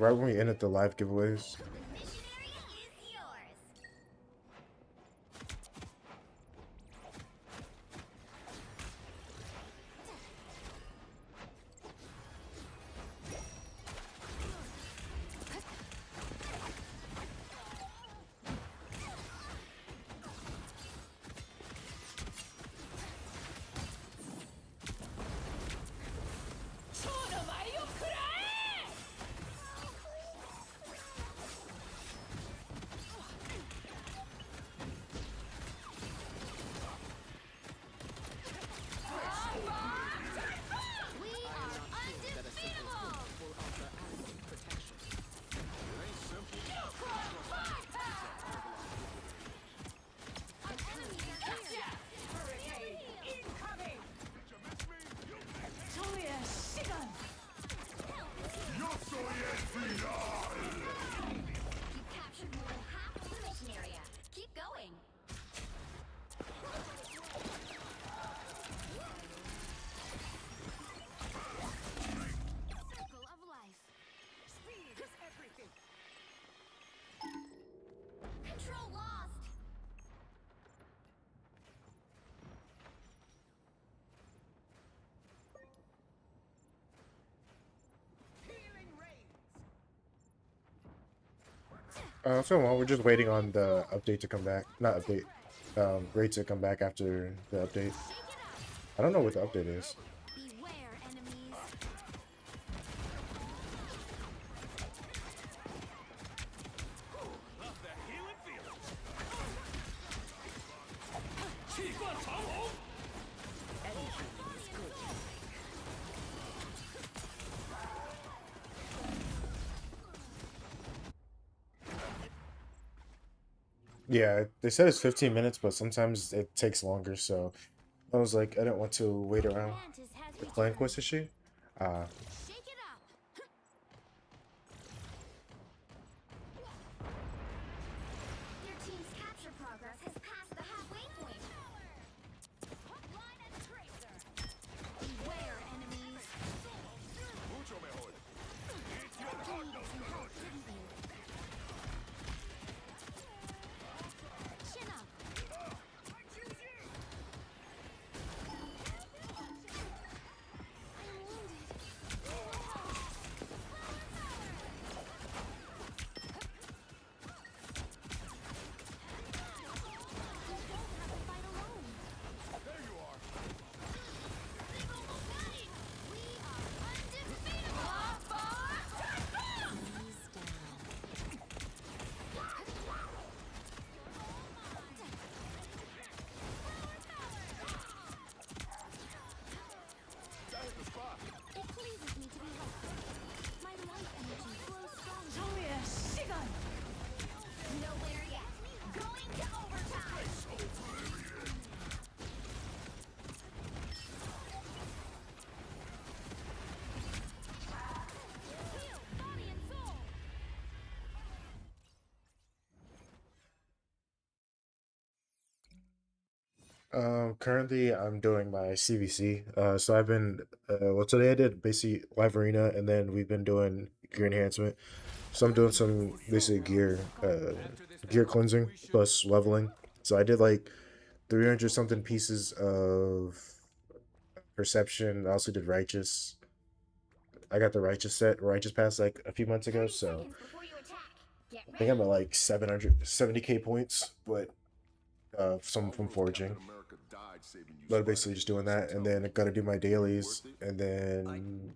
right when we ended the live giveaways. The mission area is yours. We are undefeatable. Will offer adequate protection. Our enemies are here. Incoming! You captured more than half of the mission area. Keep going. Circle of life. Speed is everything. Control lost. Healing rains. So well, we're just waiting on the update to come back. Not update, raid to come back after the update. I don't know what the update is. Beware, enemies. Love the healing feeling. 气贯长虹。 Yeah, they said it's 15 minutes, but sometimes it takes longer. So I was like, I didn't want to wait around. Mantis has The clan returned. quest issue. Shake it up. Your team's capture progress has passed the halfway point. Line and tracer. Beware, enemies. Mucho mejor. Chin up. I'm wounded. Currently I'm doing my CVC. So I've been well today I did basically live arena and then we've been doing gear enhancement. So I'm doing some basic gear cleansing plus leveling. So I did like 300 something pieces of perception. I also did righteous. I got the righteous righteous pass like a few months ago, 30 so seconds before you attack. Get I think I'm ready. at like 770k points, but some from Almost foraging. Captain America died saving you, But Spider. basically just doing So that, tell and me, then I gotta do my dailies, worth it? and then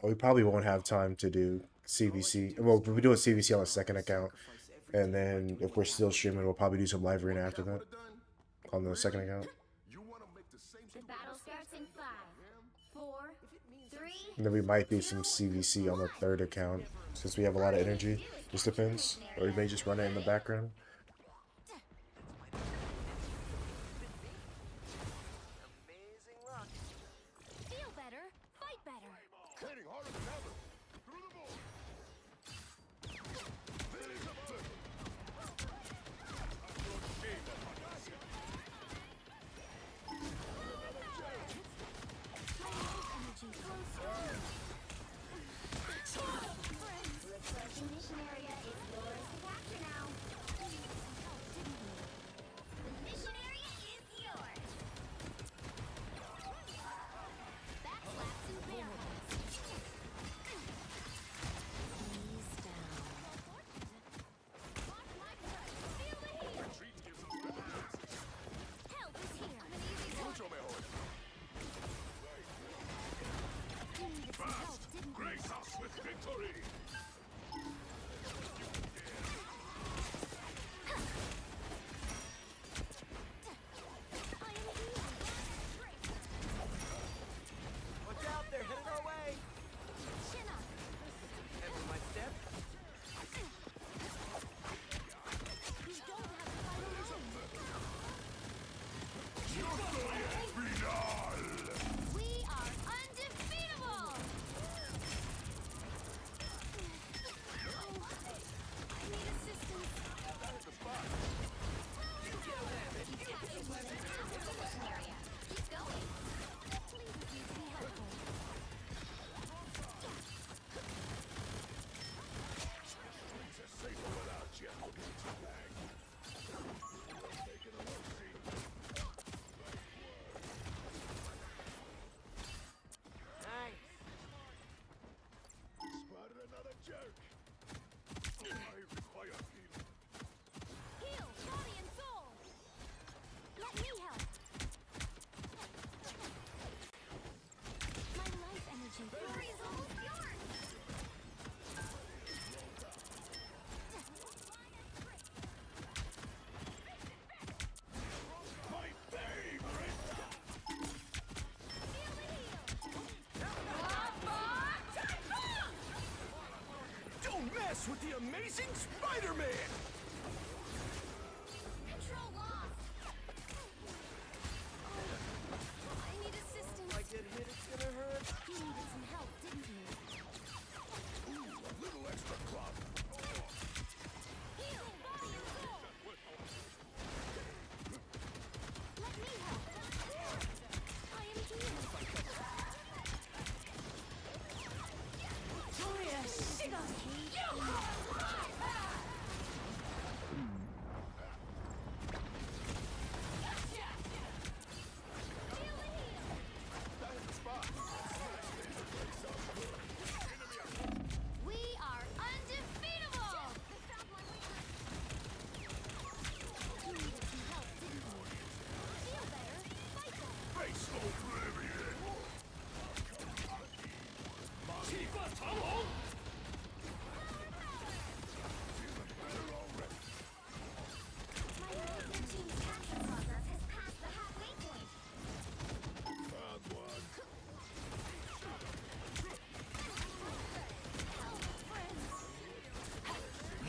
we probably won't have time to do CVC. Well, we'll be doing CVC on the second account, and then if we're still streaming, we'll probably do some live arena after Cap that would have done? on the second account. You want to make the same The stupid battle mistake starts in you made 5, with him? 4, 3, And then we might do 2, some CVC on the 1. third account since we have a lot All of you need to energy. do is Just capture the depends, mission or we area. may just run it in the Ready? background. Amazing luck. Feel better, fight better. Hitting harder than ever. Through the ball. Energy flows through. Looks like the mission area is yours to capture now. The mission area is yours. Backslaps and barrels. Ease down. Feel the heat. Retreat gives us better chances. Help is here. Mucho mejor. You needed some help, didn't you? Grace us with victory. I am healed. Watch out, they're headed our way. Chin up. Every my step. You don't have to fight alone. We are undefeatable. I need assistance. Mission area. Keep going. Please refuse to be helpful. Safer without you. Taking a look, see. Nice. Spotted another jerk. I require healing. Heal, body and soul. Let me help. My life energy. Glory is almost yours. My favorite. Don't mess with the amazing Spider-Man! Control lost. I need assistance. If I get hit, it's gonna hurt. You needed some help, didn't you? Ooh, a little extra club. Heal, body and soul. Let me help. I am healed. We are undefeatable! You needed some help, didn't you? Feel better, fight better. Face oblivion! My Hydra team's capture progress has passed the halfway point. Found one.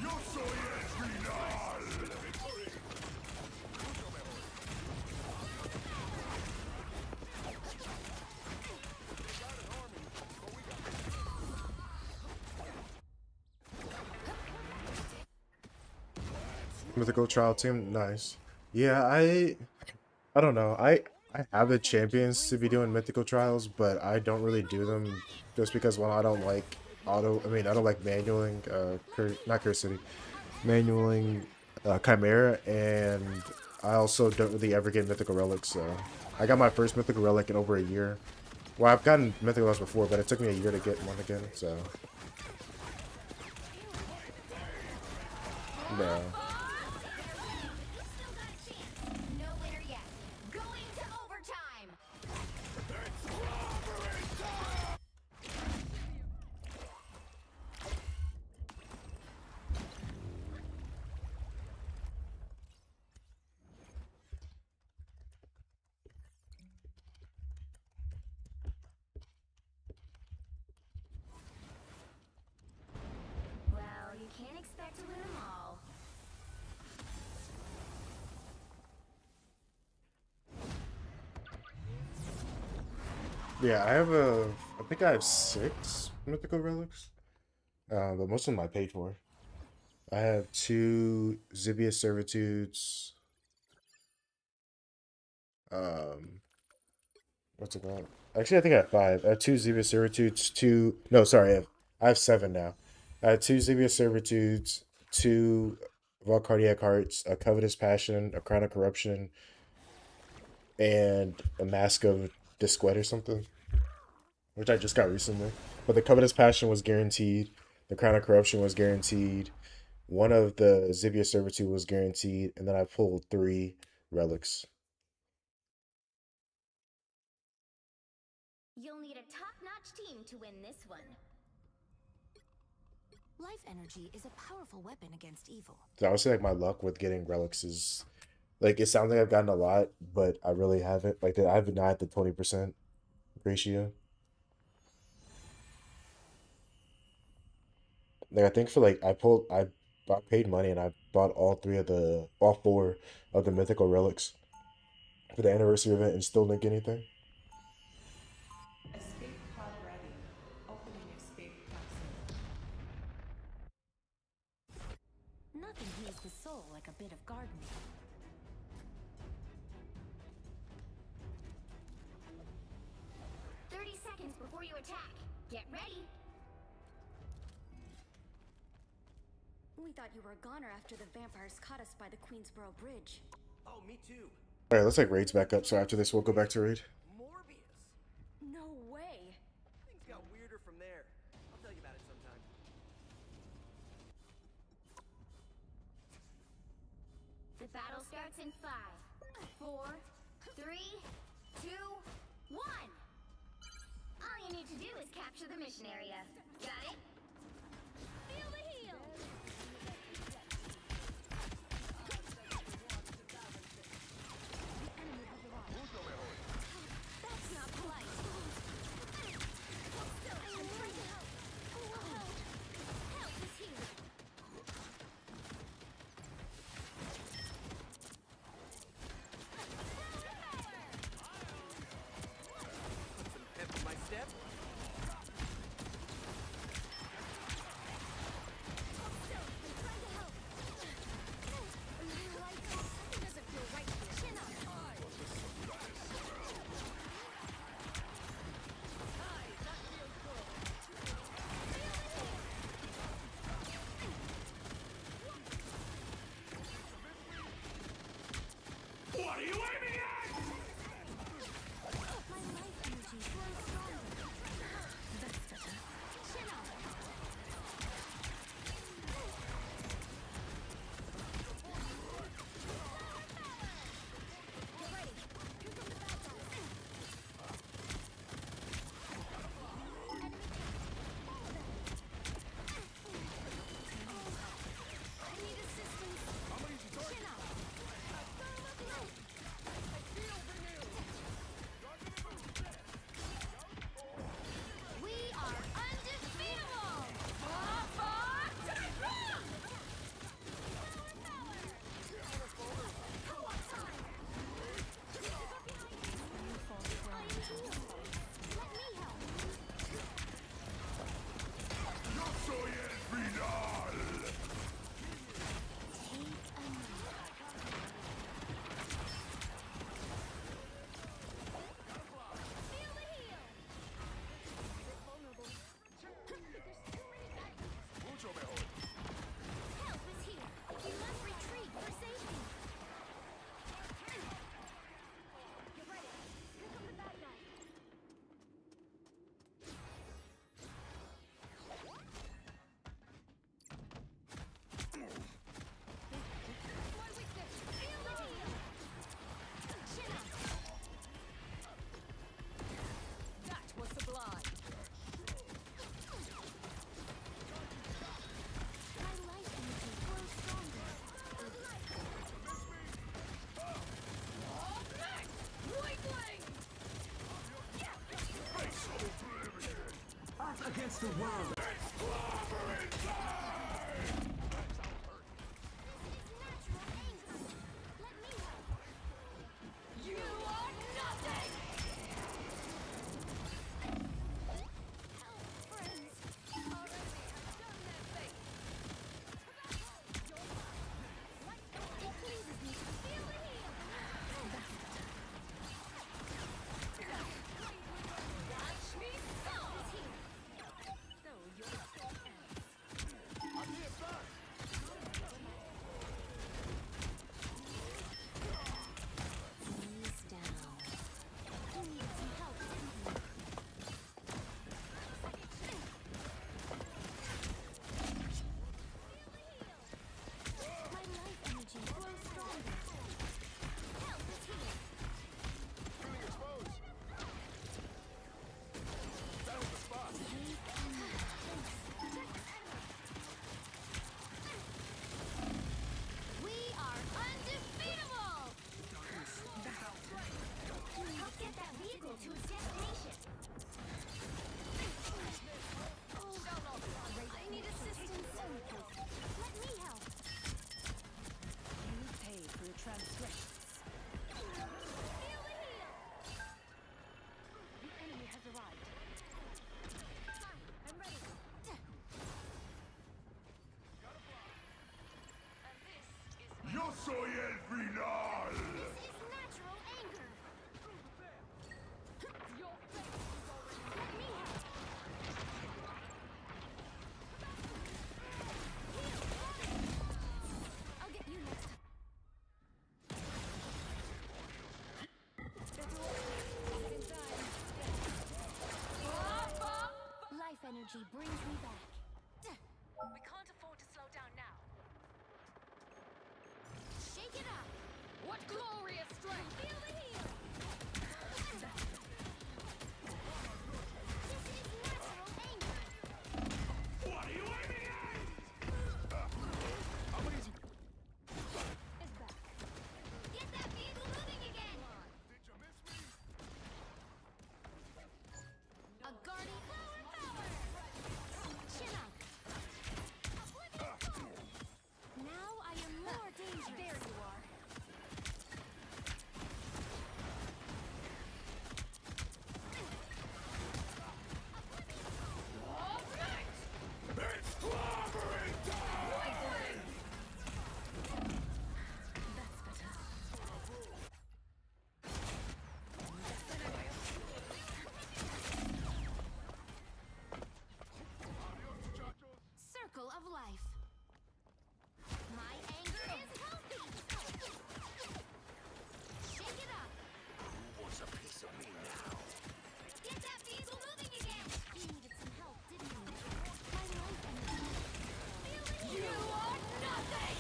Yo soy el final! Victory! Mythical trial team, nice. Yeah, I I don't know. I have the champions to be doing mythical trials, but I don't really do them just because well I don't like auto. I mean I don't like manualing. Not Curse City, manualing Chimera, and I also don't really ever get mythical relics. So I got my first mythical relic in over a year. Well, I've gotten mythical relics before, but it took me a year to get one again. So no. Still got a chance. No winner yet. Going to overtime. Well, you can't expect to win them all. Yeah, I think I have 6 mythical relics. But most of them I paid for. I have 2 Zibia Servitudes. Um, what's it called? Actually, I think I have 5. I have 2 Zibia Servitudes, 2. No, sorry, I have 7 now. I have 2 Zibia Servitudes, 2 Valcardiac Hearts, a Covetous Passion, a Crown of Corruption, and a Mask of Disquet or something, which I just got recently. But the Covetous Passion was guaranteed. The Crown of Corruption was guaranteed. One of the Zibia Servitude was guaranteed, and then I pulled 3 relics. You'll need a top-notch team to win this one. Life energy is a powerful weapon against evil. So I would say like my luck with getting relics is like it sounds like I've gotten a lot, but I really haven't. Like I have not at the 20% ratio. Like I think for like I paid money and I bought all 4 of the mythical relics for the anniversary event and still didn't get anything. Escape pod ready. Opening escape capsule. Nothing heals the soul like a bit of gardening. 30 seconds before you attack. Get ready. We thought you were a goner after the vampires caught us by the Queensboro Bridge. Oh, me too. All right, let's like raids back up. So after this, we'll go back to raid. Morbius. No way! Things got weirder from there. I'll tell you about it sometime. The battle starts in 5, 4, 3, 2, 1. All you need to do is capture the mission area. Got it? Feel the heal! That's not polite. Hold still, I'm trying to help. Help is here. Put some pep in my step. against the world. This is natural anger. Let me help. You are nothing! Help, friends. Our enemy has done their fate. It pleases me to feel the heat. Watch me go! It's here. So your fate ends. Ease down. You needed some help, didn't you? My life energy grows stronger. Help is here. Feeling exposed. That was the spot. We are undefeatable! Help get that vehicle to its destination. I need assistance. Let me help. You pay for your transgressions. Feel the heal. The enemy has arrived. Fine, I'm ready. And this is Yo soy el final. This is natural anger. your fate is already Let me help. Heal. I'll get you next time. Life energy brings me back. We can't afford to slow down now. Shake it up. What glorious strength! Feel the heal. This is natural anger. What are you aiming at? Is back. Get that vehicle moving again. Did you miss me? A guardian power. Chin up. Now I am more dangerous. There you are. It's clobbering time! That's better. Circle of life. My anger is healthy. Shake it up. Who wants a piece of me now? Get that vehicle moving again. You needed some help, didn't you? My life energy. Feel the heat. You are nothing!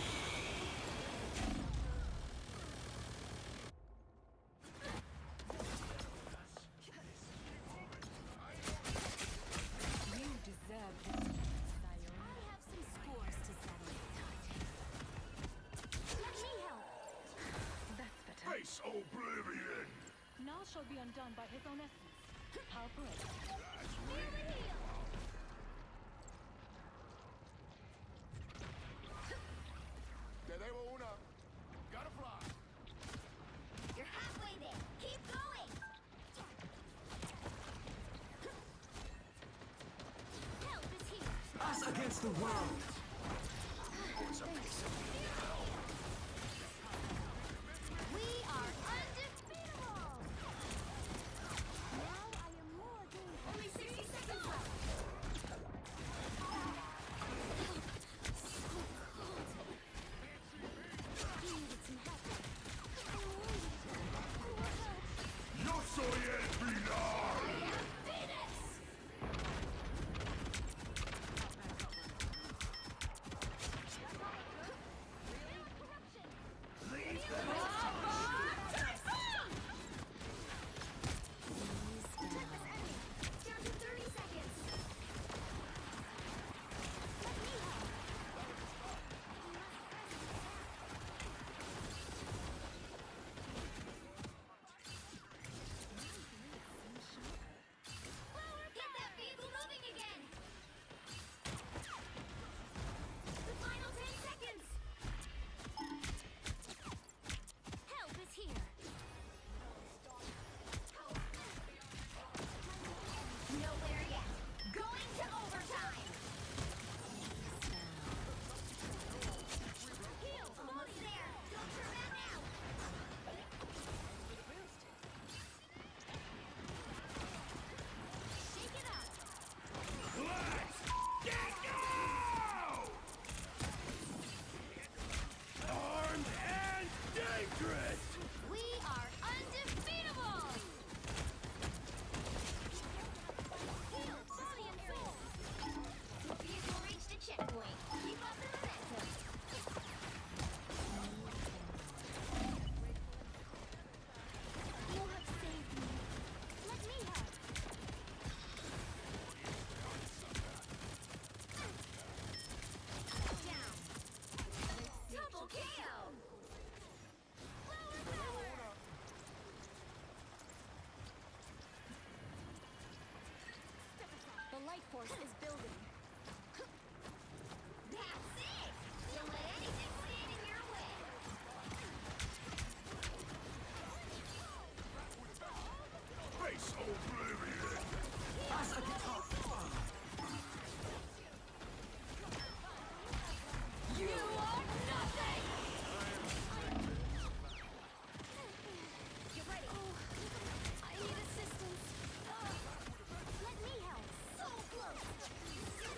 You deserve this, Zion. I have some scores to settle. Let me help. That's better. Face oblivion. Now shall be undone by his own essence. How great. Feel the heal. Te debo una. Gotta fly. You're halfway there. Keep going. Help is here. Us against the world. We are undefeatable. Now I am more dangerous. Only 60 seconds left. You needed some help. I'm wounded. Yo soy el final. Venus! life force is building. That's it! Don't let anything stand in your way! Face oblivion! You are nothing! Get ready. I need assistance. Let me help. So close.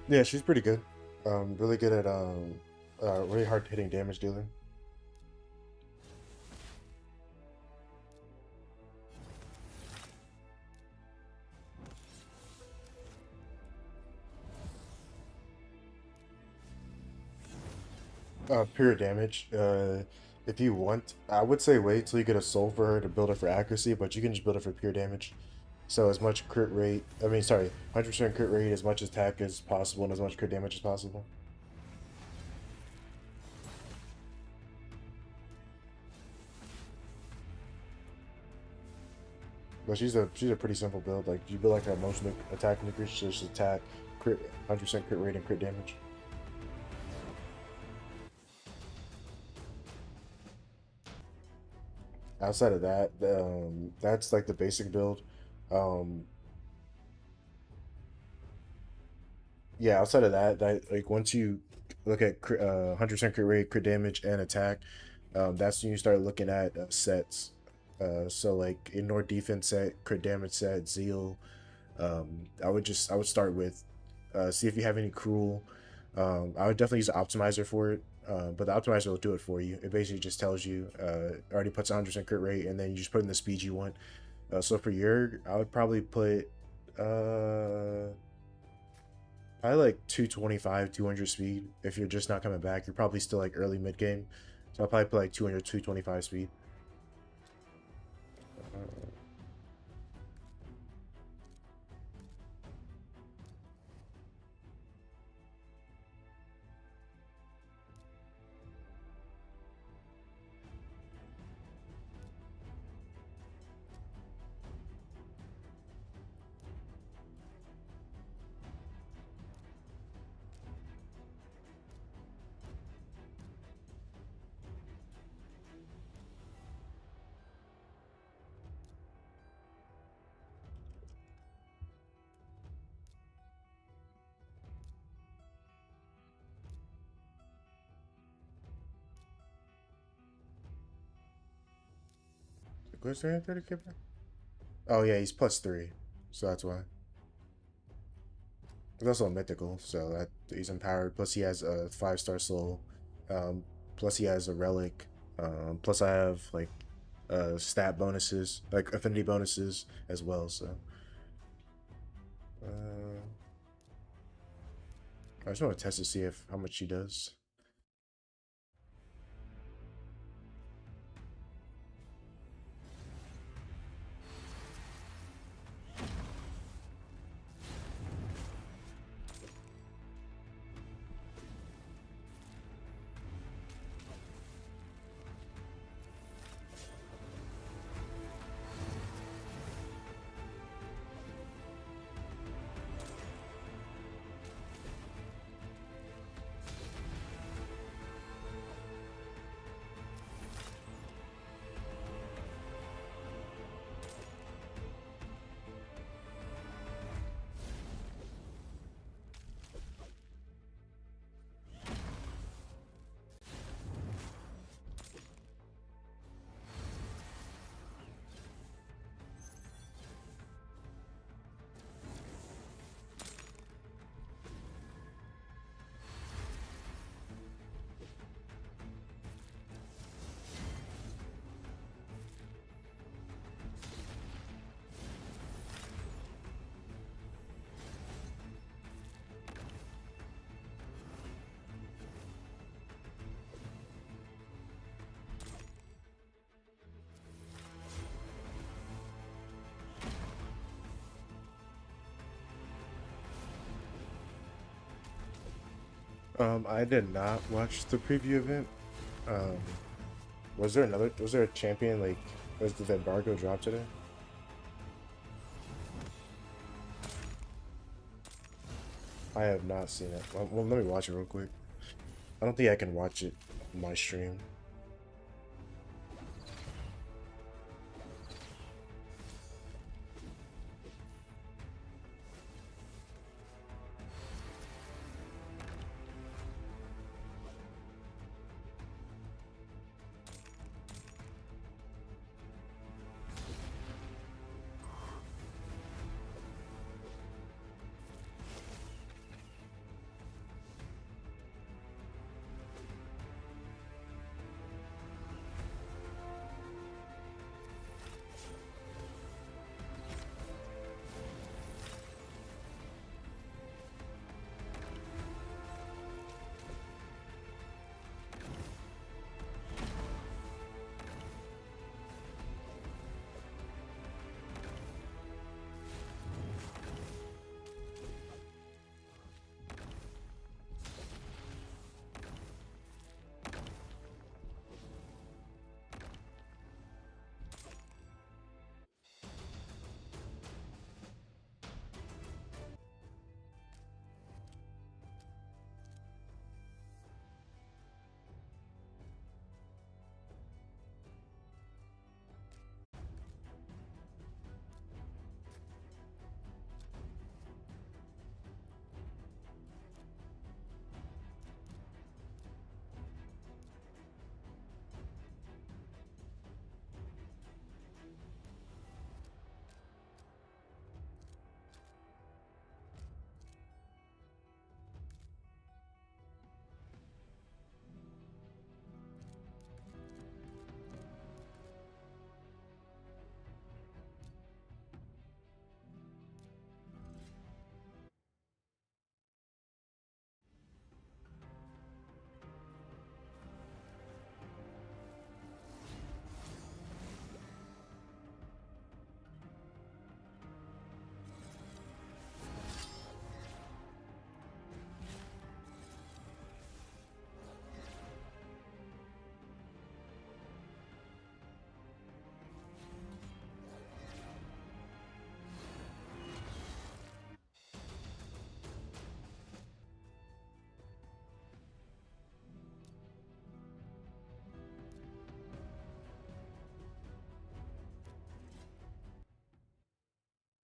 Yeah, she's pretty good. Really good at really hard hitting damage dealing. Pure damage. If you want, I would say wait till you get a soul for her to build it for accuracy, but you can just build it for pure damage. So as much crit rate, I mean, sorry, 100% crit rate, as much attack as possible, and as much crit damage as possible. But she's a pretty simple build. Like you build like her emotional attack increase, just attack, crit, 100% crit rate and crit damage. Outside of that, that's like the basic build. Um, yeah, outside of that, like once you look at 100% crit rate, crit damage, and attack, that's when you start looking at sets. So like indoor defense set, crit damage set, zeal. I would start with see if you have any cruel. I would definitely use an optimizer for it. But the optimizer will do it for you. It basically just tells you, already puts 100% crit rate, and then you just put in the speed you want. So for your, I would probably put, probably like 225, 200 speed. If you're just not coming back, you're probably still like early mid game. So I'll probably put like 200, 225 speed. What's that 30k? Oh yeah, he's +3, so that's why. He's also a mythical, so that he's empowered. Plus he has a 5-star soul. Plus he has a relic. Plus I have like stat bonuses, like affinity bonuses as well. So uh, I just want to test to see if how much she does. I did not watch the preview event. Um, was there a champion like was the embargo drop today? I have not seen it. Well, let me watch it real quick. I don't think I can watch it on my stream.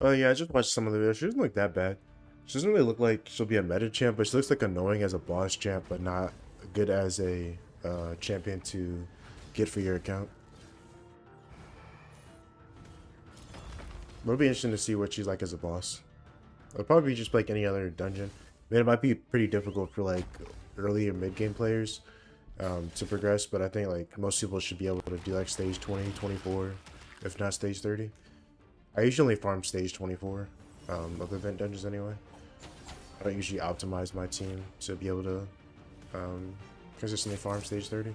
Oh yeah, I just watched some of the videos. She doesn't look that bad. She doesn't really look like she'll be a meta champ, but she looks like annoying as a boss champ, but not good as a champion to get for your account. It'll be interesting to see what she's like as a boss. It'll probably be just like any other dungeon. I mean, it might be pretty difficult for like early or mid game players to progress, but I think like most people should be able to do like stage 20, 24, if not stage 30. I usually farm stage 24 of event dungeons anyway. I don't usually optimize my team to be able to consistently farm stage 30.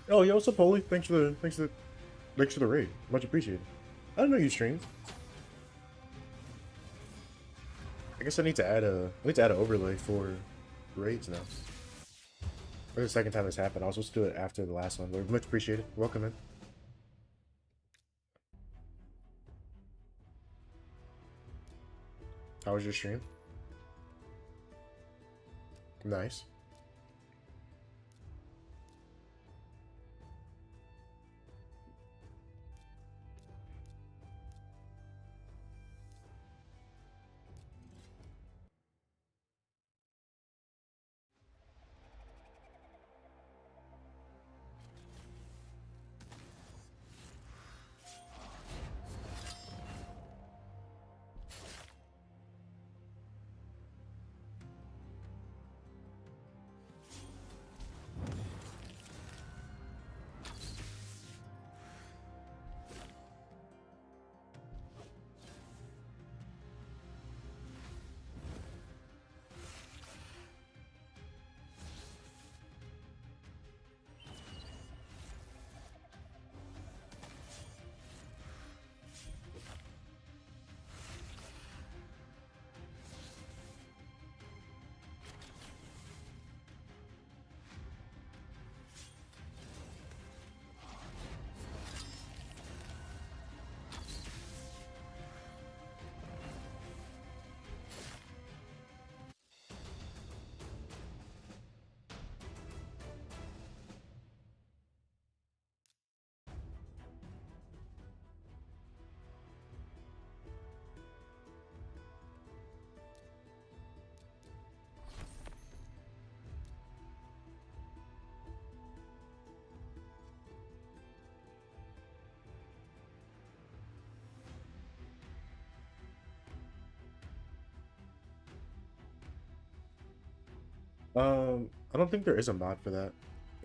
Oh, yo, what's up, Holy? Thanks for the raid. Much appreciated. I didn't know you streamed. I guess I need to add an overlay for raids now. For the second time this happened. I was supposed to do it after the last one, but much appreciated. Welcome in. How was your stream? Nice. I don't think there is a mod for that.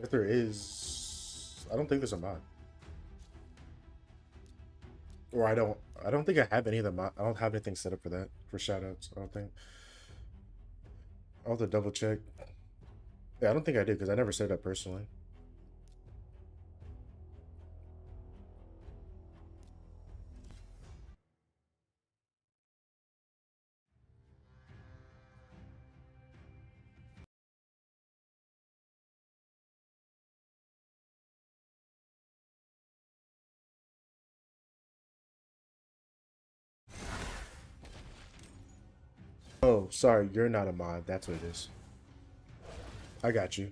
If there is, I don't think there's a mod. Or I don't think I have any of the mod. I don't have anything set up for that, for shoutouts. I don't think. I'll have to double check. Yeah, I don't think I did because I never set it up personally. Oh, sorry, you're not a mod. That's what it is. I got you.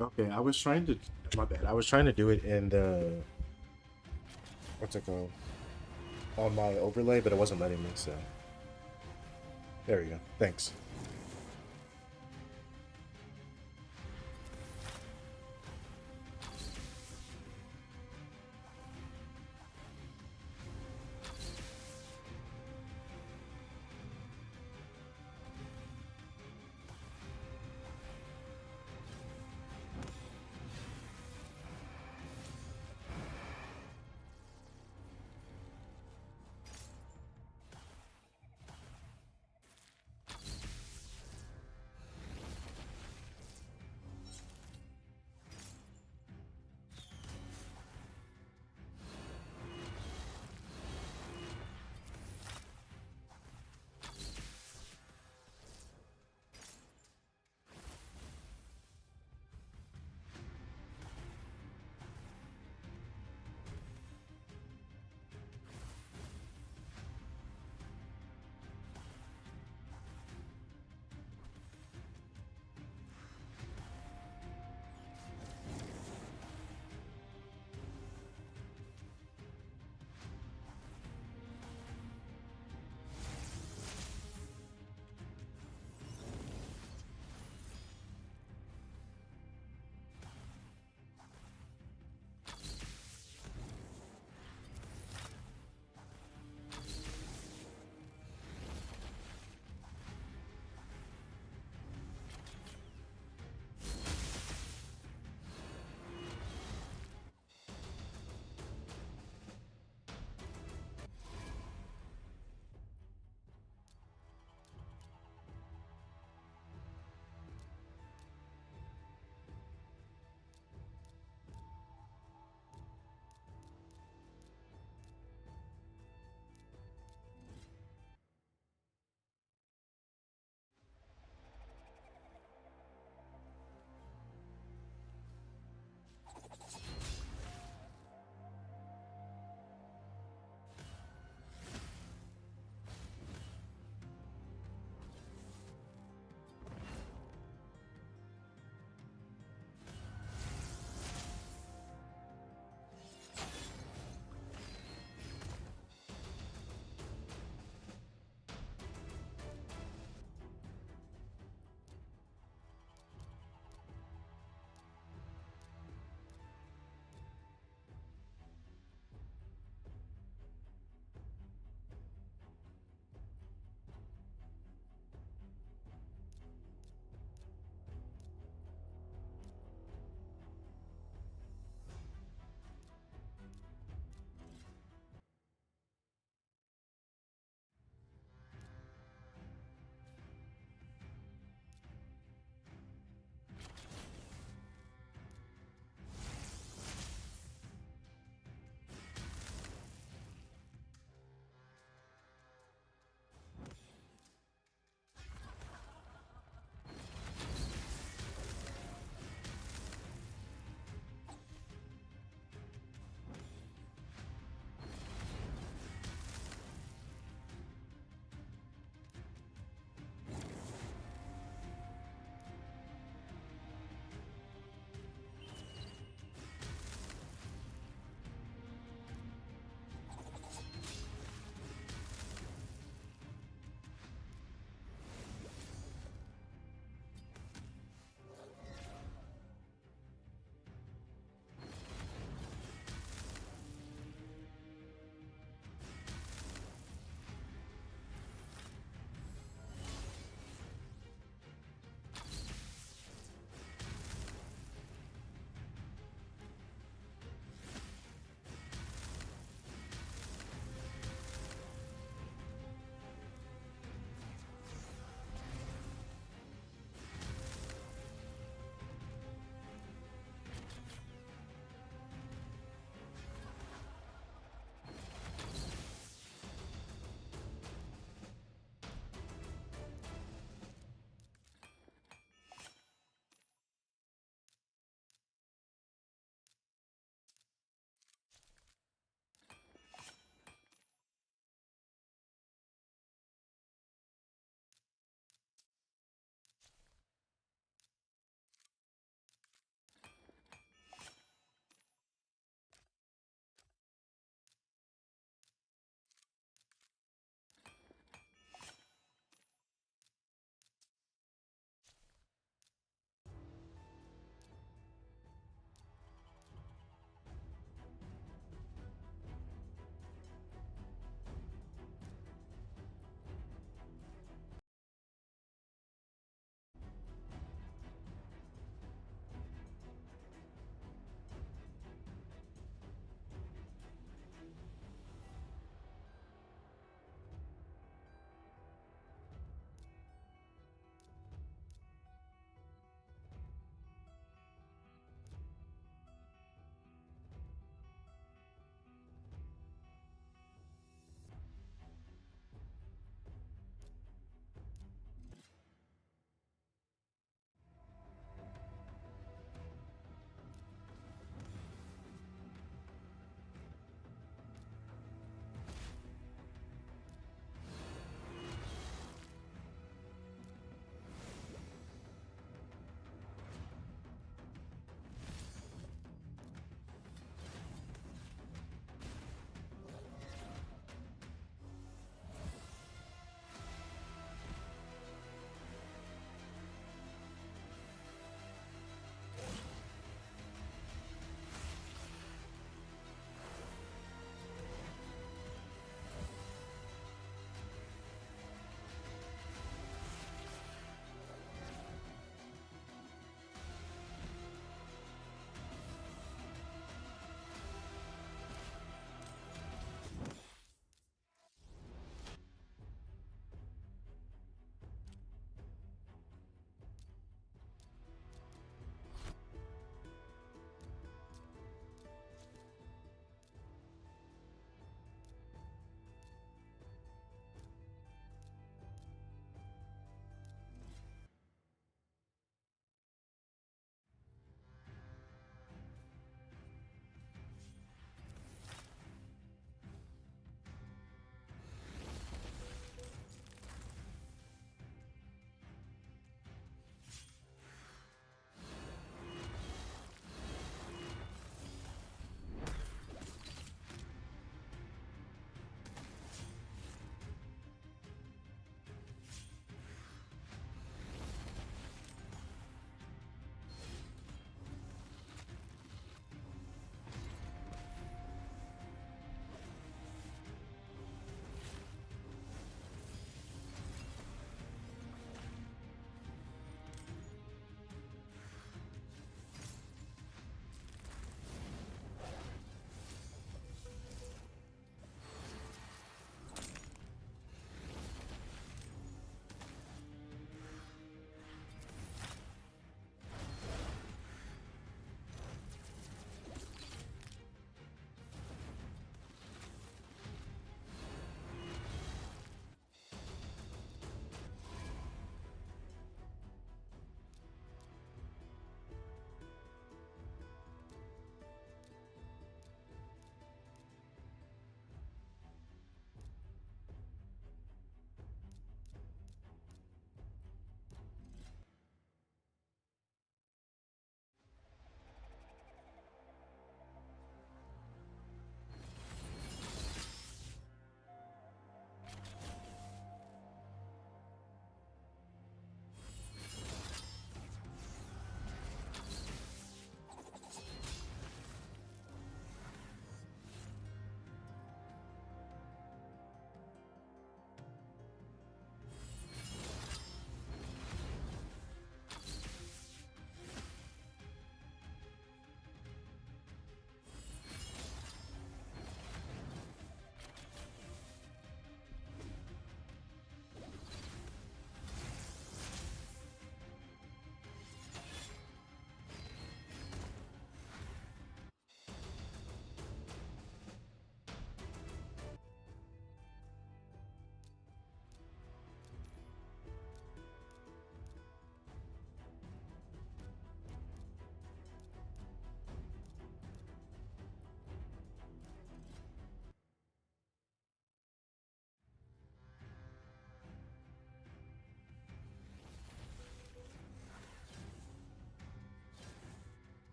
Okay, I was trying to. My bad. I was trying to do it in the. What's it called? On my overlay, but it wasn't letting me. So there we go. Thanks.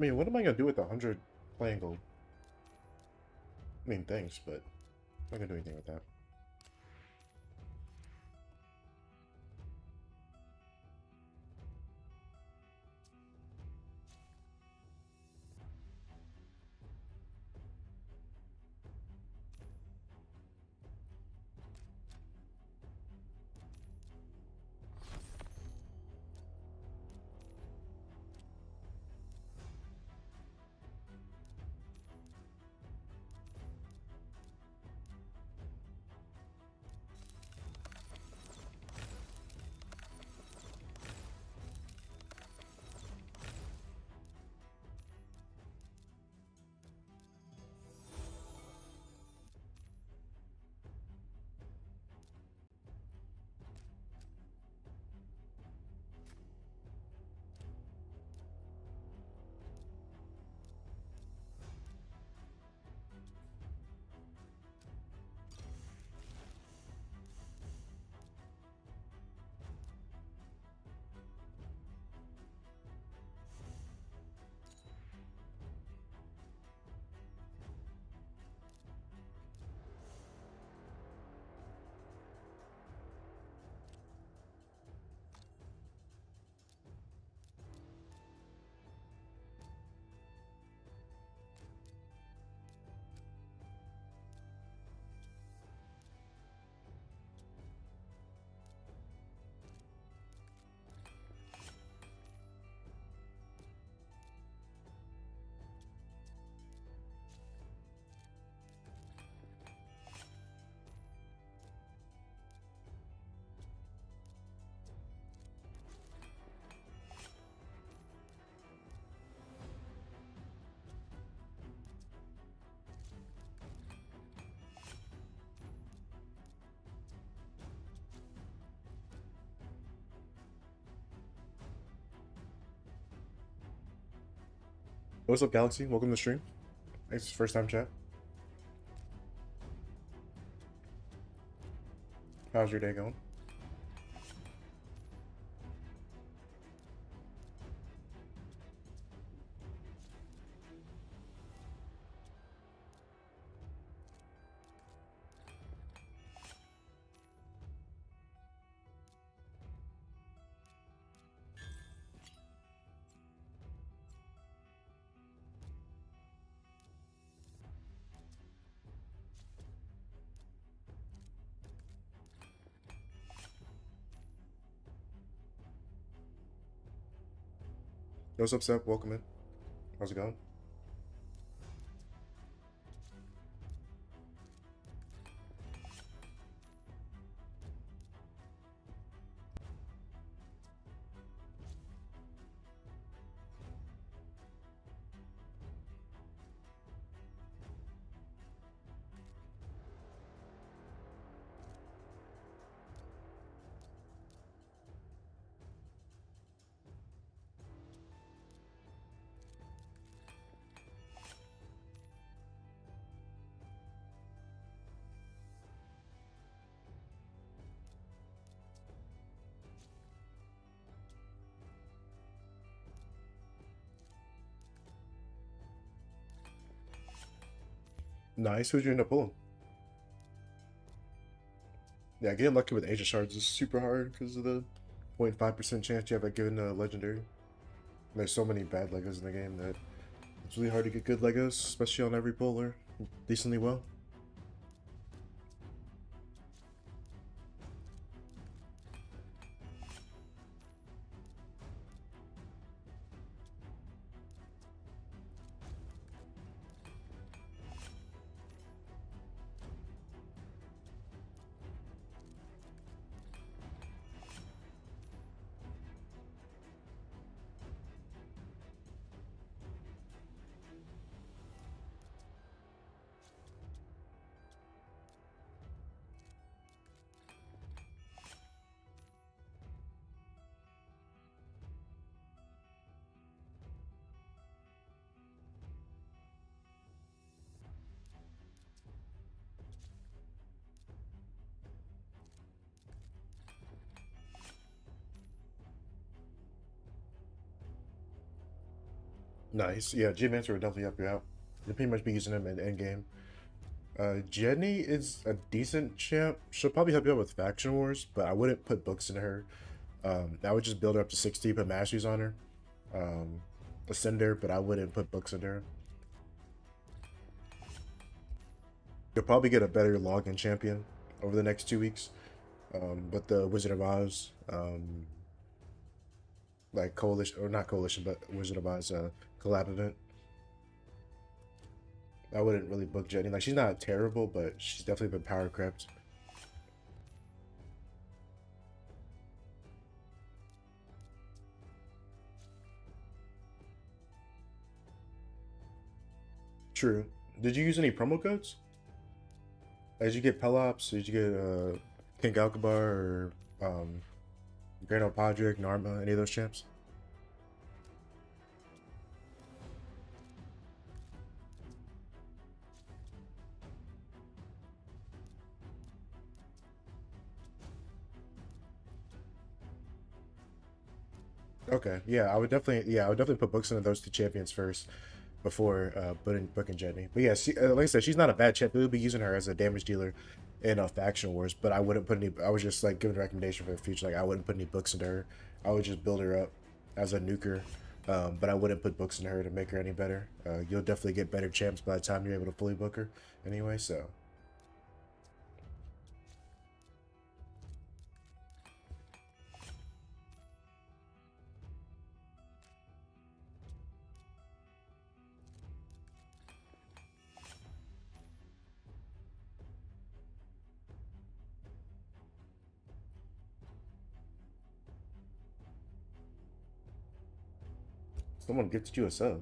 I mean, what am I gonna do with 100 playing gold? I mean, thanks, but I'm not gonna do anything with that. What's up, Galaxy? Welcome to the stream. Thanks, first time chat. How's your day going? What's up, Sep? Welcome in. How's it going? Nice. Who'd you end up pulling? Yeah, getting lucky with Asia shards is super hard because of the 0.5% chance you have at getting a legendary. And there's so many bad Legos in the game that it's really hard to get good Legos, especially on every puller decently well. Nice. Yeah, G-Mancer would definitely help you out. You'll pretty much be using him in endgame. Jenny is a decent champ. She'll probably help you out with faction wars, but I wouldn't put books in her. I would just build her up to 60, put masteries on her. Ascend her, but I wouldn't put books in her. You'll probably get a better login champion over the next 2 weeks. But the Wizard of Oz, like coalition, or not coalition, but Wizard of Oz collab event. I wouldn't really book Jenny. Like, she's not terrible, but she's definitely been power crept. True. Did you use any promo codes? Did you get Pelops? Did you get King Alkabar or Grand Podrick, Narma, any of those champs? Okay, yeah, I would definitely put books into those two champions first before booking Jenny. But yeah, like I said, she's not a bad champ. We would be using her as a damage dealer in faction wars, but I wouldn't put any. I was just like giving a recommendation for the future. Like, I wouldn't put any books into her. I would just build her up as a nuker, but I wouldn't put books in her to make her any better. You'll definitely get better champs by the time you're able to fully book her. Anyway, so. Someone gifted you a sub.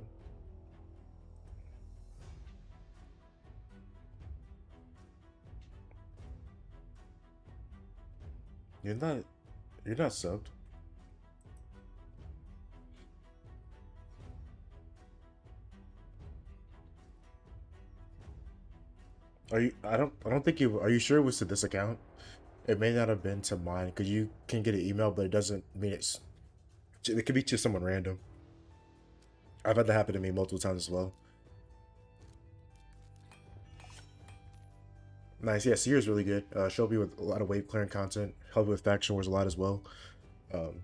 You're not. You're not subbed. Are you? I don't think you. Are you sure it was to this account? It may not have been to mine because you can get an email, but it doesn't mean it's. It could be to someone random. I've had that happen to me multiple times as well. Nice, yeah. Seer is really good. She'll be with a lot of wave clearing content. Help you with faction wars a lot as well.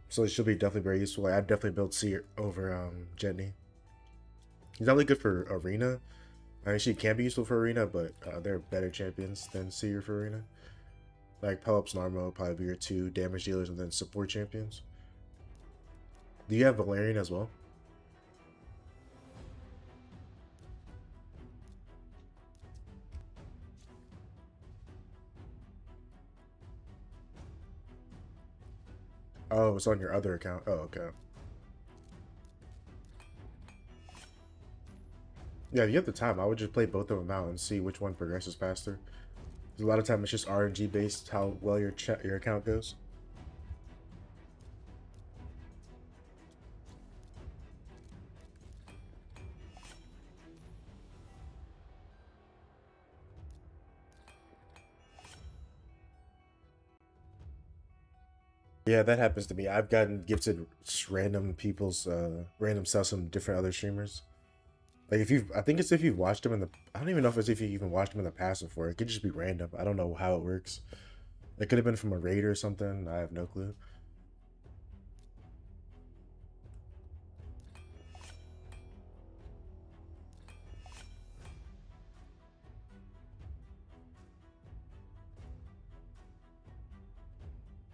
So it should be definitely very useful. Like, I'd definitely build Seer over Jetney. He's not really good for arena. I mean, she can be useful for arena, but they're better champions than Seer for arena. Like Pelops and Armo probably be your two damage dealers, and then support champions. Do you have Valerian as well? Oh, it's on your other account. Oh, okay. Yeah, if you have the time, I would just play both of them out and see which one progresses faster. 'Cause a lot of time it's just RNG based how well your account goes. Yeah, that happens to me. I've gotten gifted random people's random stuff from different other streamers. Like, if you've, I think it's if you've watched them in the, I don't even know if it's if you even watched them in the past before. It could just be random. I don't know how it works. It could have been from a raid or something. I have no clue.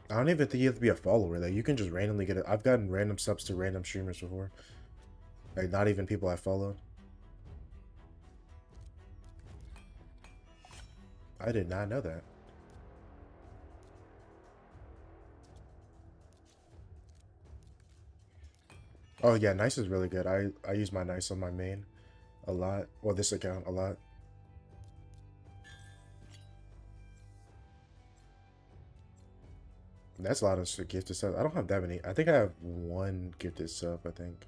I don't even think you have to be a follower. Like, you can just randomly get it. I've gotten random subs to random streamers before. Like, not even people I follow. I did not know that. Oh yeah, Nice is really good. I use my Nice on my main a lot. Well, this account a lot. That's a lot of gifted subs. I don't have that many. I think I have one gifted sub, I think.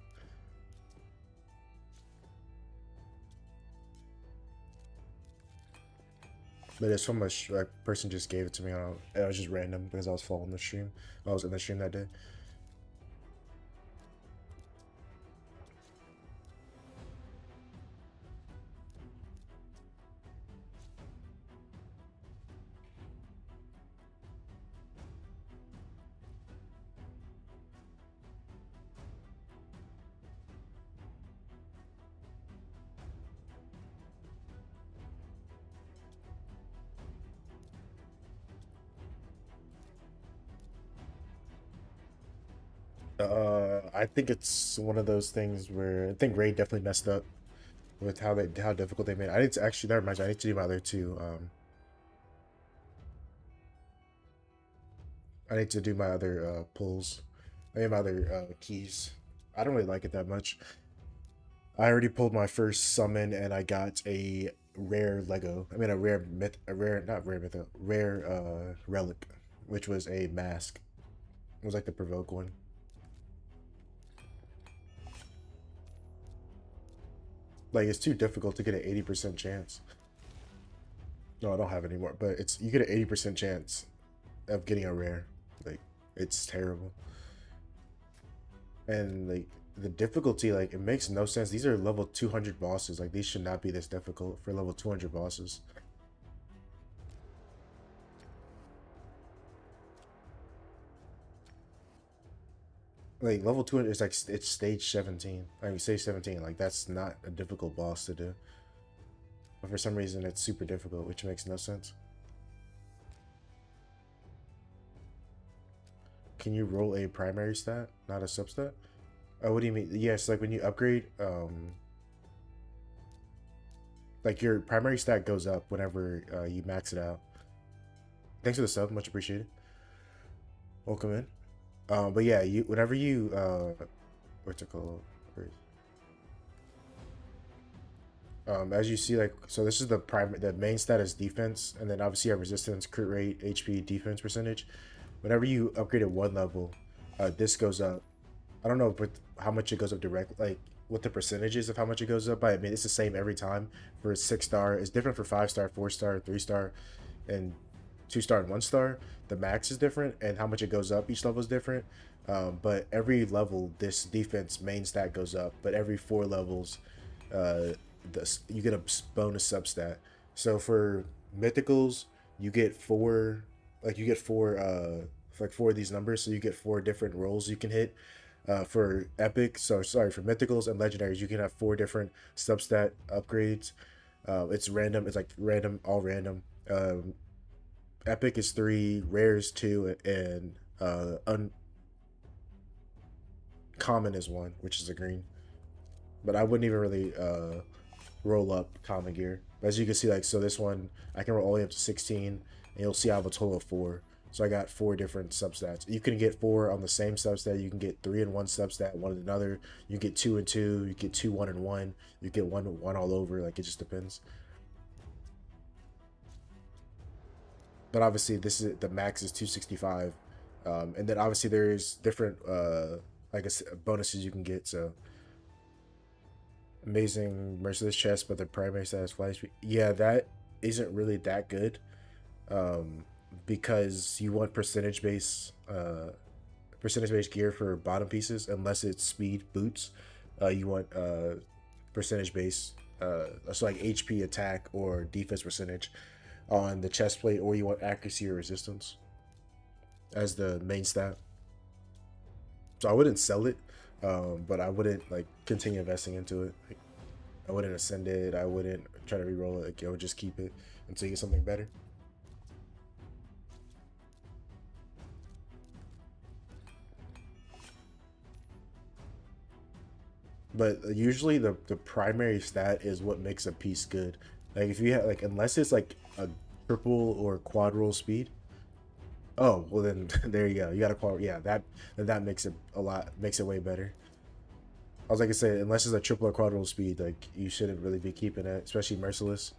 But it's from a person just gave it to me. It was just random because I was following the stream. I was in the stream that day. I think it's one of those things where I think Raid definitely messed up with how difficult they made it. I need to actually, never mind, I need to do my other two. I need to do my other pulls. I mean my other keys. I don't really like it that much. I already pulled my first summon and I got a rare Lego. I mean a rare myth, a rare not rare myth, a rare relic, which was a mask. It was like the provoke one. Like it's too difficult to get an 80% chance. No, I don't have any more, but it's you get an 80% chance of getting a rare. Like it's terrible. And like the difficulty, like it makes no sense. These are level 200 bosses. Like these should not be this difficult for level 200 bosses. Like level 200 is like it's stage 17. I mean stage 17. Like that's not a difficult boss to do. But for some reason it's super difficult, which makes no sense. Can you roll a primary stat, not a substat? Oh, what do you mean? Yes, like when you upgrade, like your primary stat goes up whenever you max it out. Thanks for the sub, much appreciated. Welcome in. But yeah, you whenever you what's it called? As you see, like so, this is the main stat is defense, and then obviously you have resistance, crit rate, HP, defense percentage. Whenever you upgrade at one level, this goes up. I don't know how much it goes up directly, like what the percentages of how much it goes up. But I mean, it's the same every time. For 6-star, it's different for 5-star, 4-star, 3-star, and 2-star and 1-star. The max is different, and how much it goes up each level is different. But every level, this defense main stat goes up. But every 4 levels, you get a bonus substat. So for mythicals, you get 4. Like you get 4, like 4 of these numbers. So you get 4 different rolls you can hit. For epic, so sorry, for mythicals and legendaries, you can have 4 different substat upgrades. It's random. It's like random, all random. Epic is 3, rare is 2, and uncommon is 1, which is a green. But I wouldn't even really roll up common gear. But as you can see, like so, this one I can roll all the way up to 16, and you'll see I have a total of 4. So I got 4 different substats. You can get 4 on the same substat. You can get 3 in one substat, 1 in another. You get 2 and 2. You get 2, 1 and 1. You get 1 all over. Like it just depends. But obviously, this is the max is 265, and then obviously there's different I guess bonuses you can get. So amazing merciless chest, but the primary stat is fly speed. Yeah, that isn't really that good. Because you want percentage based gear for bottom pieces, unless it's speed boots. You want percentage base, so like HP, attack, or defense percentage on the chest plate, or you want accuracy or resistance as the main stat. So I wouldn't sell it, but I wouldn't like continue investing into it. Like, I wouldn't ascend it. I wouldn't try to re-roll it. Like, I would just keep it until you get something better. But usually the primary stat is what makes a piece good. Like if you have like unless it's like a triple or quad roll speed. Oh well, then there you go. You got a quad. Yeah, that makes it makes it way better. I was like I say, unless it's a triple or quad roll speed, like you shouldn't really be keeping it, especially merciless.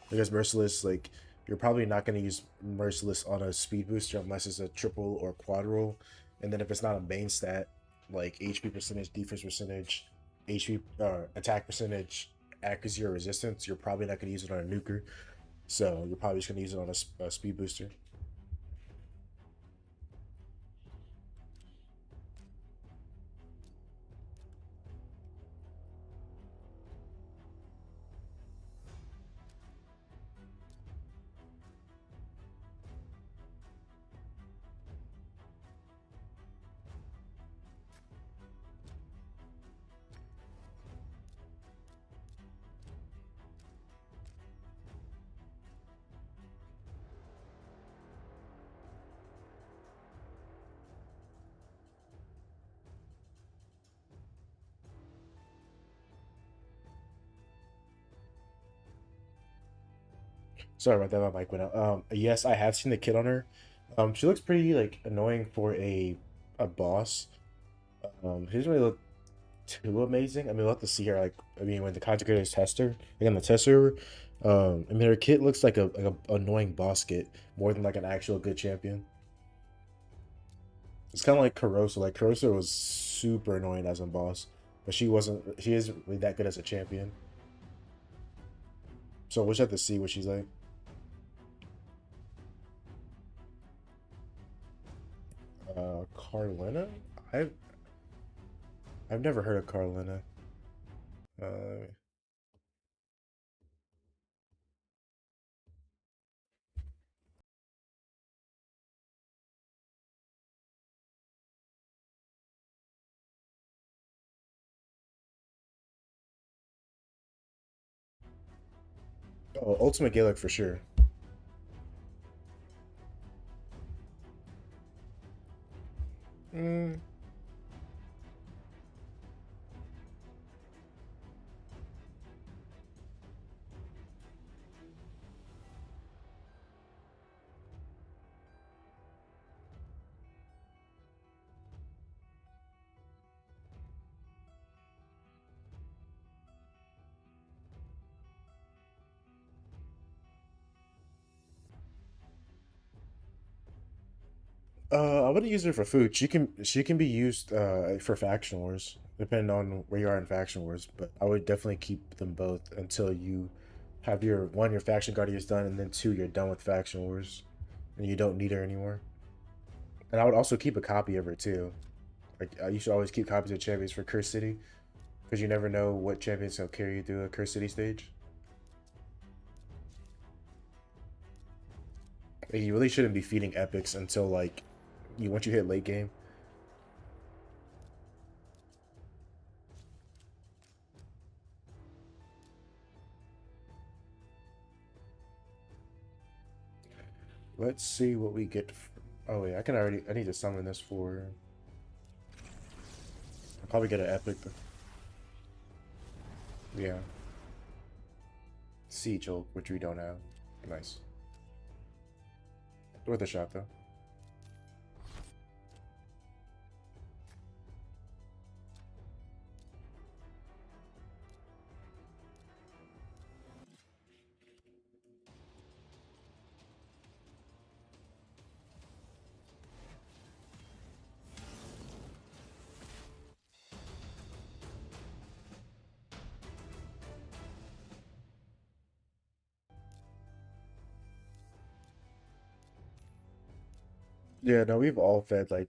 Because merciless, like you're probably not going to use merciless on a speed booster unless it's a triple or quad roll. And then if it's not a main stat, like HP percentage, defense percentage, HP attack percentage, accuracy or resistance, you're probably not going to use it on a nuker. So you're probably just going to use it on a speed booster. Sorry about that, my mic went out. Yes, I have seen the kit on her. She looks pretty like annoying for a boss. She doesn't really look too amazing. I mean, we'll have to see her. Like, I mean, when the content creators test her, like on the test server, I mean, her kit looks like a annoying boss kit more than like an actual good champion. It's kind of like Kurosa. Like Kurosa was super annoying as a boss, but she wasn't. She isn't really that good as a champion. So we'll just have to see what she's like. Carlina? I've I've never heard of Carlina. Uh, oh, Ultimate Gaelic for sure. Mm, I wouldn't use her for food. She can be used for faction wars, depending on where you are in faction wars. But I would definitely keep them both until you have your one your faction guardians done, and then two you're done with faction wars, and you don't need her anymore. And I would also keep a copy of her too. Like you should always keep copies of champions for Curse City, because you never know what champions will carry you through a Curse City stage. Like, you really shouldn't be feeding epics until like you once you hit late game. Let's see what we get. Oh yeah, I need to summon this for. I'll probably get an epic. Yeah. Siege Hulk, which we don't have. Nice. Worth a shot though. Yeah, no, we've all fed like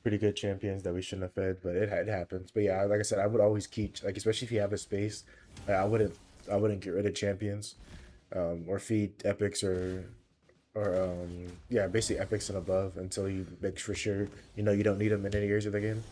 pretty good champions that we shouldn't have fed, but it happens. But yeah, like I said, I would always keep like especially if you have a space, I wouldn't get rid of champions, or feed epics or yeah, basically epics and above until you make for sure you don't need them in any areas of the game.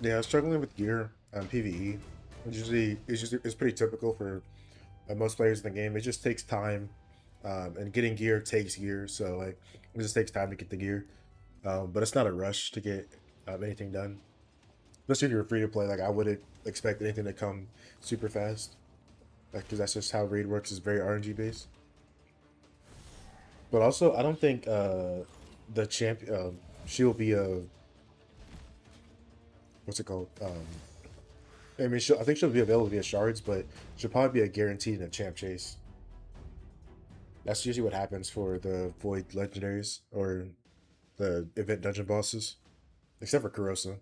Yeah, I was struggling with gear PvE. It's pretty typical for most players in the game. It just takes time, and getting gear takes gear. So like, it just takes time to get the gear. But it's not a rush to get anything done. Especially if you're free to play. Like I wouldn't expect anything to come super fast. Like, because that's just how raid works. Is very RNG based. But also, I don't think the champ she'll be a what's it called? I mean, I think she'll be available via shards, but she'll probably be a guaranteed in a champ chase. That's usually what happens for the void legendaries or the event dungeon bosses, except for Kurosa.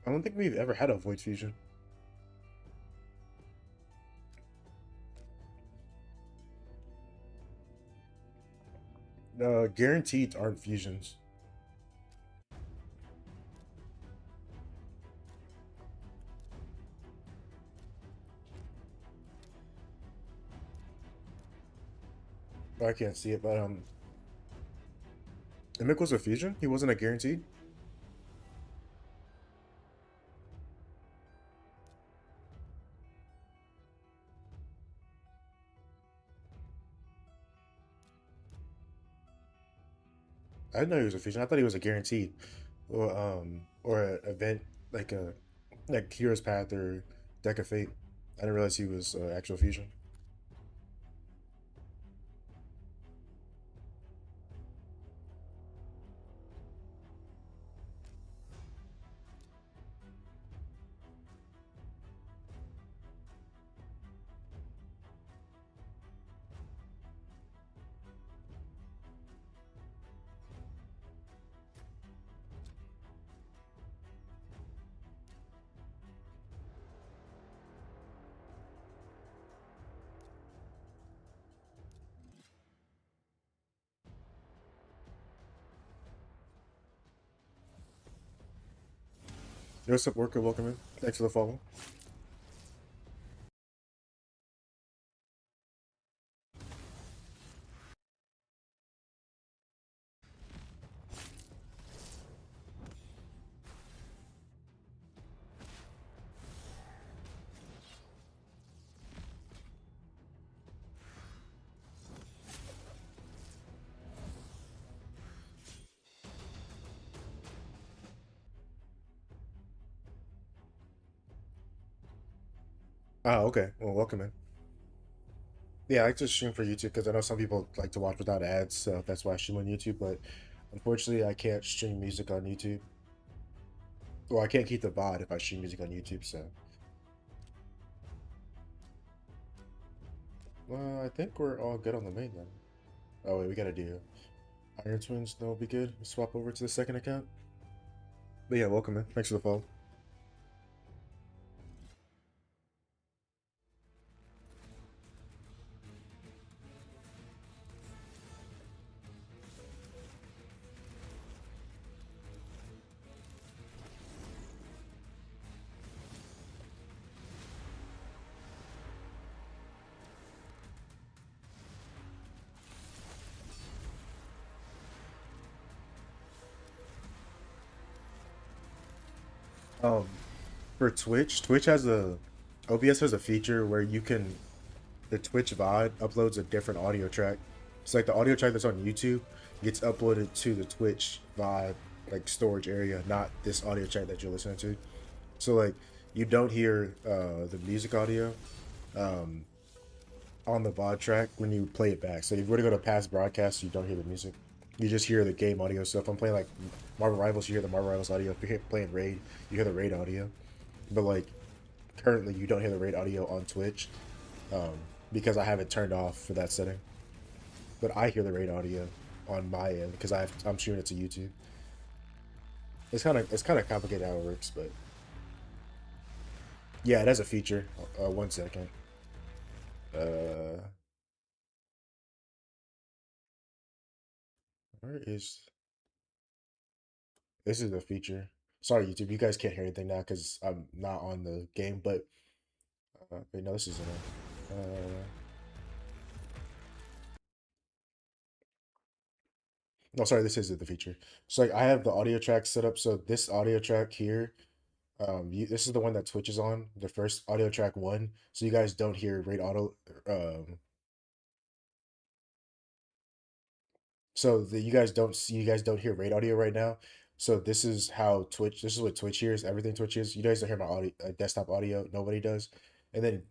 I don't think we've ever had a void fusion. Guaranteed aren't fusions. I can't see it, but Mick was a fusion. He wasn't a guaranteed. I didn't know he was a fusion. I thought he was a guaranteed, or an event like a like Hero's Path or Deck of Fate. I didn't realize he was actual fusion. Yo, what's up, worker? Welcome in. Thanks for the follow. Ah, okay. Well, welcome in. Yeah, I like to stream for YouTube because I know some people like to watch without ads, so that's why I stream on YouTube. But unfortunately, I can't stream music on YouTube. Well, I can't keep the VOD if I stream music on YouTube. So, I think we're all good on the main then. Oh wait, we gotta do Iron Twins. That'll be good. We'll swap over to the second account. But yeah, welcome in. Thanks for the follow. Um, for Twitch, Twitch has a OBS has a feature where you can the Twitch VOD uploads a different audio track. It's like the audio track that's on YouTube gets uploaded to the Twitch VOD like storage area, not this audio track that you're listening to. So like you don't hear the music audio um, on the VOD track when you play it back. So if you were to go to past broadcasts, you don't hear the music. You just hear the game audio. So if I'm playing like Marvel Rivals, you hear the Marvel Rivals audio. If you're playing Raid, you hear the Raid audio. But like currently you don't hear the raid audio on Twitch, um, because I have it turned off for that setting. But I hear the raid audio on my end because I'm streaming it to YouTube. It's kind of complicated how it works, but yeah, it has a feature. 1 second. Uh, where is this? Is the feature? Sorry, YouTube. You guys can't hear anything now because I'm not on the game. But wait, no, this isn't it. No, sorry, this isn't the feature. So like, I have the audio track set up. So this audio track here, this is the one that Twitch is on, the first audio track one. So you guys don't hear rate auto. So the you guys don't hear raid audio right now. So this is how Twitch. This is what Twitch hears. Everything Twitch hears. You guys don't hear my audio, desktop audio. Nobody does. And then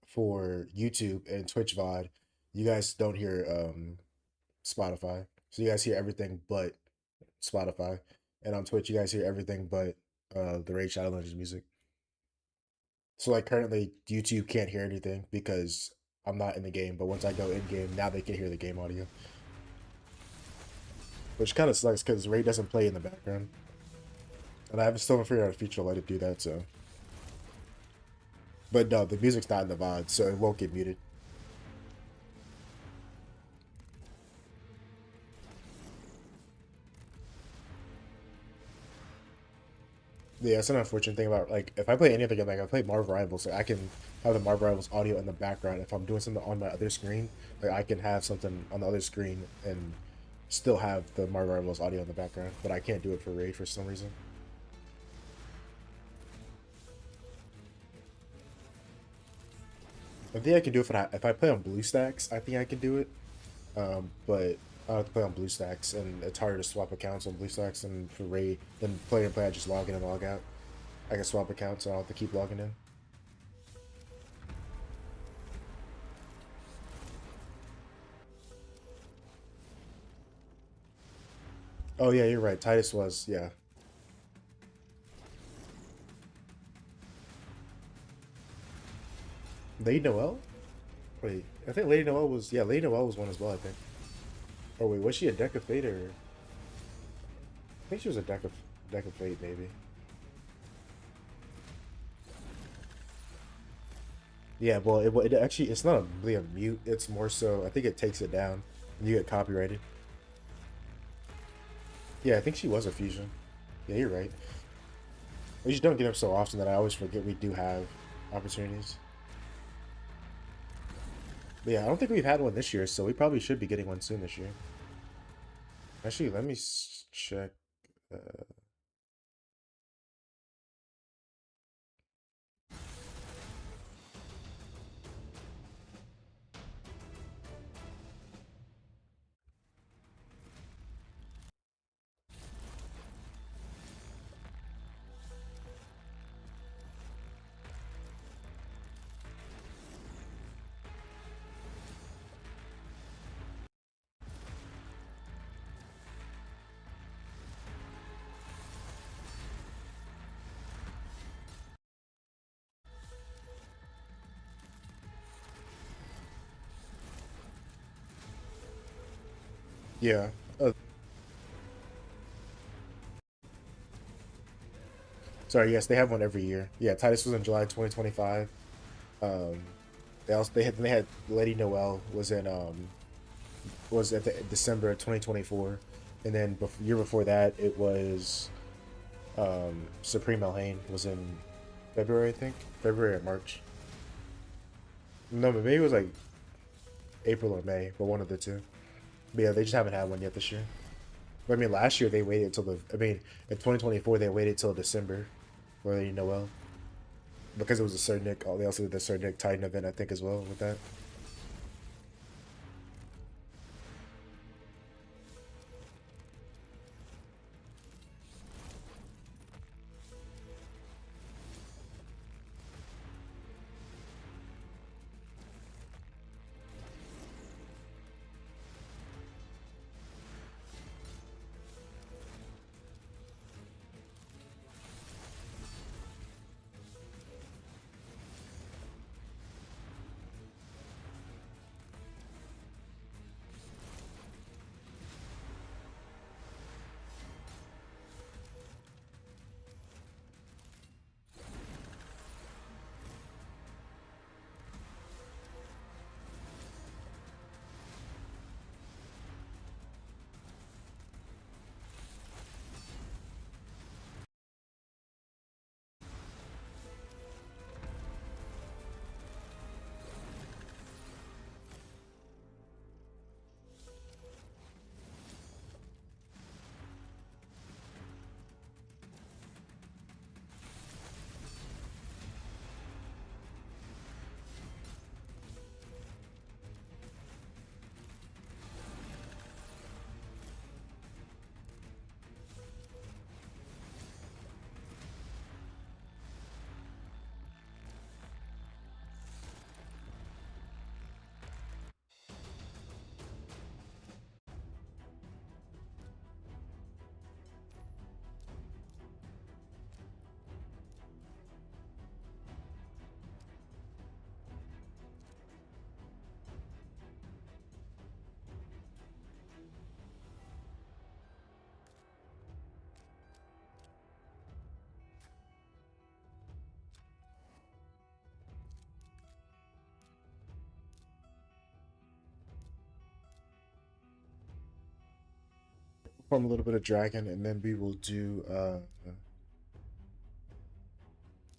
for YouTube and Twitch VOD, you guys don't hear Spotify. So you guys hear everything but Spotify. And on Twitch, you guys hear everything but the Raid Shadow Legends music. So like currently, YouTube can't hear anything because I'm not in the game. But once I go in game, now they can hear the game audio. Which kind of sucks because Raid doesn't play in the background. And I haven't still haven't figured out a feature to let it do that, so. But no, the music's not in the VOD, so it won't get muted. Yeah, it's an unfortunate thing about, like, if I play any other game, like, I play Marvel Rivals, like, I can have the Marvel Rivals audio in the background. If I'm doing something on my other screen, like, I can have something on the other screen and still have the Marvel Rivals audio in the background, but I can't do it for Raid for some reason. I think I can do it if I play on BlueStacks. I think I can do it, but I have to play on BlueStacks, and it's harder to swap accounts on BlueStacks and for Raid than play and play. I just log in and log out. I can swap accounts, so I don't have to keep logging in. Oh yeah, you're right. Titus was, yeah. Lady Noel? Wait, I think Lady Noel was, yeah, Lady Noel was one as well, I think. Oh wait, was she a Deck of Fate or? I think she was a Deck of Fate, maybe. Yeah, well, it actually, it's not really a mute. It's more so, I think it takes it down and you get copyrighted. Yeah, I think she was a fusion. Yeah, you're right. We just don't get them so often that I always forget we do have opportunities. But yeah, I don't think we've had one this year, so we probably should be getting one soon this year. Actually, let me check. Uh, yeah. Sorry, yes, they have one every year. Yeah, Titus was in July 2025. Um, they had Lady Noel was at the December 2024, and then year before that it was Supreme Elhain was in February, I think. February or March. No, but maybe it was like April or May, but one of the two. But yeah, they just haven't had one yet this year. But I mean, last year they waited till in 2024 they waited till December for Lady Noel because it was a Sir Nick. Oh, they also did the Sir Nick Titan event, I think, as well with that. farm a little bit of dragon, and then we will do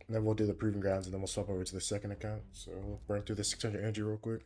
then we'll do the proving grounds, and then we'll swap over to the second account. So we'll burn through the 600 energy real quick.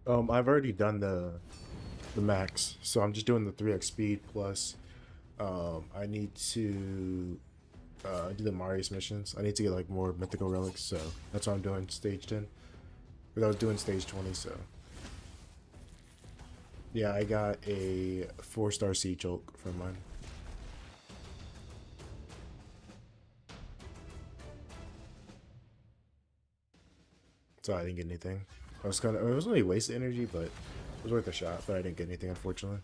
I've already done the max, so I'm just doing the 3x speed plus. I need to do the Marius missions. I need to get like more mythical relics, so that's what I'm doing stage 10. But I was doing stage 20, so yeah, I got a 4-star Siege Hulk from mine. So I didn't get anything. I was kind of, it was only wasted energy, but it was worth a shot. But I didn't get anything, unfortunately.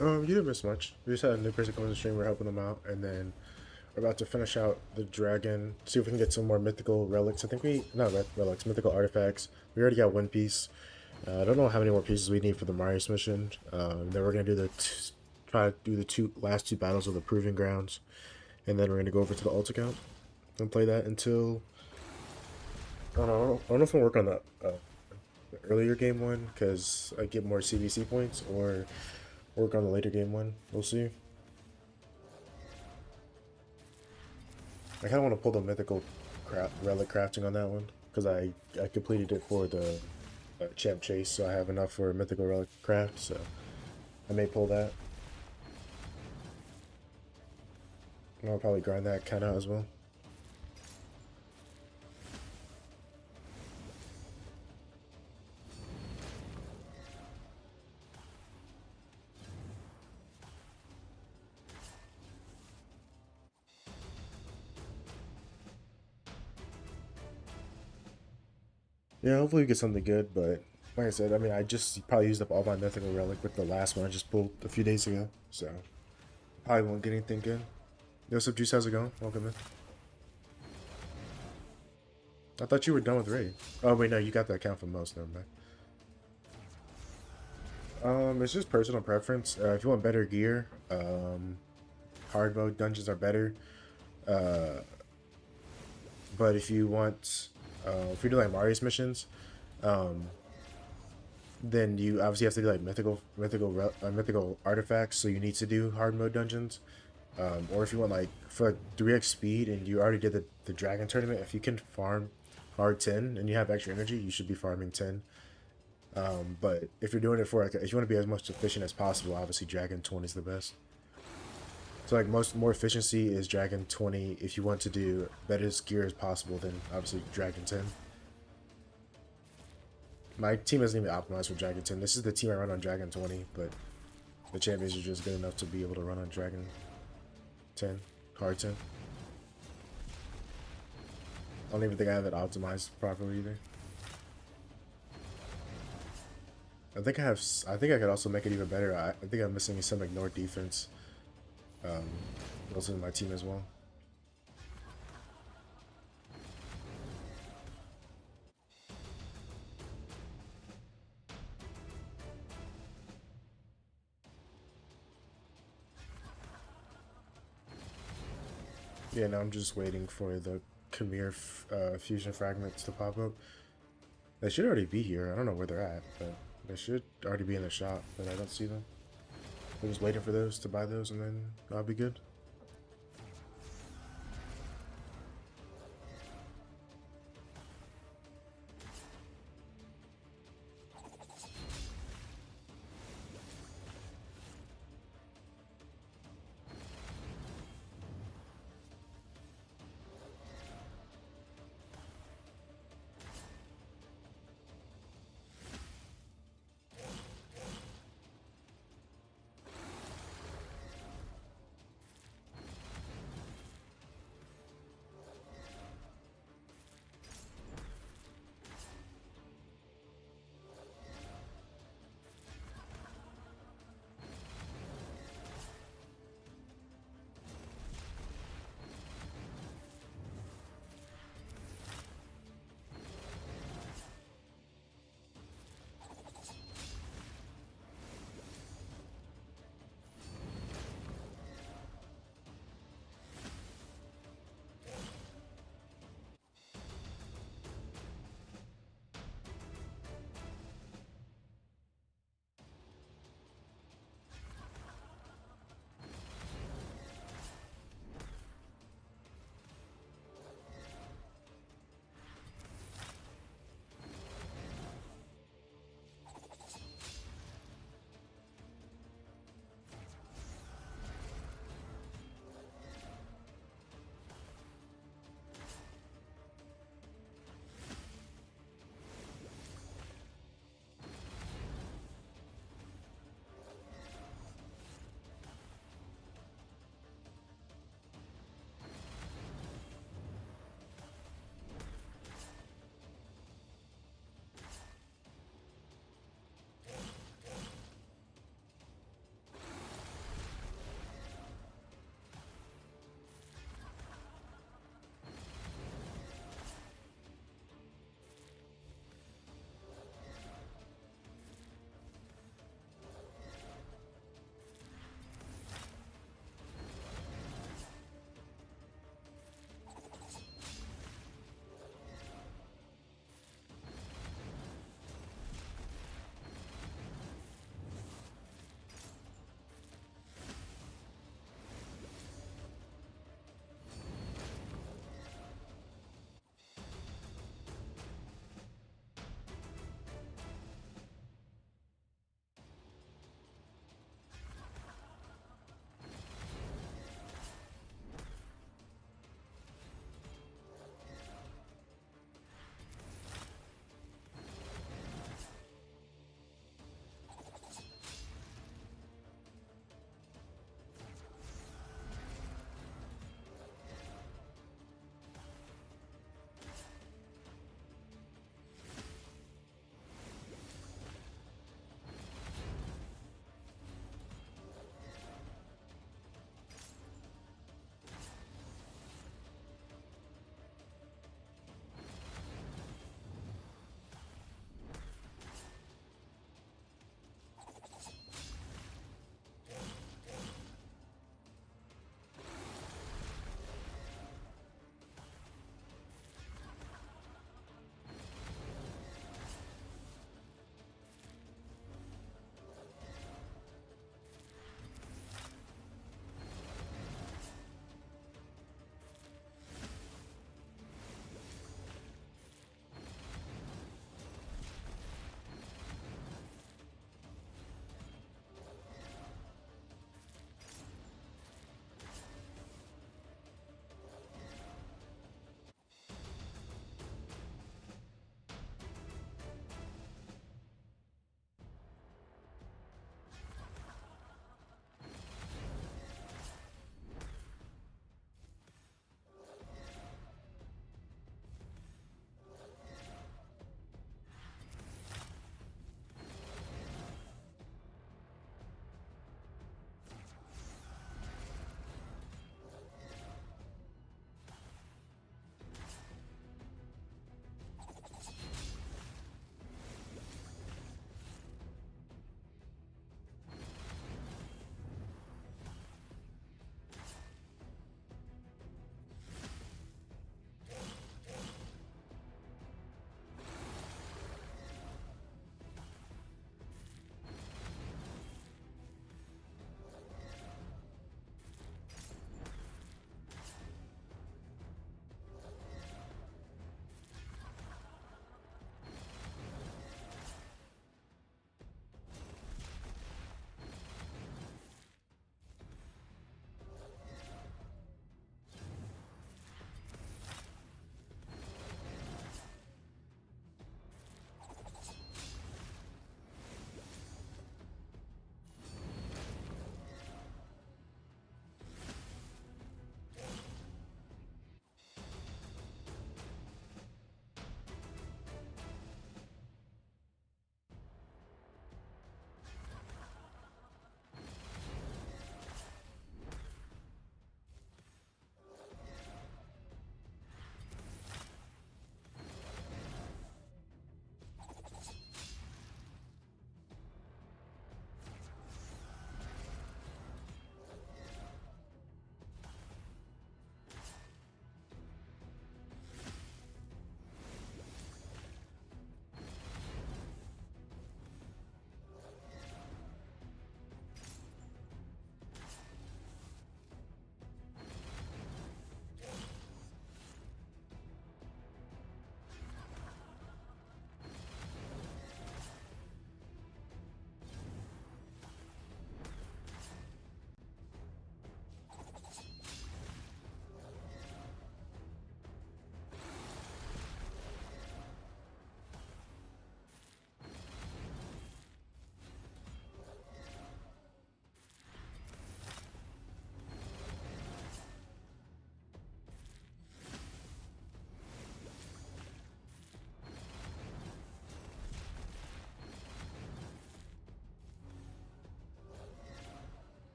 You didn't miss much. We just had a new person come on the stream. We're helping them out, and then we're about to finish out the dragon. See if we can get some more mythical relics. I think we not relics, mythical artifacts. We already got one piece. I don't know how many more pieces we need for the Marius mission. Then we're gonna do try to do the last two battles of the Proving Grounds, and then we're gonna go over to the alt account and play that until I don't know if I'll work on the earlier game one because I get more CVC points, or work on the later game one. We'll see. I kind of want to pull the mythical relic crafting on that one because I completed it for the champ chase, so I have enough for mythical relic craft. So I may pull that. And I'll probably grind that kind of as well. Yeah, hopefully we get something good, but like I said, I mean, I just probably used up all my mythical relic with the last one I just pulled a few days ago, so probably won't get anything good. Yo, what's up, Juice? How's it going? Welcome in. I thought you were done with raid. Oh wait, no, you got the account from most. Never mind. It's just personal preference. If you want better gear, hard mode dungeons are better. But if you want, if you're doing like Marius missions, then you obviously have to do like mythical artifacts. So you need to do hard mode dungeons. Or if you want like for like 3x speed and you already did the dragon tournament, if you can farm hard 10 and you have extra energy, you should be farming 10. But if you're doing it for like if you want to be as much efficient as possible, obviously dragon 20 is the best. So like more efficiency is dragon 20. If you want to do better gear as possible, then obviously dragon 10. My team isn't even optimized for dragon 10. This is the team I run on dragon 20, but the champions are just good enough to be able to run on dragon 10, hard 10. I don't even think I have it optimized properly either. I think I could also make it even better. I think I'm missing some ignore defense. Also in my team as well. Yeah, now I'm just waiting for the Khmer fusion fragments to pop up. They should already be here. I don't know where they're at, but they should already be in the shop, but I don't see them. I'm just waiting for those to buy those, and then I'll be good.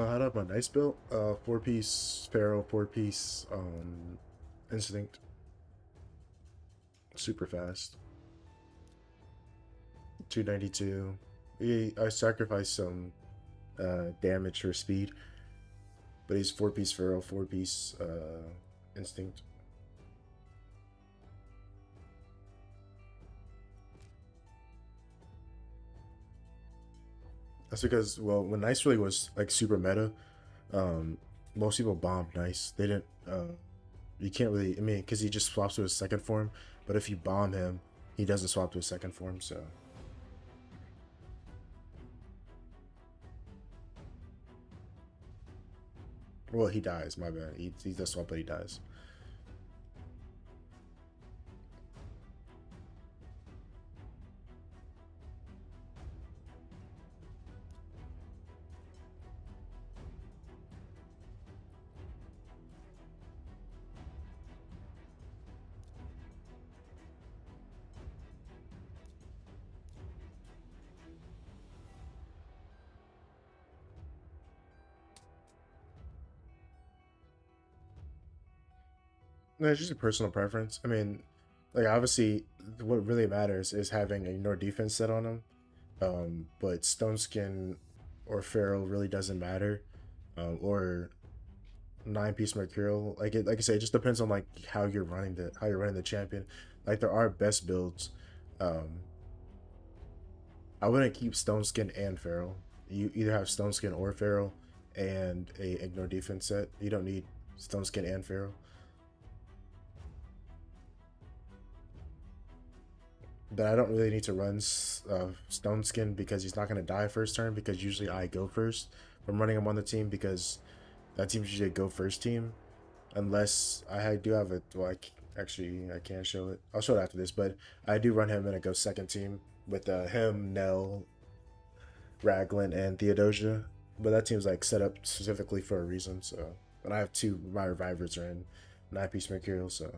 How do I have my nice build? 4-piece Pharaoh, 4-piece Instinct. Super fast. 292. I sacrificed some damage for speed. But he's 4-piece Pharaoh, 4-piece Instinct. That's because, well, when Nice really was like super meta, most people bombed Nice. They didn't. You can't really. I mean, because he just swaps to his second form. But if you bomb him, he doesn't swap to his second form. So. Well, he dies. My bad. He does swap, but he dies. No, it's just a personal preference. I mean, like obviously, what really matters is having a ignore defense set on him. But Stone Skin or Feral really doesn't matter. Or 9-piece Mercurial. Like I say, it just depends on like how you're running the champion. Like there are best builds. Um, I wouldn't keep Stone Skin and Feral. You either have Stone Skin or Feral and a ignore defense set. You don't need Stone Skin and Feral. But I don't really need to run Stone Skin because he's not going to die first turn because usually I go first. I'm running him on the team because that team's usually a go first team. Unless I do have a, well, actually, I can't show it. I'll show it after this, but I do run him in a go second team with him, Nell, Raglan, and Theodosia. But that team's like set up specifically for a reason, so. And I have two, my revivers are in 9-piece Mercurial, so.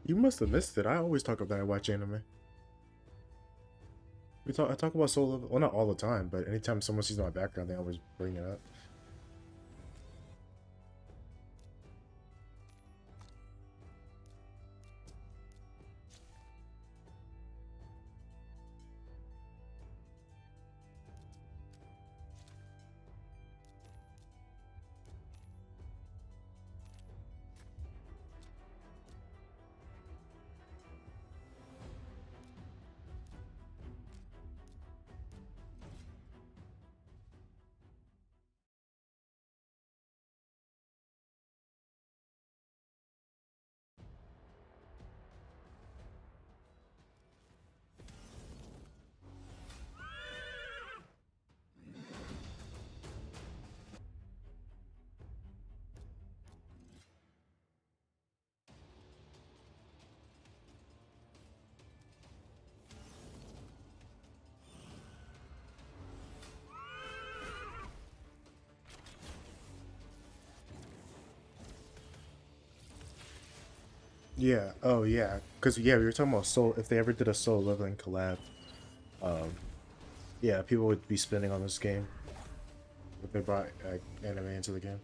You must have missed it. I always talk about I watch anime. I talk about Soul Level. Well, not all the time, but anytime someone sees my background, they always bring it up. Yeah. Oh, yeah. Because, yeah, we were talking about Soul. If they ever did a Soul Leveling collab, um, yeah, people would be spending on this game if they brought anime into the game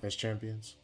as champions.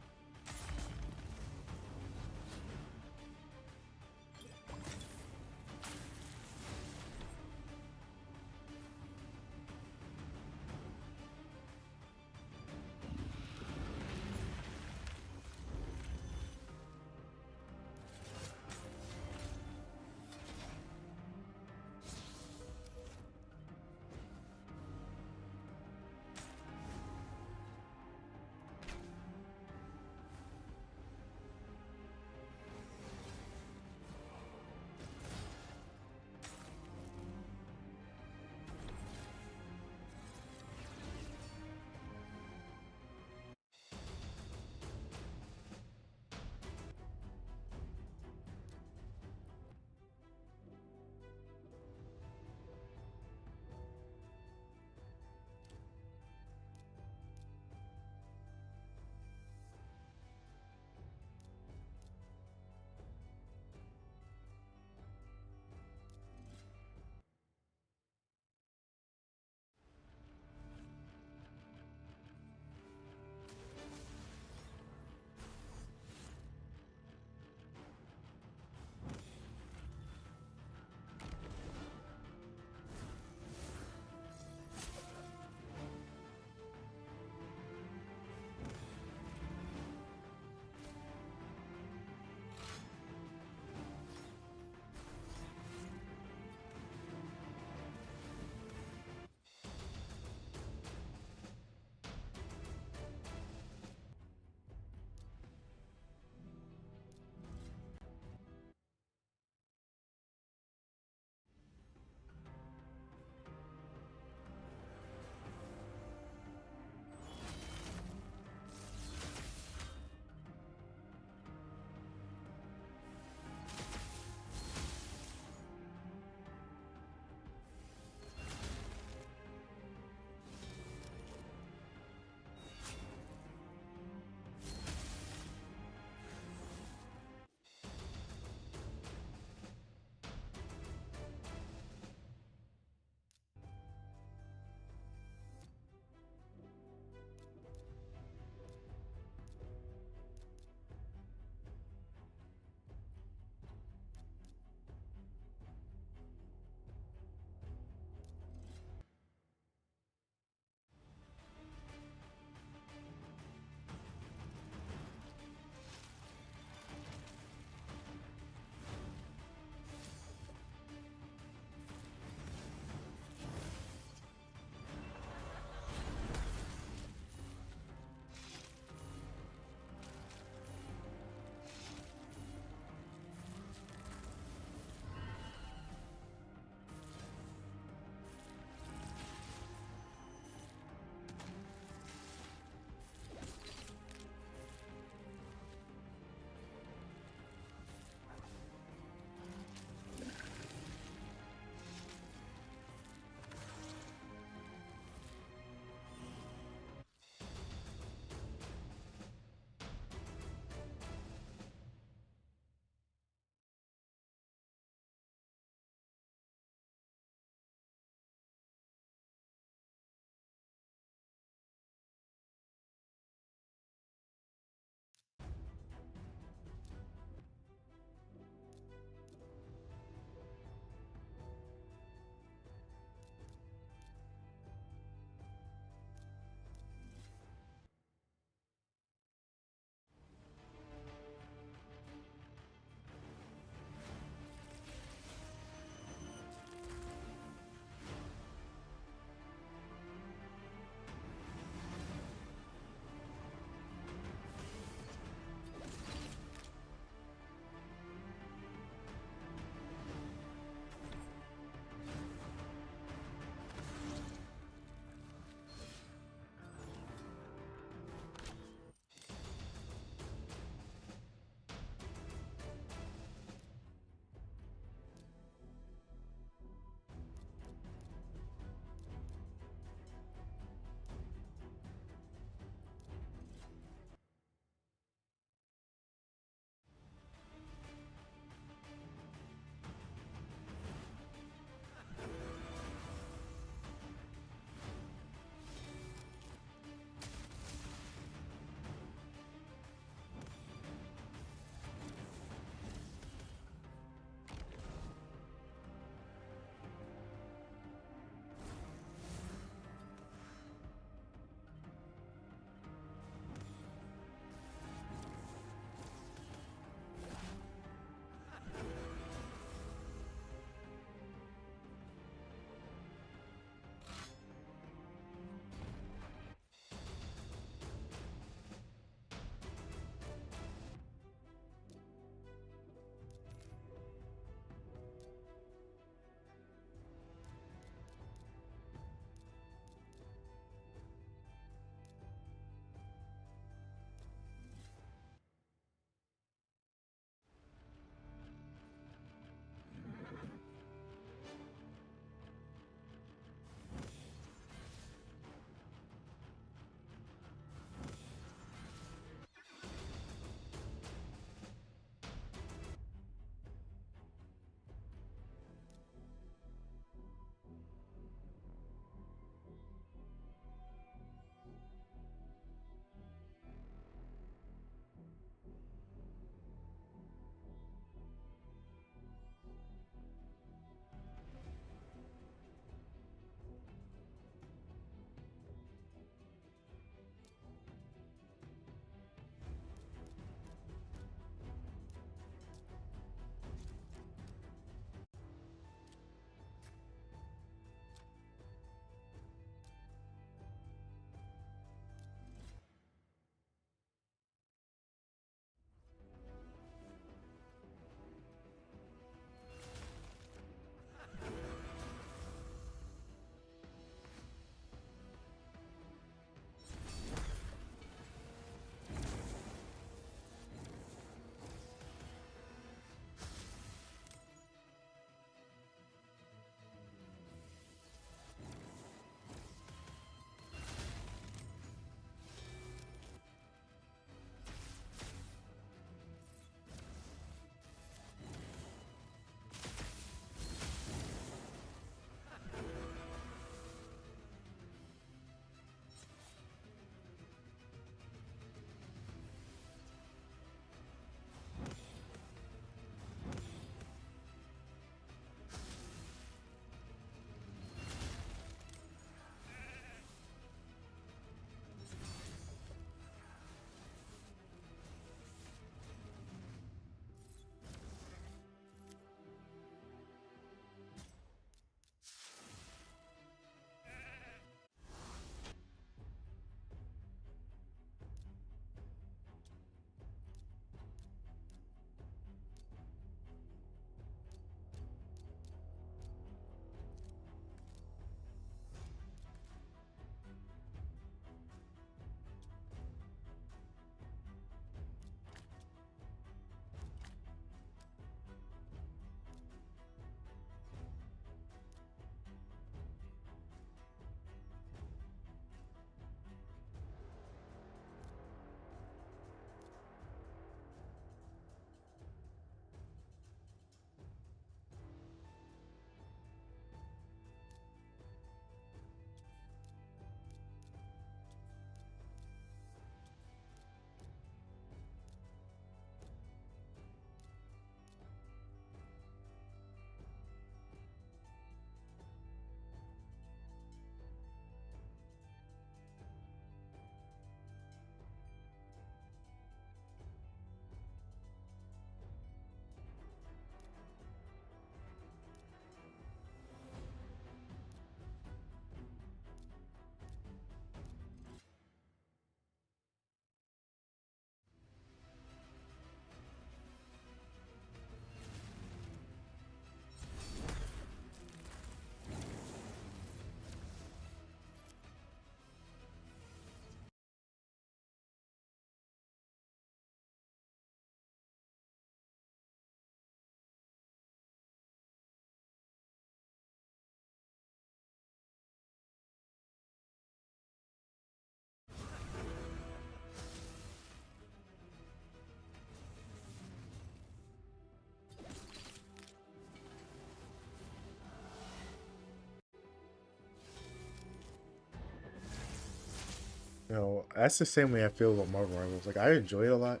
know, that's the same way I feel about Marvel Rivals. Like I enjoy it a lot,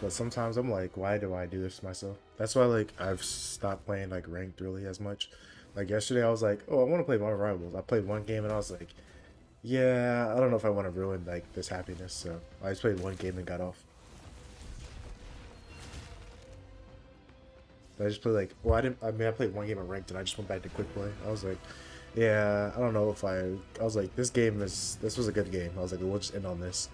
but sometimes I'm like, why do I do this to myself? That's why like I've stopped playing like ranked really as much. Like yesterday, I was like, oh, I want to play Marvel Rivals. I played one game and I was like, yeah, I don't know if I want to ruin like this happiness. So I just played one game and got off. I just played like, well, I didn't. I mean, I played one game of ranked and I just went back to quick play. I was like, yeah, I don't know if I. I was like, this was a good game. I was like, we'll just end on this.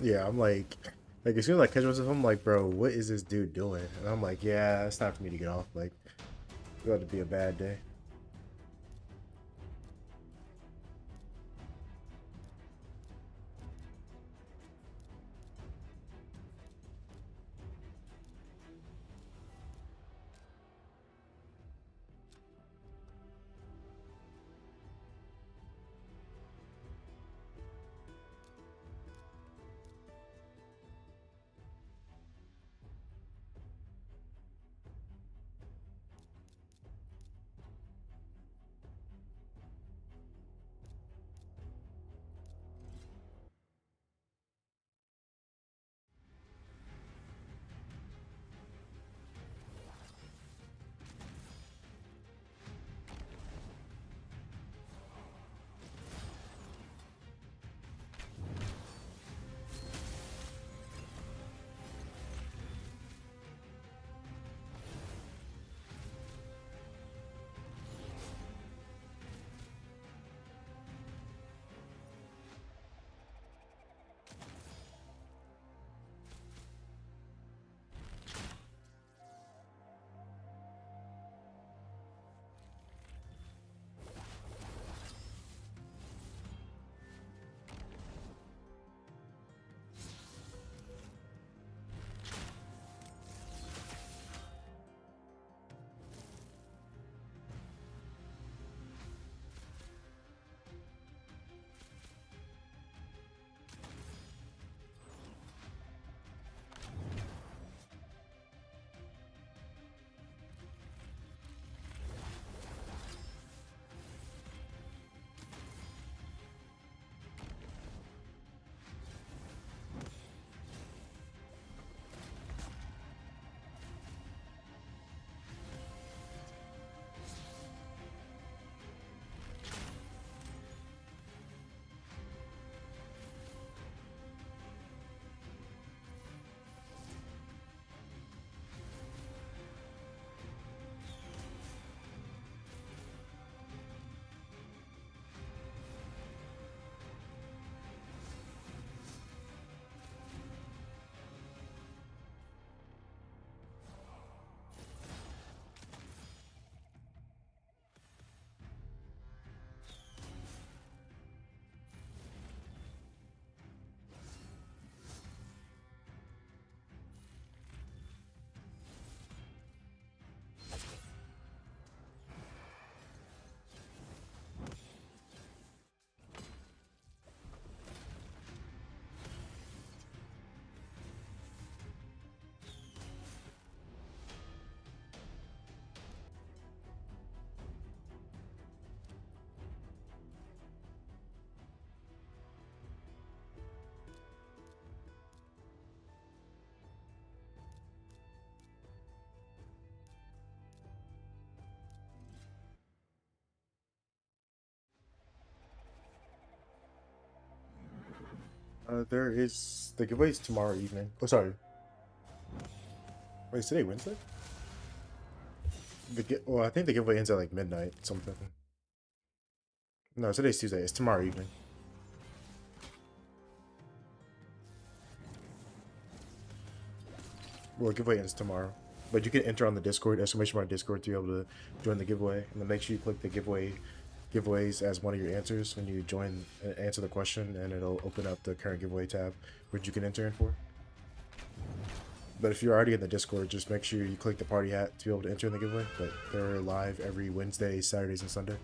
Yeah, I'm like as soon as I catch myself, I'm like, bro, what is this dude doing? And I'm like, yeah, it's time for me to get off. Like, it's about to be a bad day. There is the giveaway's tomorrow evening. Oh, sorry. Wait, is today Wednesday? Well, I think the giveaway ends at like midnight, something. No, today's Tuesday. It's tomorrow evening. Well, giveaway ends tomorrow. But you can enter on the Discord, exclamation mark Discord, to be able to join the giveaway. And then make sure you click the giveaways as one of your answers when you join and answer the question, and it'll open up the current giveaway tab, which you can enter in for. But if you're already in the Discord, just make sure you click the party hat to be able to enter in the giveaway. But they're live every Wednesday, Saturdays, and Sunday.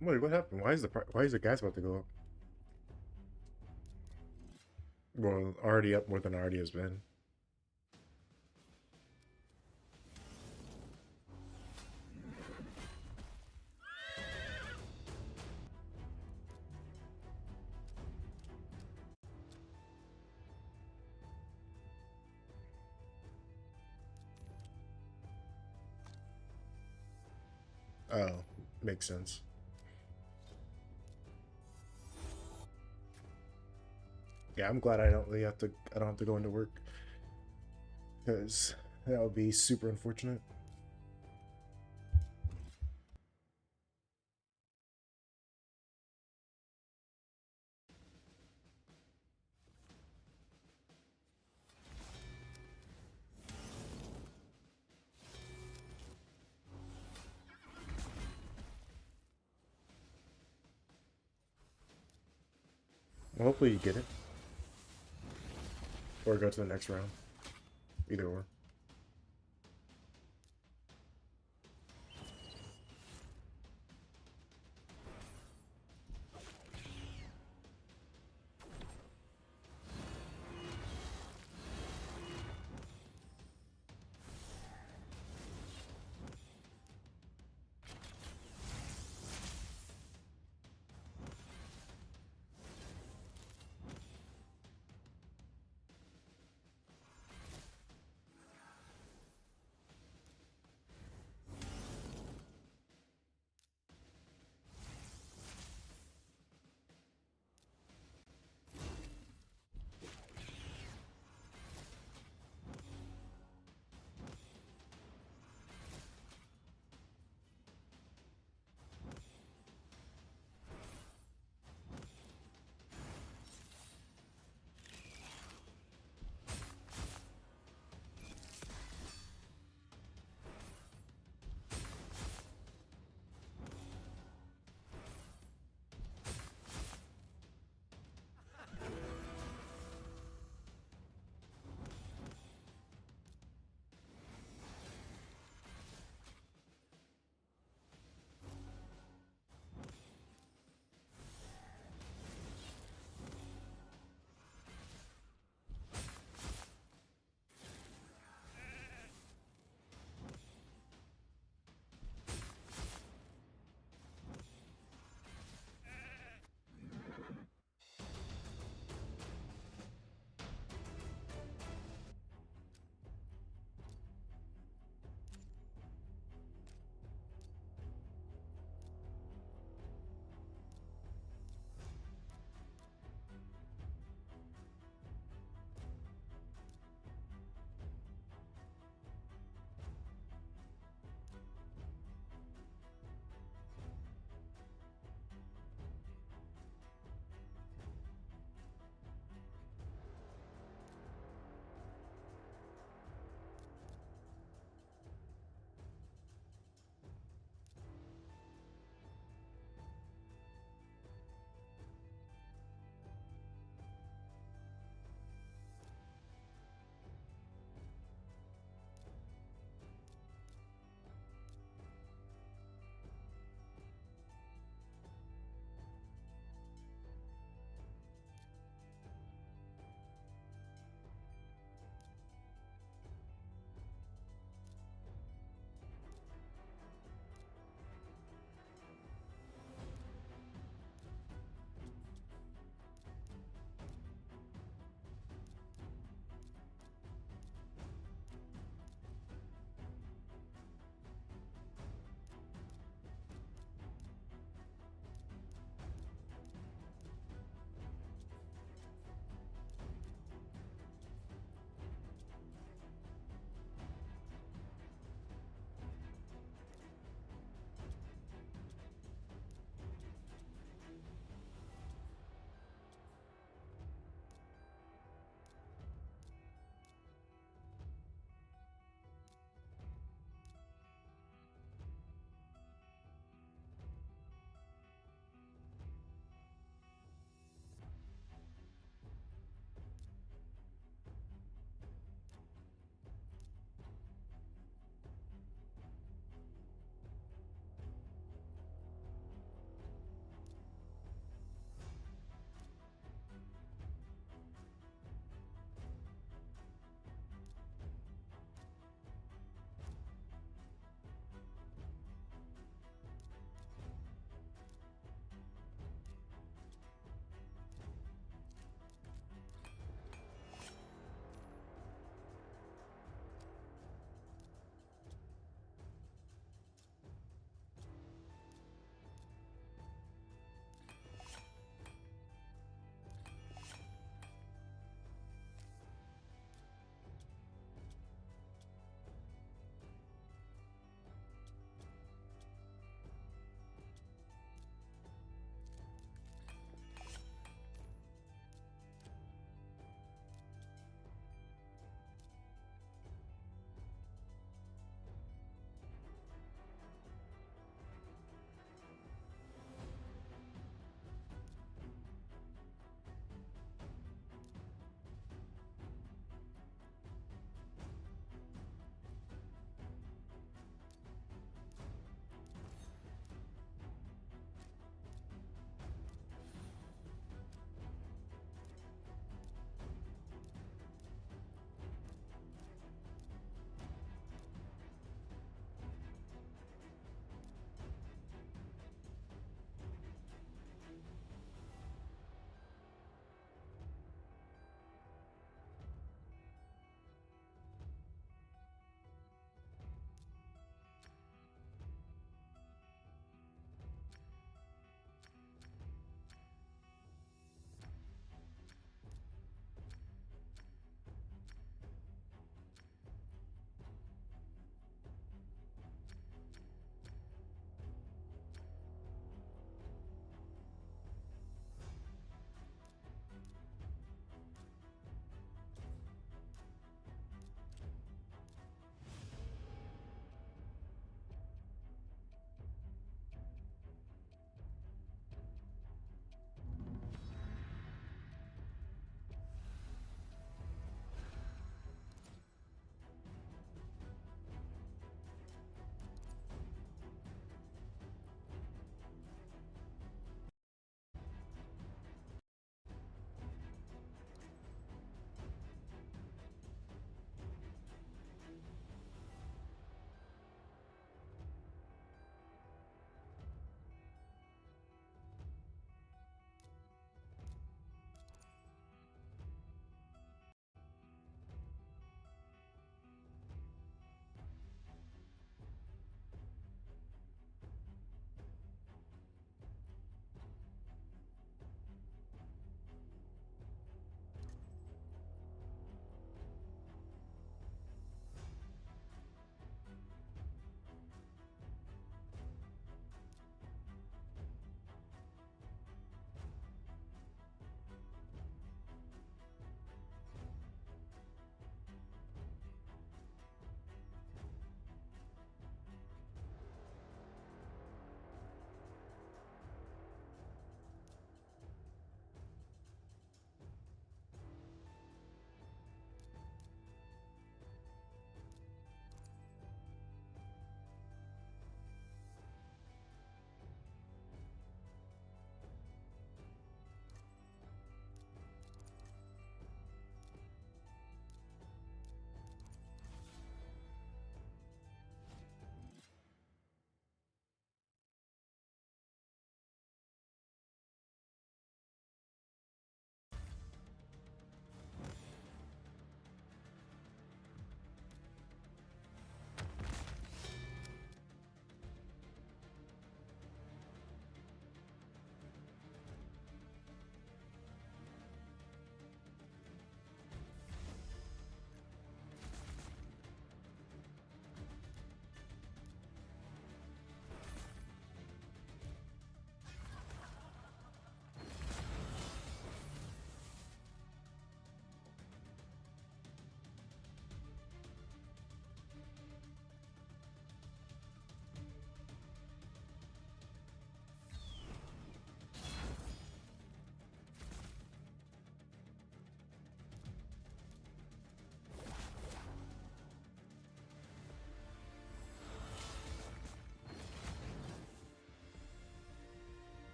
Wait, what happened? Why is the gas about to go up? Well, already up more than it already has been. Oh, makes sense. Yeah, I'm glad I don't really have to. I don't have to go into work because that would be super unfortunate. Well, hopefully you get it, or go to the next round. Either or.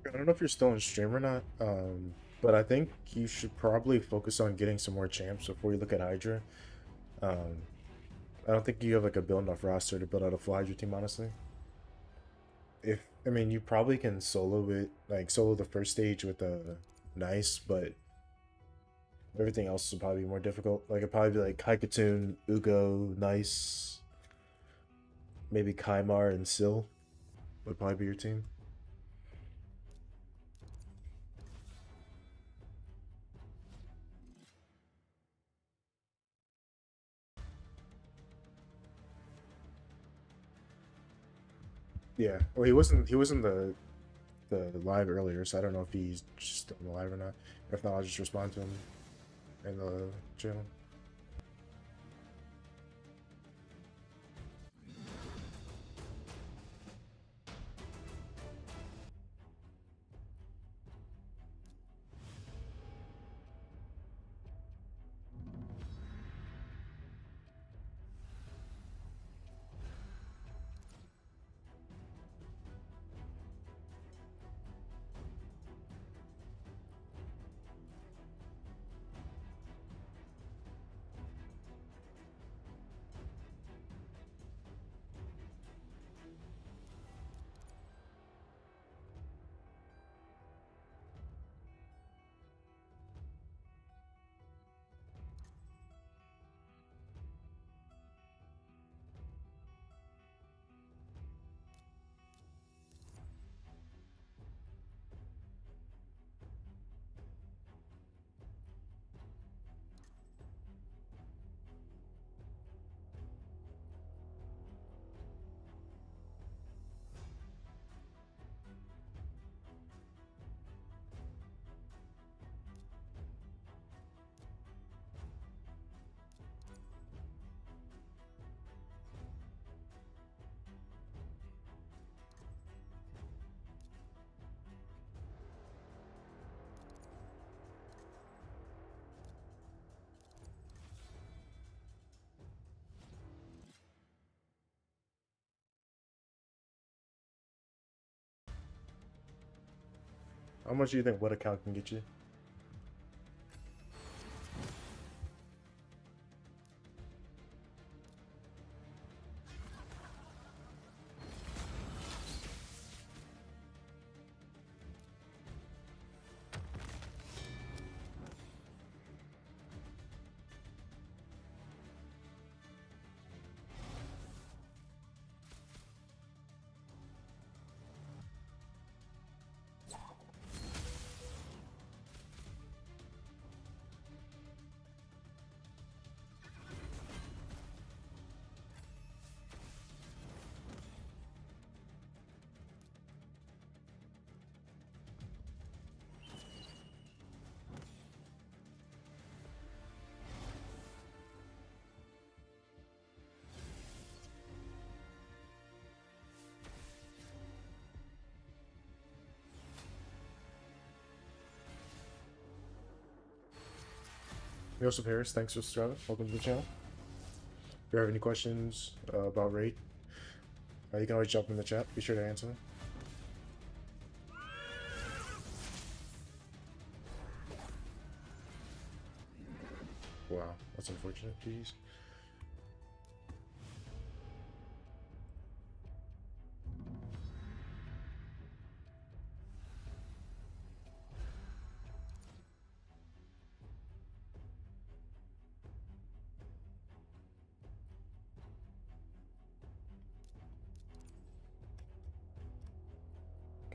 I don't know if you're still in stream or not, but I think you should probably focus on getting some more champs before you look at Hydra. Um, I don't think you have like a build enough roster to build out a full Hydra team, honestly. If I mean, you probably can solo it, like solo the first stage with a nice, but everything else will probably be more difficult. Like it'd probably be like Haikatoon, Ugo, Nice, maybe Kaimar and Sil would probably be your team. Yeah. Well, he wasn't the live earlier, so I don't know if he's just on the live or not. If not, I'll just respond to him in the channel. How much do you think what account can get you? Joseph Harris, thanks for subscribing. Welcome to the channel. If you have any questions about raid, you can always jump in the chat. Be sure to answer them. Wow, that's unfortunate. Jeez.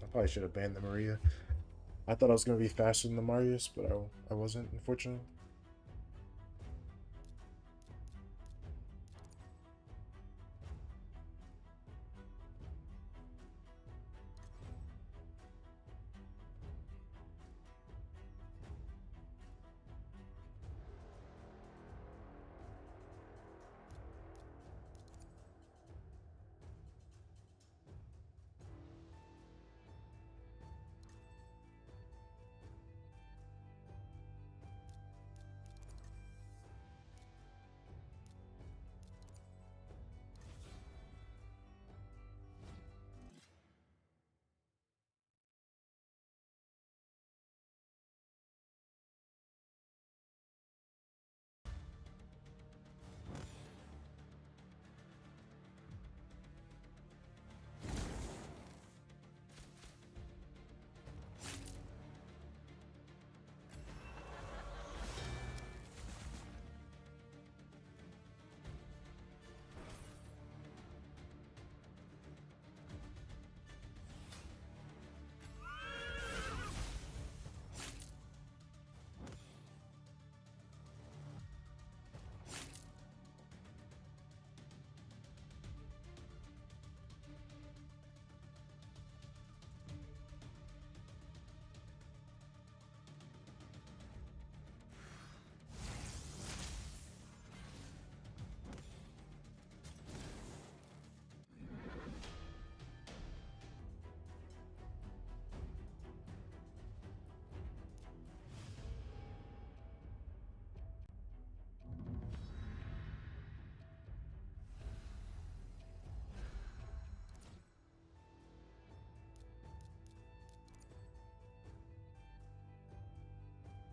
I probably should have banned the Maria. I thought I was going to be faster than the Marius, but I wasn't, unfortunately.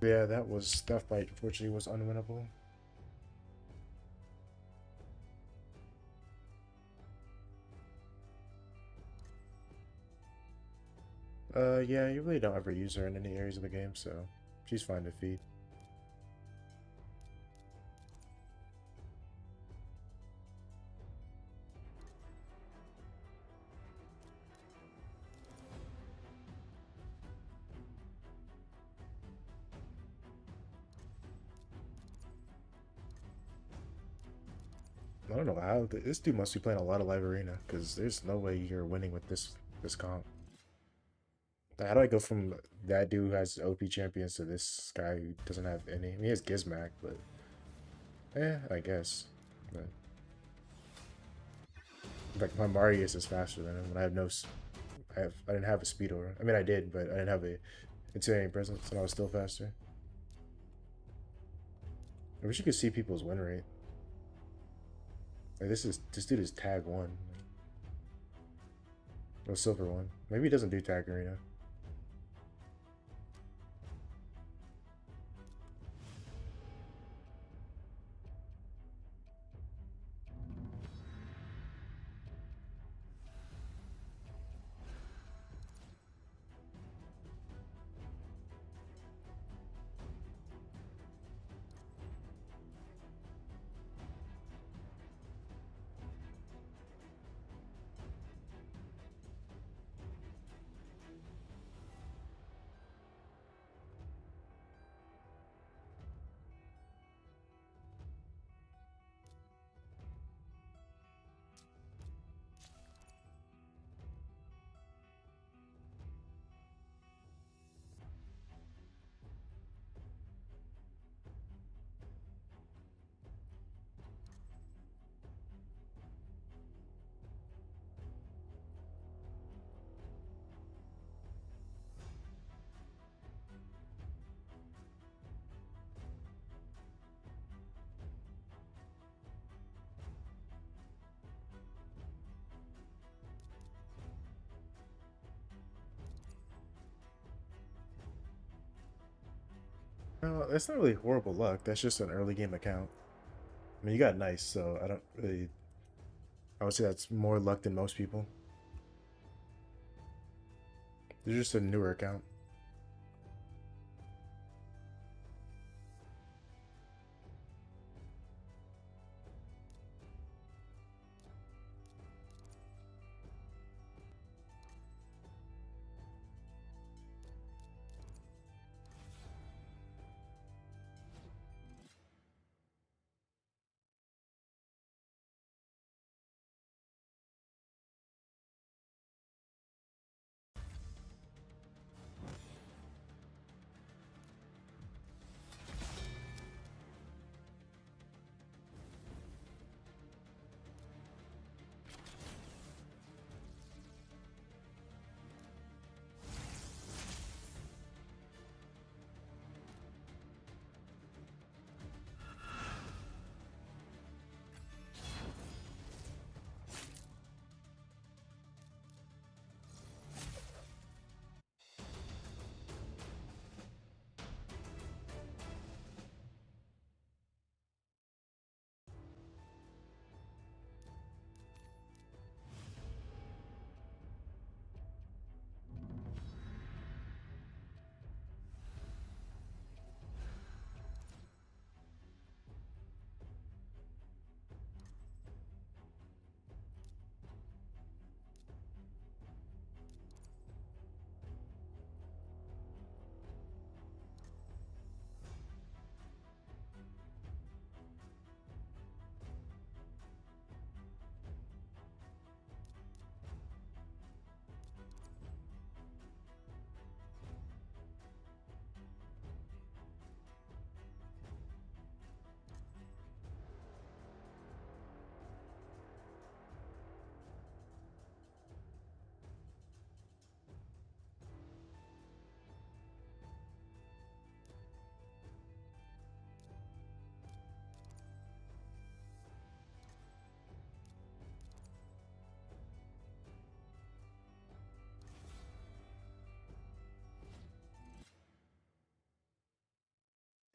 Yeah, that fight unfortunately was unwinnable. Yeah, you really don't ever use her in any areas of the game, so she's fine to feed. I don't know how this dude must be playing a lot of live arena because there's no way you're winning with this comp. How do I go from that dude who has OP champions to this guy who doesn't have any? I mean, he has Gizmac, but I guess. But like my Marius is faster than him, and I have I didn't have a speed aura. I mean, I did, but I didn't have a intimidating presence, and I was still faster. I wish you could see people's win rate. Like this dude is tag 1. Or silver 1. Maybe he doesn't do tag arena. No, that's not really horrible luck. That's just an early game account. I mean, you got nice, so I don't really. I would say that's more luck than most people. You're just a newer account.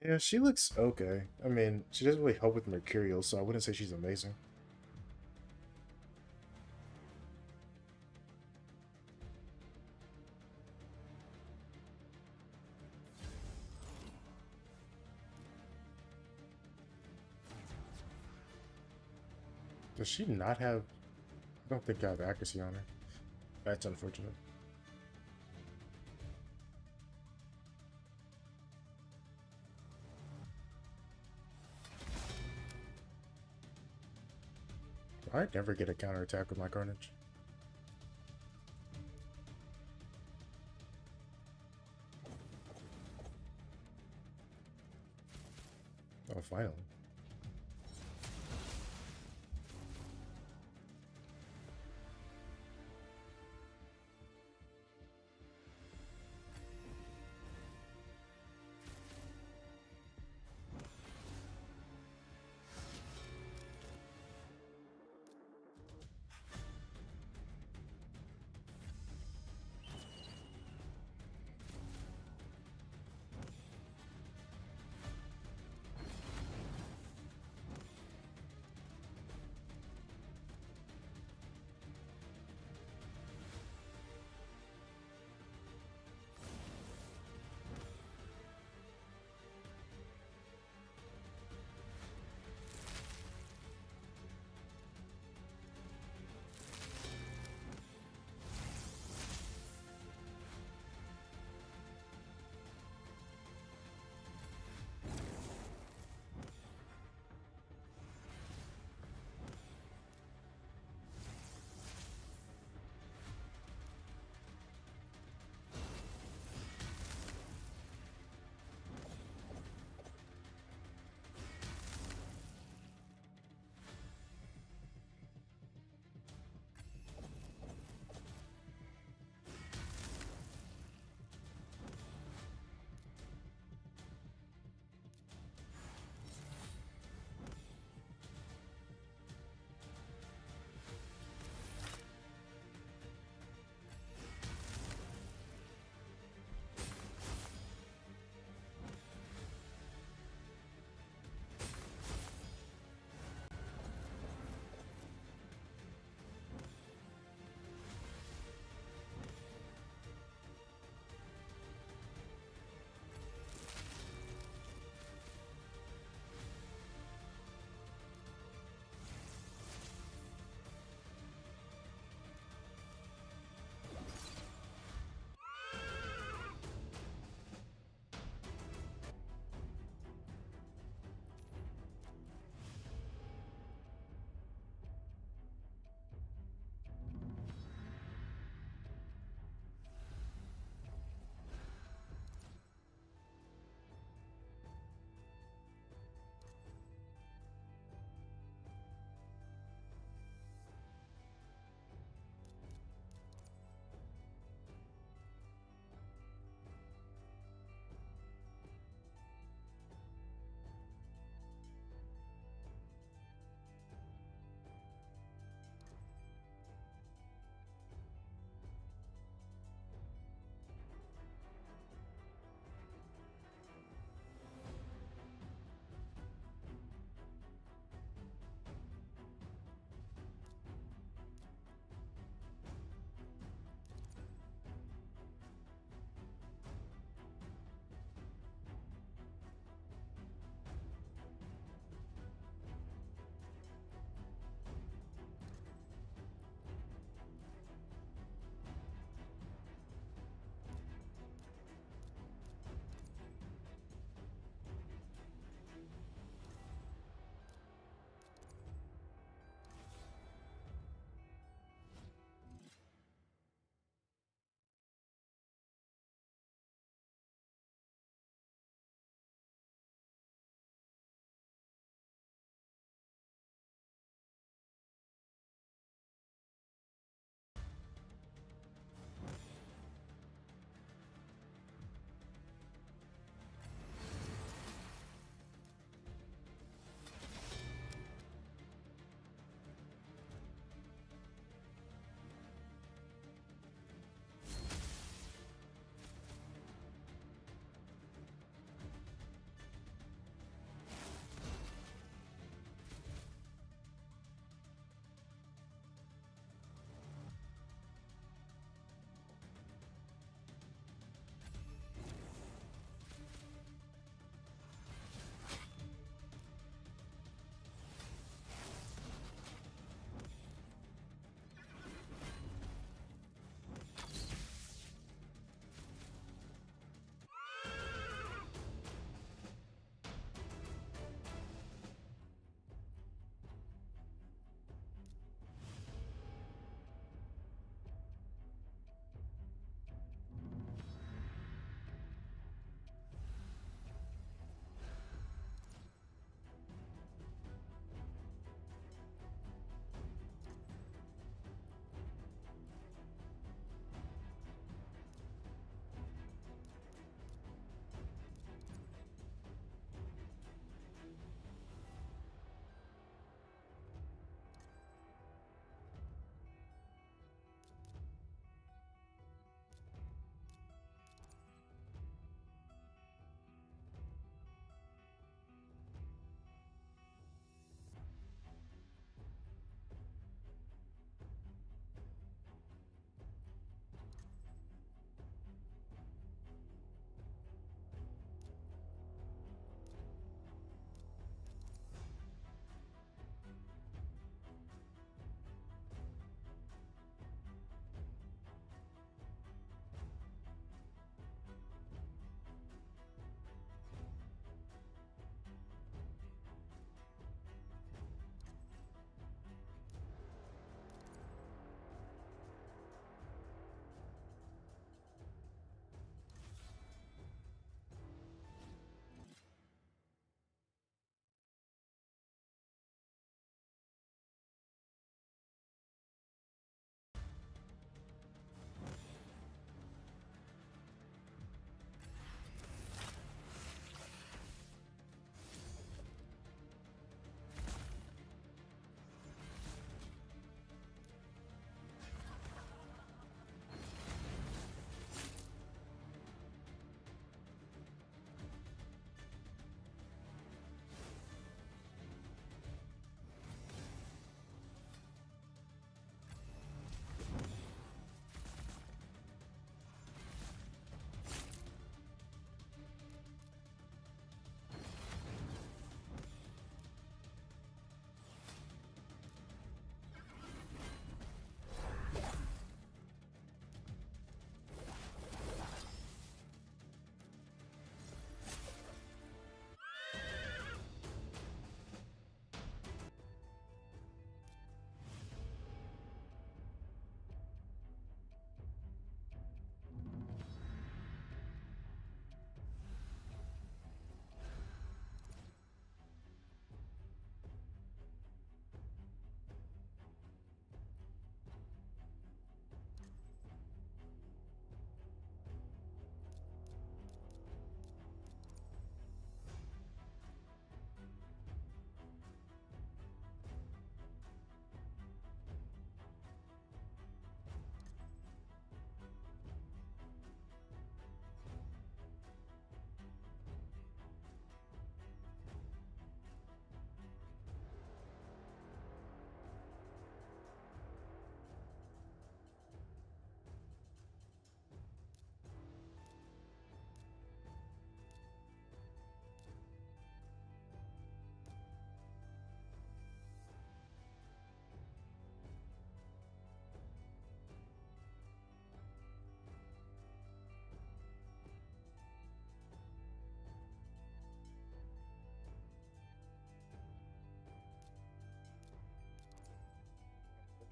Yeah, she looks okay. I mean, she doesn't really help with Mercurial, so I wouldn't say she's amazing. Does she not have... I don't think I have accuracy on her. That's unfortunate. I never get a counterattack with my Carnage. Oh, finally.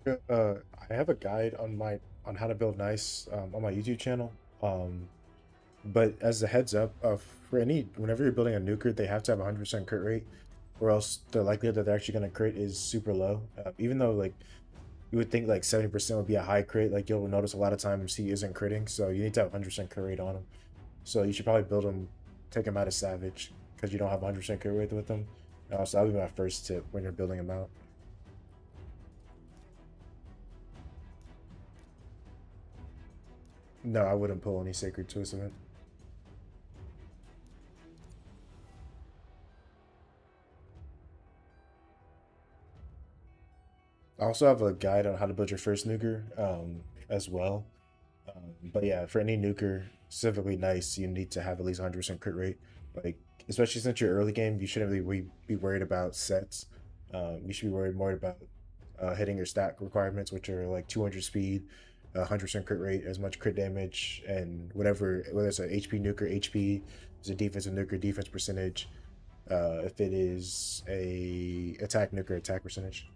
I have a guide on how to build nice on my YouTube channel. But as a heads up, for any whenever you're building a nuker, they have to have 100% crit rate, or else the likelihood that they're actually gonna crit is super low. Even though like you would think like 70% would be a high crit, like you'll notice a lot of times he isn't critting, so you need to have 100% crit rate on him. So you should probably build him, take him out of Savage, because you don't have 100% crit rate with him. So that'll be my first tip when you're building him out. No, I wouldn't pull any Sacred Twist event. I also have a guide on how to build your first nuker as well. But yeah, for any nuker, specifically nice, you need to have at least 100% crit rate. Like, especially since you're early game, you shouldn't really be worried about sets. You should be worried more about hitting your stat requirements, which are like 200 speed, 100% crit rate, as much crit damage, and whatever, whether it's an HP nuker, HP, is a defensive nuker, defense percentage. If it is a attack nuker, attack percentage.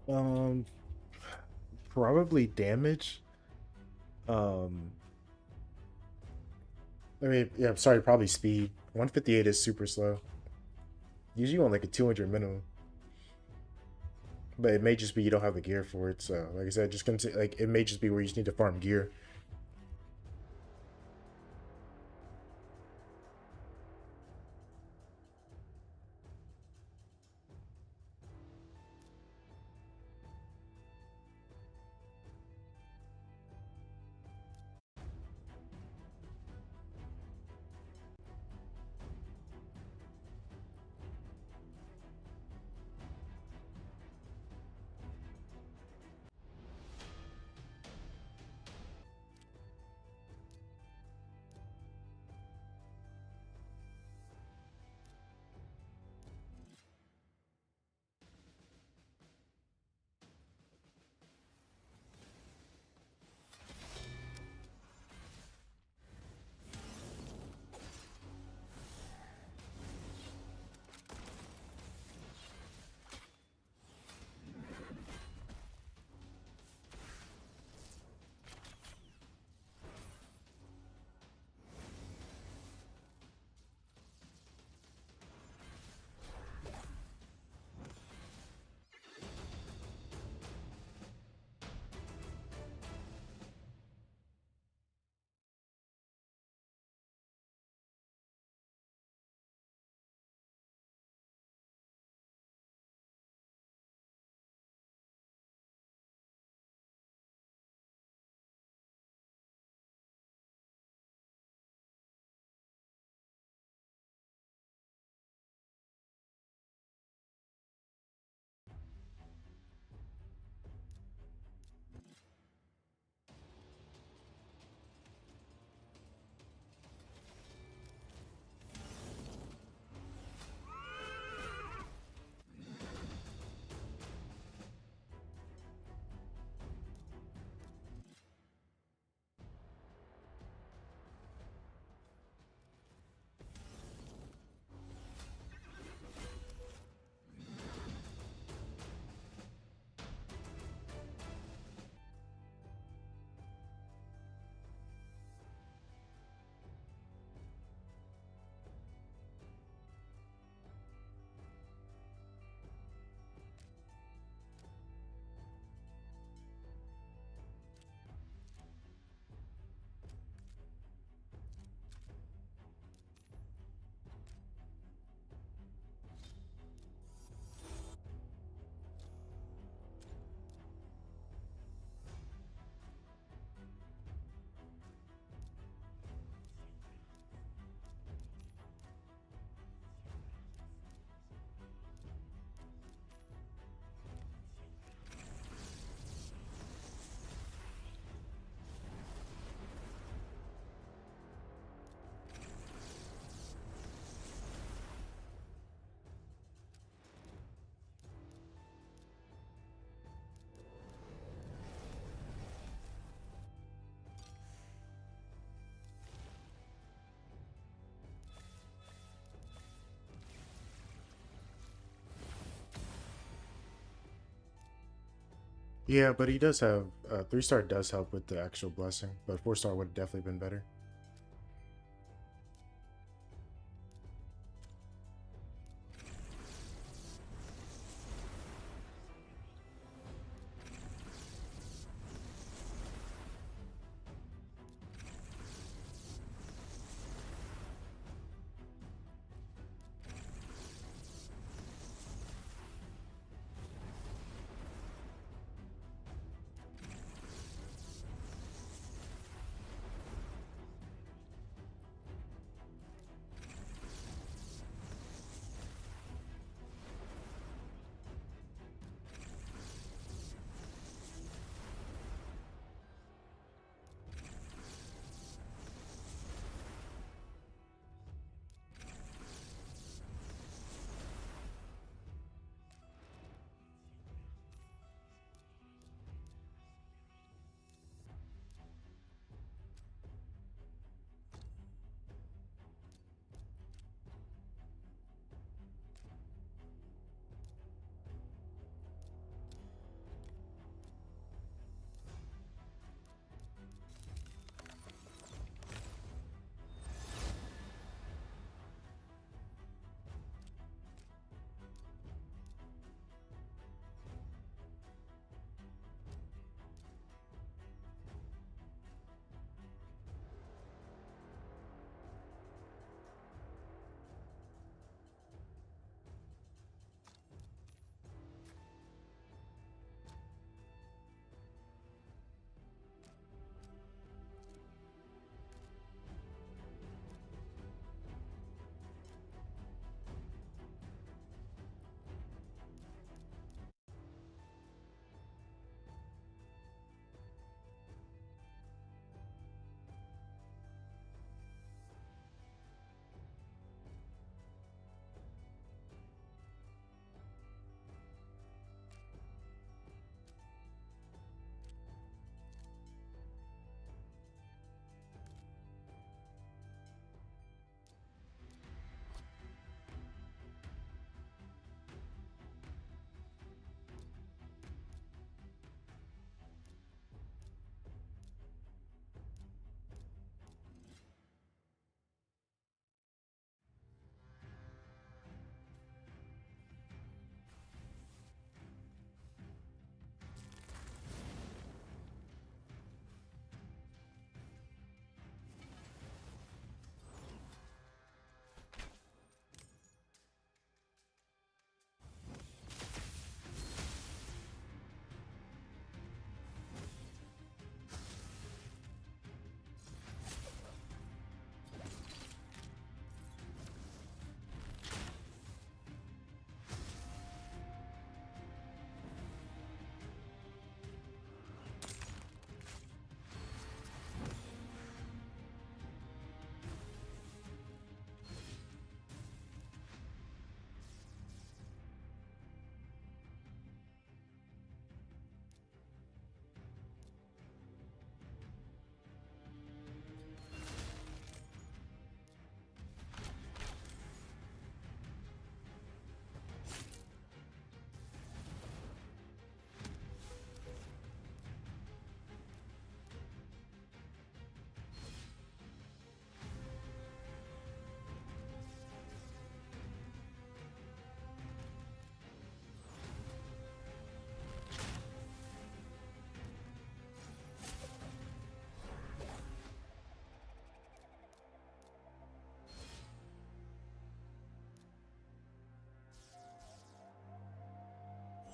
Um, Probably damage. Um, I mean, yeah, I'm sorry, probably speed. 158 is super slow. Usually on like a 200 minimum. But it may just be you don't have the gear for it. So, like I said, just like it may just be where you just need to farm gear. Yeah, but he does have 3-star does help with the actual blessing, but 4-star would have definitely been better.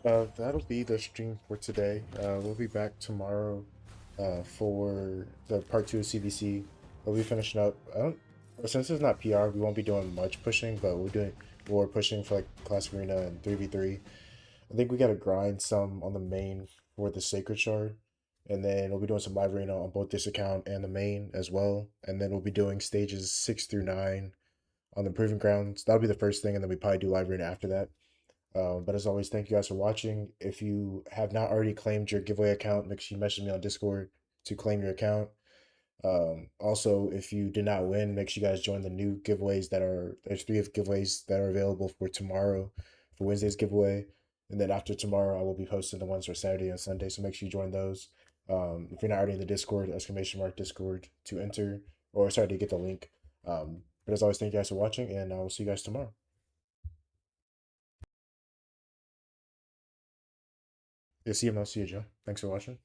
That'll be the stream for today. We'll be back tomorrow for the part two of CBC. We'll be finishing up. I don't, since it's not PR, we won't be doing much pushing, but we're doing more pushing for like Classic Arena and 3v3. I think we gotta grind some on the main for the Sacred Shard, and then we'll be doing some live arena on both this account and the main as well. And then we'll be doing stages 6 through 9 on the Proving Grounds. That'll be the first thing, and then we probably do live arena after that. But as always, thank you guys for watching. If you have not already claimed your giveaway account, make sure you message me on Discord to claim your account. Also, if you did not win, make sure you guys join the new giveaways there's 3 giveaways that are available for tomorrow for Wednesday's giveaway. And then after tomorrow, I will be posting the ones for Saturday and Sunday. So make sure you join those. If you're not already in the Discord, !Discord to enter, or sorry, to get the link. But as always, thank you guys for watching, and I will see you guys tomorrow. Yeah, see you, Mo. See you, Joe. Thanks for watching.